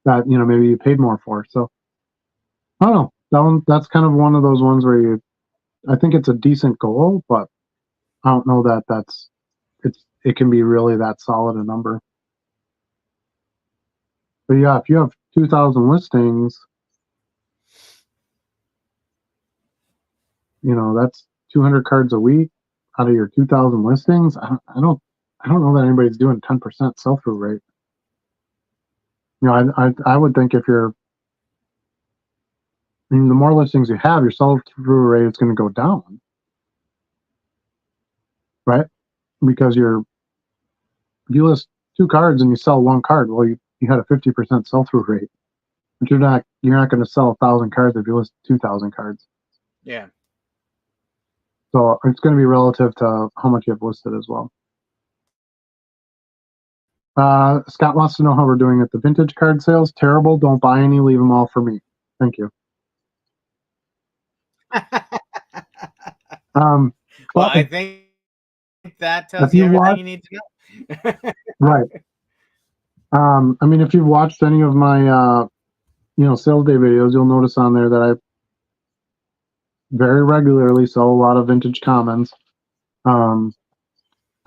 that, maybe you paid more for. So I don't know. That's kind of one of those ones where I think it's a decent goal, but I don't know that it can be really that solid a number. But yeah, if you have 2,000 listings, that's 200 cards a week out of your 2,000 listings. I don't know that anybody's doing 10% sell through rate. I would think the more listings you have, your sell through rate is going to go down, right? Because if you list 2 cards and you sell 1 card, well, you had a 50% sell through rate, but you're not going to sell 1,000 cards if you list 2,000 cards. Yeah. So it's going to be relative to how much you have listed as well. Scott wants to know how we're doing at the vintage card sales. Terrible. Don't buy any. Leave them all for me. Thank you. Well, I think that tells you everything you need to know. Right. If you've watched any of my, sales day videos, you'll notice on there that I very regularly sell a lot of vintage commons. I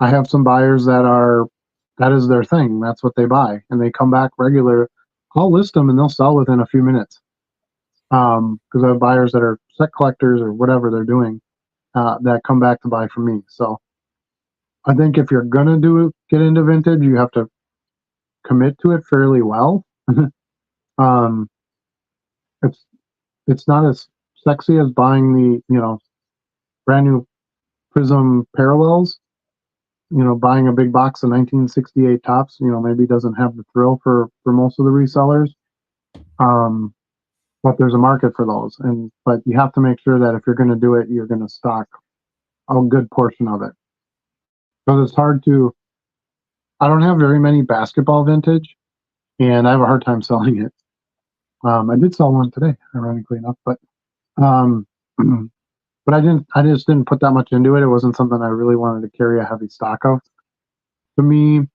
have some buyers that is their thing. That's what they buy, and they come back regular. I'll list them and they'll sell within a few minutes. Because I have buyers that are set collectors or whatever they're doing, that come back to buy from me. So I think if you're gonna get into vintage, you have to commit to it fairly well. um, it's not as sexy as buying the brand new Prism parallels. Buying a big box of 1968 tops, maybe doesn't have the thrill for most of the resellers. But there's a market for those, but you have to make sure that if you're going to do it, you're going to stock a good portion of it, because it's hard to. I don't have very many basketball vintage, and I have a hard time selling it. I did sell one today, ironically enough, but um, but I didn't. I just didn't put that much into it. It wasn't something I really wanted to carry a heavy stock of. To me,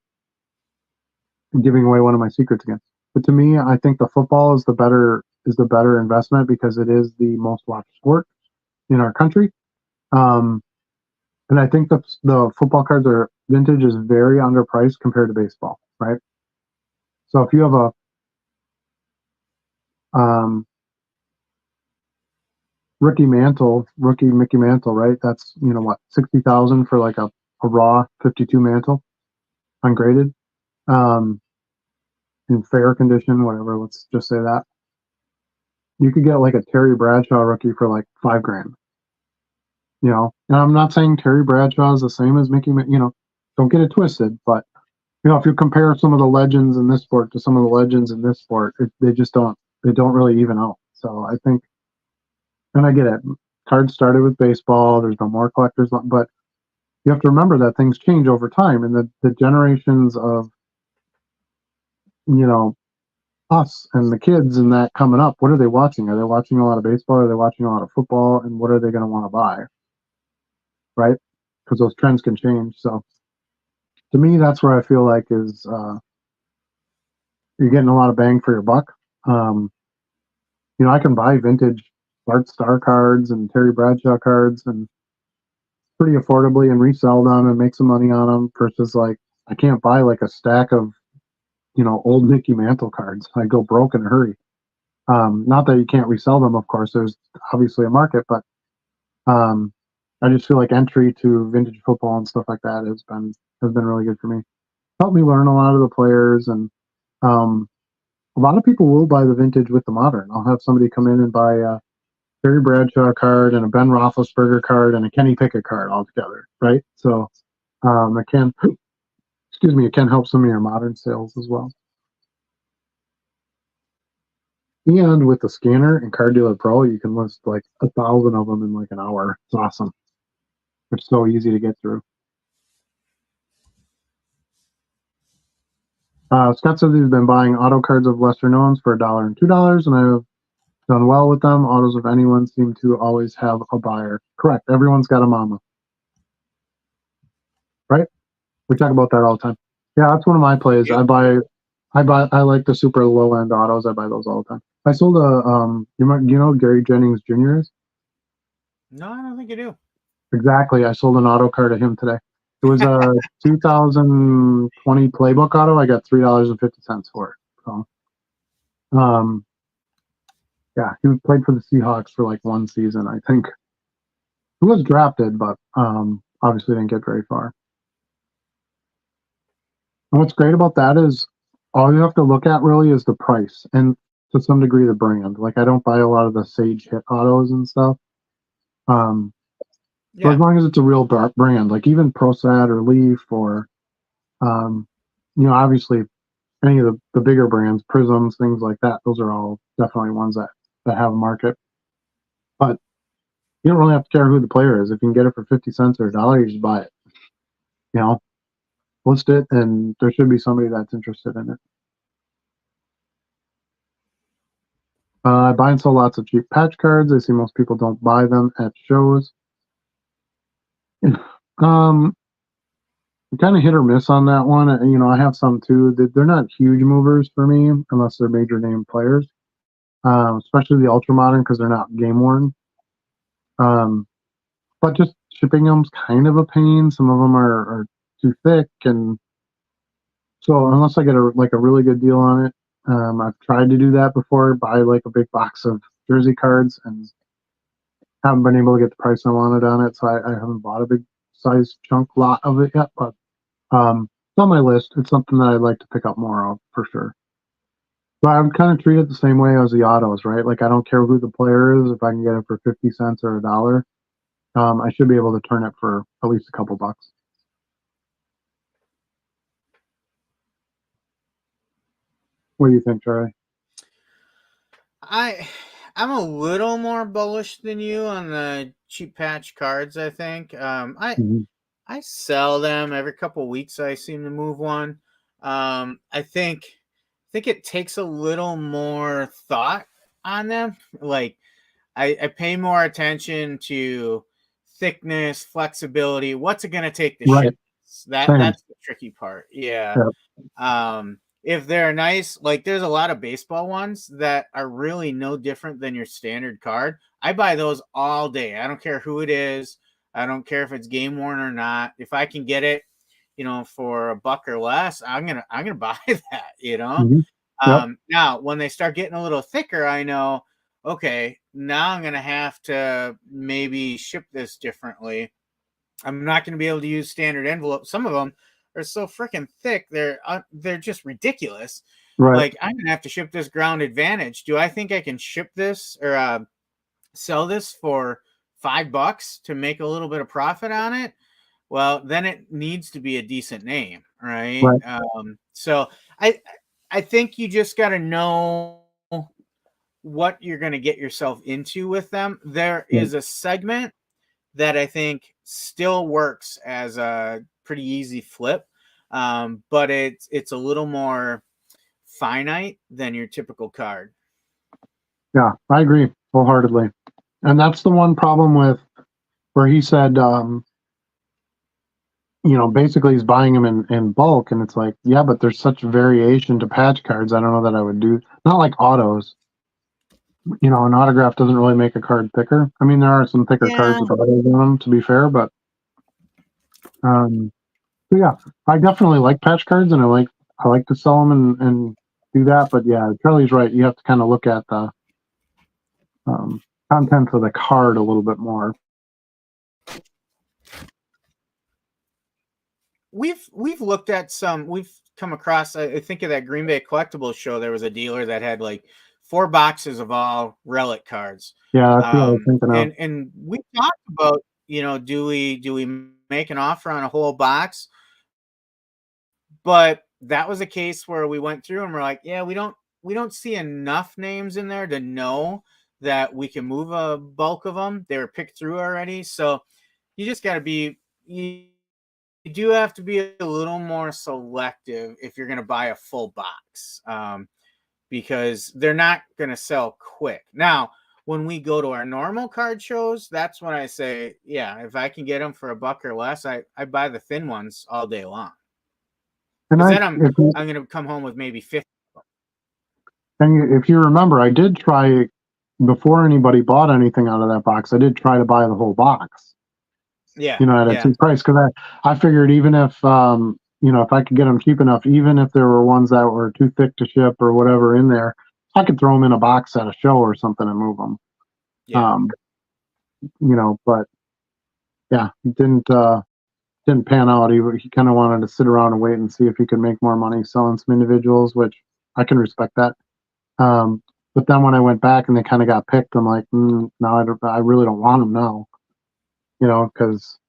I'm giving away one of my secrets again. But to me, I think the football is the better investment because it is the most watched sport in our country. Um, and I think the football cards are vintage is very underpriced compared to baseball, right? So if you have a rookie Mickey Mantle, right? That's what 60,000 for like a raw 52 Mantle, ungraded, in fair condition, whatever. Let's just say that you could get like a Terry Bradshaw rookie for like $5,000. And I'm not saying Terry Bradshaw is the same as Mickey. Don't get it twisted, but if you compare some of the legends in this sport to some of the legends in this sport, they just don't. They don't really even out. So I think, and I get it. Cards started with baseball. There's no more collectors, but you have to remember that things change over time, and the generations of you know us and the kids and that coming up. What are they watching? Are they watching a lot of baseball? Are they watching a lot of football? And what are they going to want to buy? Right? Because those trends can change. So to me, that's where I feel like is you're getting a lot of bang for your buck. I can buy vintage Bart Starr cards and Terry Bradshaw cards and pretty affordably and resell them and make some money on them versus like I can't buy like a stack of old Mickey Mantle cards. I go broke in a hurry. Not that you can't resell them, of course. There's obviously a market, but um, I just feel like entry to vintage football and stuff like that has been really good for me. Helped me learn a lot of the players, and um, a lot of people will buy the vintage with the modern. I'll have somebody come in and buy a Terry Bradshaw card and a Ben Roethlisberger card and a Kenny Pickett card all together, right? So it can, excuse me, it can help some of your modern sales as well. And with the scanner and Card Dealer Pro, you can list like 1,000 of them in like an hour. It's awesome. It's so easy to get through. Scott says he's been buying auto cards of lesser knowns for $1 and $2, and I've done well with them. Autos of anyone seem to always have a buyer. Correct. Everyone's got a mama. Right? We talk about that all the time. Yeah, that's one of my plays. Yep. I like the super low end autos. I buy those all the time. I sold you know Gary Jennings Jr. is? No, I don't think you do. Exactly. I sold an auto card to him today. It was a 2020 playbook auto. I got $3.50 for it. So, yeah, he played for the Seahawks for like one season, I think. He was drafted, but obviously didn't get very far. And what's great about that is all you have to look at really is the price and to some degree the brand. Like I don't buy a lot of the Sage Hit autos and stuff. So as long as it's a real brand, like even ProSat or Leaf or, obviously any of the bigger brands, Prisms, things like that, those are all definitely ones that have a market. But you don't really have to care who the player is. If you can get it for 50 cents or $1, you just buy it. List it, and there should be somebody that's interested in it. I buy and sell lots of cheap patch cards. I see most people don't buy them at shows. Kind of hit or miss on that one. I have some too. They're not huge movers for me unless they're major name players, especially the ultra modern because they're not game worn. But just shipping them's kind of a pain. Some of them are too thick, and so unless I get a really good deal on it, I've tried to do that before. Buy like a big box of jersey cards, and haven't been able to get the price I wanted on it. So I haven't bought a big size chunk lot of it yet, but it's on my list. It's something that I'd like to pick up more of for sure. But I would kind of treat it the same way as the autos, right? Like I don't care who the player is. If I can get it for 50 cents or $1, I should be able to turn it for at least a couple bucks. What do you think, Charlie? I'm a little more bullish than you on the cheap patch cards. I think I sell them every couple weeks. I seem to move one. I think it takes a little more thought on them. Like I pay more attention to thickness, flexibility. What's it going to take to ship? That's the tricky part. Yeah. If they're nice, like there's a lot of baseball ones that are really no different than your standard card. I buy those all day. I don't care who it is. I don't care if it's game worn or not. If I can get it, for $1 or less, I'm gonna buy that. Now when they start getting a little thicker, I know, okay, now I'm gonna have to maybe ship this differently. I'm not gonna be able to use standard envelopes. Some of them are so freaking thick, they're just ridiculous. Right. Like I'm gonna have to ship this Ground Advantage. Do I think I can ship this or sell this for $5 to make a little bit of profit on it? Well, then it needs to be a decent name, right? So I think you just got to know what you're going to get yourself into with them. There is a segment that I think still works as a pretty easy flip, but it's a little more finite than your typical card. Yeah, I agree wholeheartedly. And that's the one problem with where he said basically he's buying them in bulk, and it's like, yeah, but there's such variation to patch cards. I don't know that I would do, not like autos. An autograph doesn't really make a card thicker. I mean, there are some thicker Yeah. cards with autos on them, to be fair, but so yeah, I definitely like patch cards, and I like to sell them and do that. But yeah, Charlie's right. You have to kind of look at the um, contents of the card a little bit more. We've looked at some. We've come across. I think of that Green Bay Collectibles show. There was a dealer that had like 4 boxes of all relic cards. Yeah, that's what I was thinking of. And we talked about, do we make an offer on a whole box? But that was a case where we went through and we're like, yeah, we don't see enough names in there to know that we can move a bulk of them. They were picked through already, so you just got to be. You do have to be a little more selective if you're going to buy a full box, because they're not going to sell quick. Now, when we go to our normal card shows, that's when I say, yeah, if I can get them for $1 or less, I buy the thin ones all day long. Because then I'm going to come home with maybe 50. And if you remember, I did try, before anybody bought anything out of that box, I did try to buy the whole box. Yeah. At a cheap price, because I figured even if if I could get them cheap enough, even if there were ones that were too thick to ship or whatever in there, I could throw them in a box at a show or something and move them. Yeah. But yeah, it didn't pan out. He kind of wanted to sit around and wait and see if he could make more money selling some individuals, which I can respect that. But then when I went back and they kind of got picked, I'm like, no, I really don't want them now. Because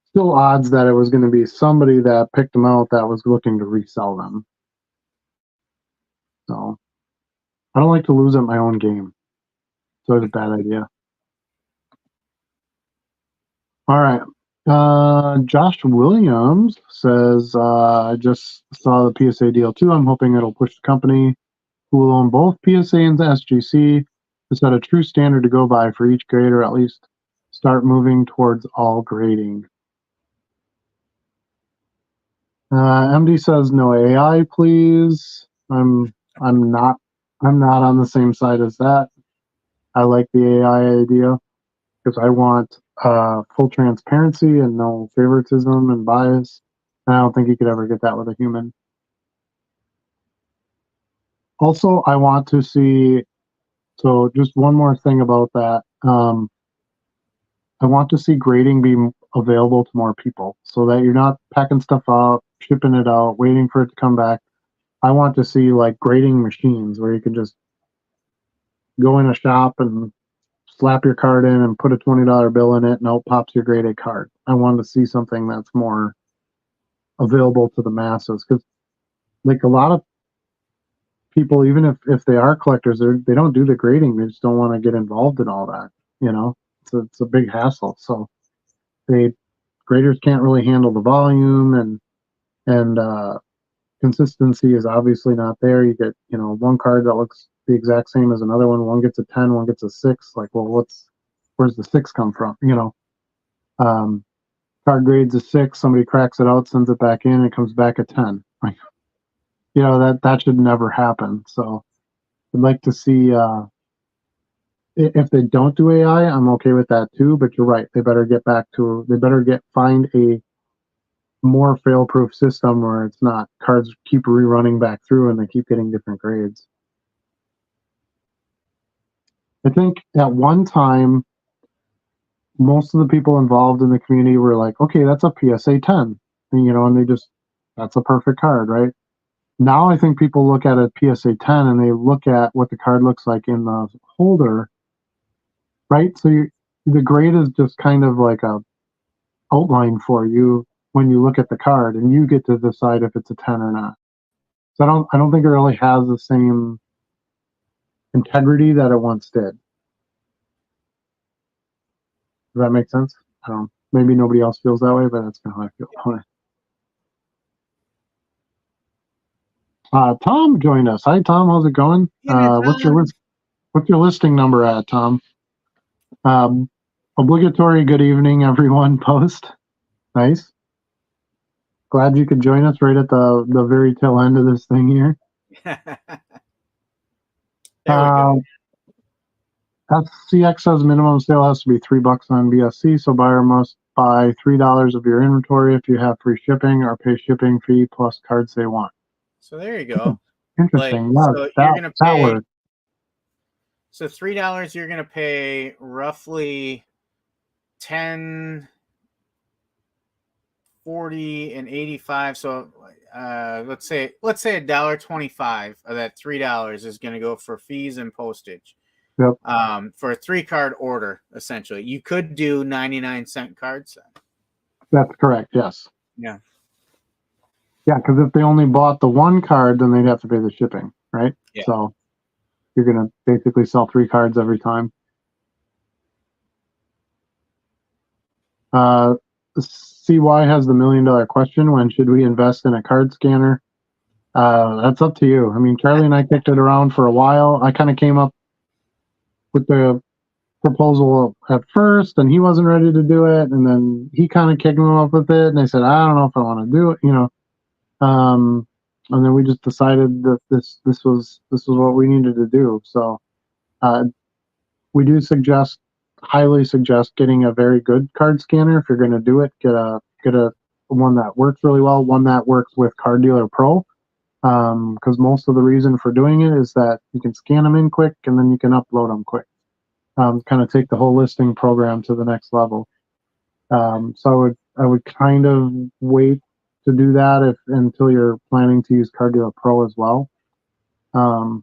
still odds that it was going to be somebody that picked them out that was looking to resell them. So I don't like to lose at my own game. So it's a bad idea. All right. Josh Williams says, I just saw the PSA deal too. I'm hoping it'll push the company who will own both PSA and the SGC to set a true standard to go by for each grade, or at least start moving towards all grading. MD says no AI, please. I'm not on the same side as that. I like the AI idea because I want full transparency and no favoritism and bias. And I don't think you could ever get that with a human. Also, I want to see. So just one more thing about that. I want to see grading be available to more people so that you're not packing stuff out, shipping it out, waiting for it to come back. I want to see like grading machines where you can just go in a shop and slap your card in and put a $20 bill in it, and out pops your grade A card. I want to see something that's more available to the masses, because like a lot of people, even if they are collectors, they don't do the grading. They just don't want to get involved in all that. It's a big hassle. So graders can't really handle the volume, and consistency is obviously not there. You get one card that looks the exact same as another one. One gets a 10, one gets a 6. Like, well, where's the 6 come from? Card grades a 6. Somebody cracks it out, sends it back in, it comes back a 10. Like, that should never happen. So I'd like to see if they don't do AI, I'm okay with that too. But you're right; they better find a more fail-proof system where it's not cards keep rerunning back through and they keep getting different grades. I think at one time, most of the people involved in the community were like, okay, that's a PSA 10, and that's a perfect card, right? Now I think people look at a PSA 10 and they look at what the card looks like in the holder, right? So the grade is just kind of like a outline for you when you look at the card, and you get to decide if it's a 10 or not. So I don't think it really has the same integrity that it once did. Does that make sense? I don't. Maybe nobody else feels that way, but that's kind of how I feel about it. Tom joined us. Hi, Tom. How's it going? What's your listing number at, Tom? Obligatory good evening, everyone post. Nice. Glad you could join us right at the very tail end of this thing here. There we go. FCX says minimum sale has to be $3 on BSC, so buyer must buy $3 of your inventory if you have free shipping, or pay shipping fee plus cards they want. So there you go. Like, Interesting. Yeah, so you're gonna that pay. works. So $3, you're gonna pay roughly 10, 40, and 85. So let's say $1.25 of that $3 is gonna go for fees and postage. Yep, For a 3-card order, essentially. You could do 99-cent cards. that's correct. Yes. Yeah. Yeah, because if they only bought the 1 card, then they'd have to pay the shipping, right? Yeah. So you're gonna basically sell 3 cards every time. CY has the $1 million question. When should we invest in a card scanner? That's up to you. I mean, Charlie and I kicked it around for a while. I kind of came up with the proposal at first, and he wasn't ready to do it. And then he kind of kicked me up with it, and I said, I don't know if I want to do it, and then we just decided that this was what we needed to do. So we do highly suggest getting a very good card scanner. If you're going to do it, get a one that works really well, one that works with Card Dealer Pro. Because most of the reason for doing it is that you can scan them in quick and then you can upload them quick. Kind of take the whole listing program to the next level. So I would kind of wait to do that until you're planning to use Card Dealer Pro as well. But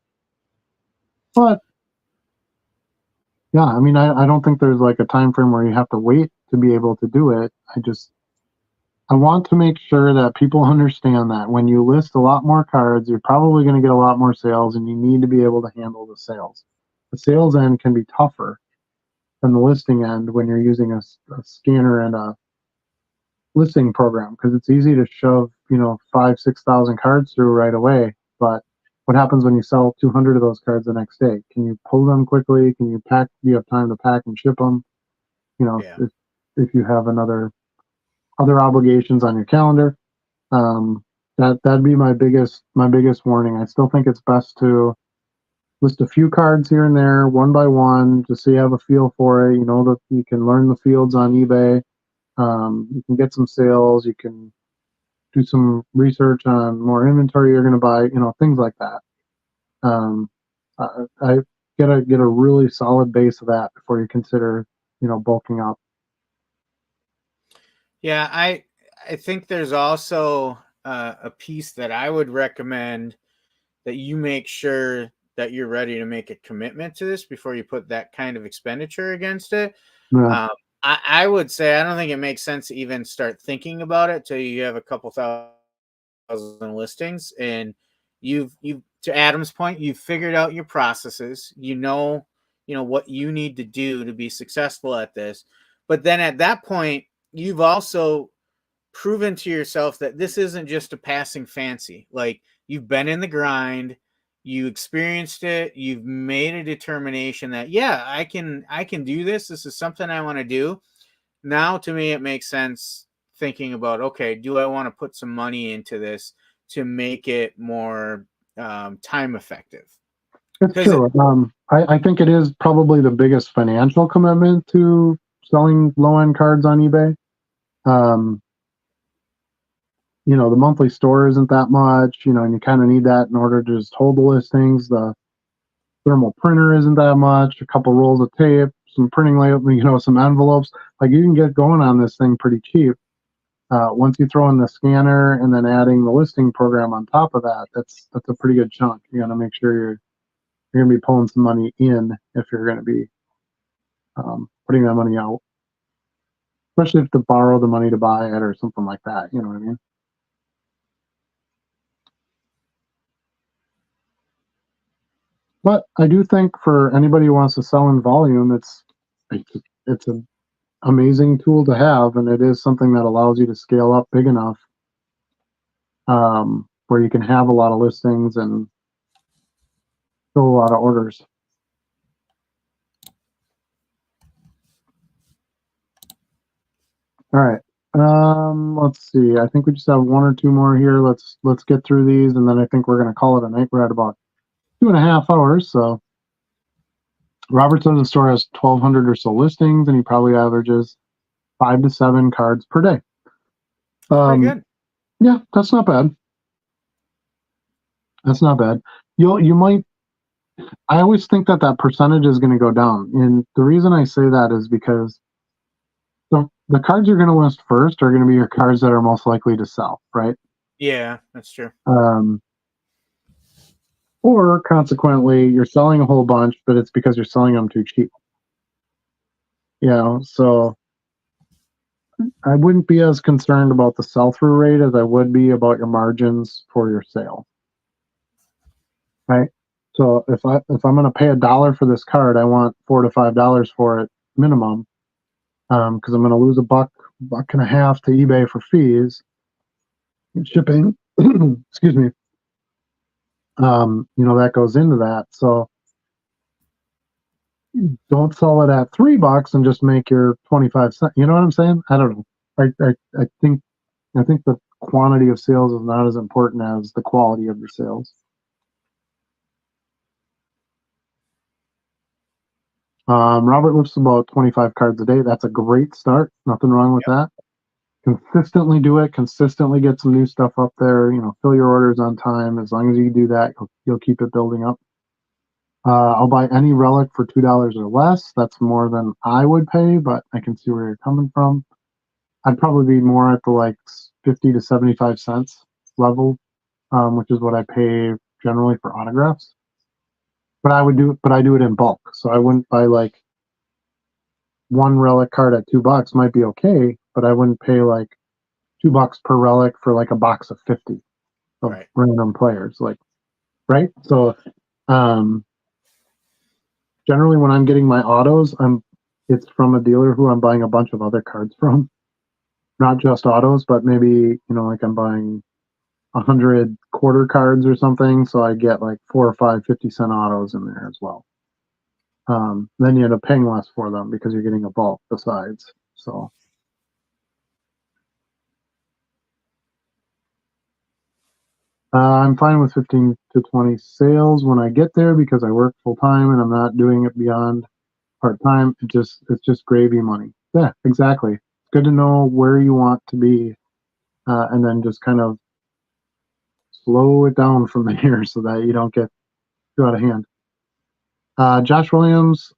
yeah, I mean, I don't think there's like a time frame where you have to wait to be able to do it. I want to make sure that people understand that when you list a lot more cards, you're probably going to get a lot more sales, and you need to be able to handle the sales. The sales end can be tougher than the listing end when you're using a scanner and a listing program, because it's easy to shove 5,000-6,000 cards through right away. But what happens when you sell 200 of those cards the next day? Can you pull them quickly? Can you pack? Do you have time to pack and ship them? Yeah. If you have other obligations on your calendar, that'd be my biggest warning. I still think it's best to list a few cards here and there, one by one, just so you have a feel for it. You know that you can learn the fields on eBay. You can get some sales. You can do some research on more inventory you're going to buy. Things like that. I get a really solid base of that before you consider bulking up. Yeah, I think there's also a piece that I would recommend that you make sure that you're ready to make a commitment to this before you put that kind of expenditure against it. Yeah. I would say I don't think it makes sense to even start thinking about it till you have a couple thousand listings, and you've to Adam's point, you've figured out your processes. You know what you need to do to be successful at this. But then at that point, you've also proven to yourself that this isn't just a passing fancy. Like, you've been in the grind, you experienced it, you've made a determination that, yeah, I can do this. This is something I want to do. Now, to me, it makes sense thinking about, okay, do I want to put some money into this to make it more time effective? It's true. I think it is probably the biggest financial commitment to selling low-end cards on eBay. The monthly store isn't that much, and you kind of need that in order to just hold the listings. The thermal printer isn't that much, a couple rolls of tape, some printing label, some envelopes. Like, you can get going on this thing pretty cheap. Once you throw in the scanner and then adding the listing program on top of that, that's a pretty good chunk. You got to make sure you're going to be pulling some money in if you're going to be putting that money out, especially if to borrow the money to buy it or something like that. You know what I mean? But I do think for anybody who wants to sell in volume, it's an amazing tool to have, and it is something that allows you to scale up big enough where you can have a lot of listings and fill a lot of orders. All right. Let's see. I think we just have one or two more here. Let's get through these, and then I think we're gonna call it a night. We're at about 2.5 hours. So Robert says the store has 1,200 or so listings, and he probably averages 5 to 7 cards per day. Pretty good. Yeah, that's not bad. That's not bad. You might. I always think that percentage is going to go down, and the reason I say that is because the cards you're going to list first are going to be your cards that are most likely to sell, right? Yeah, that's true. Or consequently, you're selling a whole bunch, but it's because you're selling them too cheap. So I wouldn't be as concerned about the sell-through rate as I would be about your margins for your sale. Right? So if I'm going to pay $1 for this card, I want $4 to $5 for it minimum, because I'm going to lose $1.50 to eBay for fees and shipping. Excuse me. That goes into that. So don't sell it at $3 and just make your 25 cents. You know what I'm saying? I don't know. I think the quantity of sales is not as important as the quality of your sales. Robert lifts about 25 cards a day. That's a great start. Nothing wrong with that. Consistently do it. Consistently get some new stuff up there. Fill your orders on time. As long as you do that, you'll keep it building up. I'll buy any relic for $2 or less. That's more than I would pay, but I can see where you're coming from. I'd probably be more at the 50 to 75 cents level, which is what I pay generally for autographs. But I do it in bulk. So I wouldn't buy one relic card at $2 might be okay, but I wouldn't pay $2 per relic for a box of 50 of random players. Right? So generally when I'm getting my autos, it's from a dealer who I'm buying a bunch of other cards from. Not just autos, but maybe, I'm buying 100 quarter cards or something. So I get 4 or 5 50-cent autos in there as well. Then you end up paying less for them because you're getting a bulk besides. So I'm fine with 15 to 20 sales when I get there because I work full time and I'm not doing it beyond part time. It's just gravy money. Yeah, exactly. It's good to know where you want to be, and then just kind of slow it down from there so that you don't get too out of hand. Josh Williams,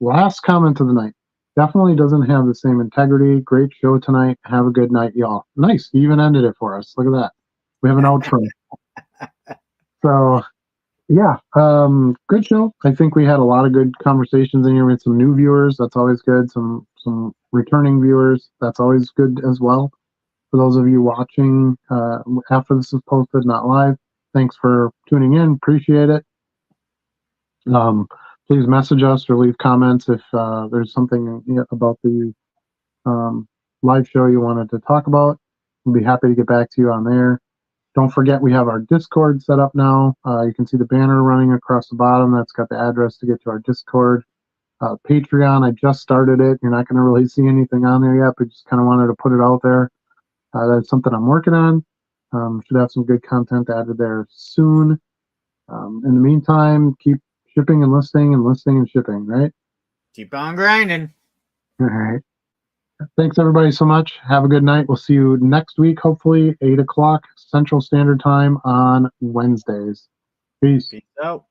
last comment of the night. Definitely doesn't have the same integrity. Great show tonight. Have a good night, y'all. Nice. You even ended it for us. Look at that. We have an outro. So, yeah, good show. I think we had a lot of good conversations in here with some new viewers. That's always good. Some returning viewers. That's always good as well. For those of you watching after this is posted, not live, thanks for tuning in. Appreciate it. Please message us or leave comments if there's something about the live show you wanted to talk about. We'll be happy to get back to you on there. Don't forget we have our Discord set up now. You can see the banner running across the bottom. That's got the address to get to our Discord. Patreon, I just started it. You're not going to really see anything on there yet, but just kind of wanted to put it out there. That's something I'm working on. Should have some good content added there soon. In the meantime, keep shipping and listing and shipping, right? Keep on grinding. All right. Thanks everybody so much. Have a good night. We'll see you next week, hopefully 8 o'clock Central Standard Time on Wednesdays. Peace. Peace out.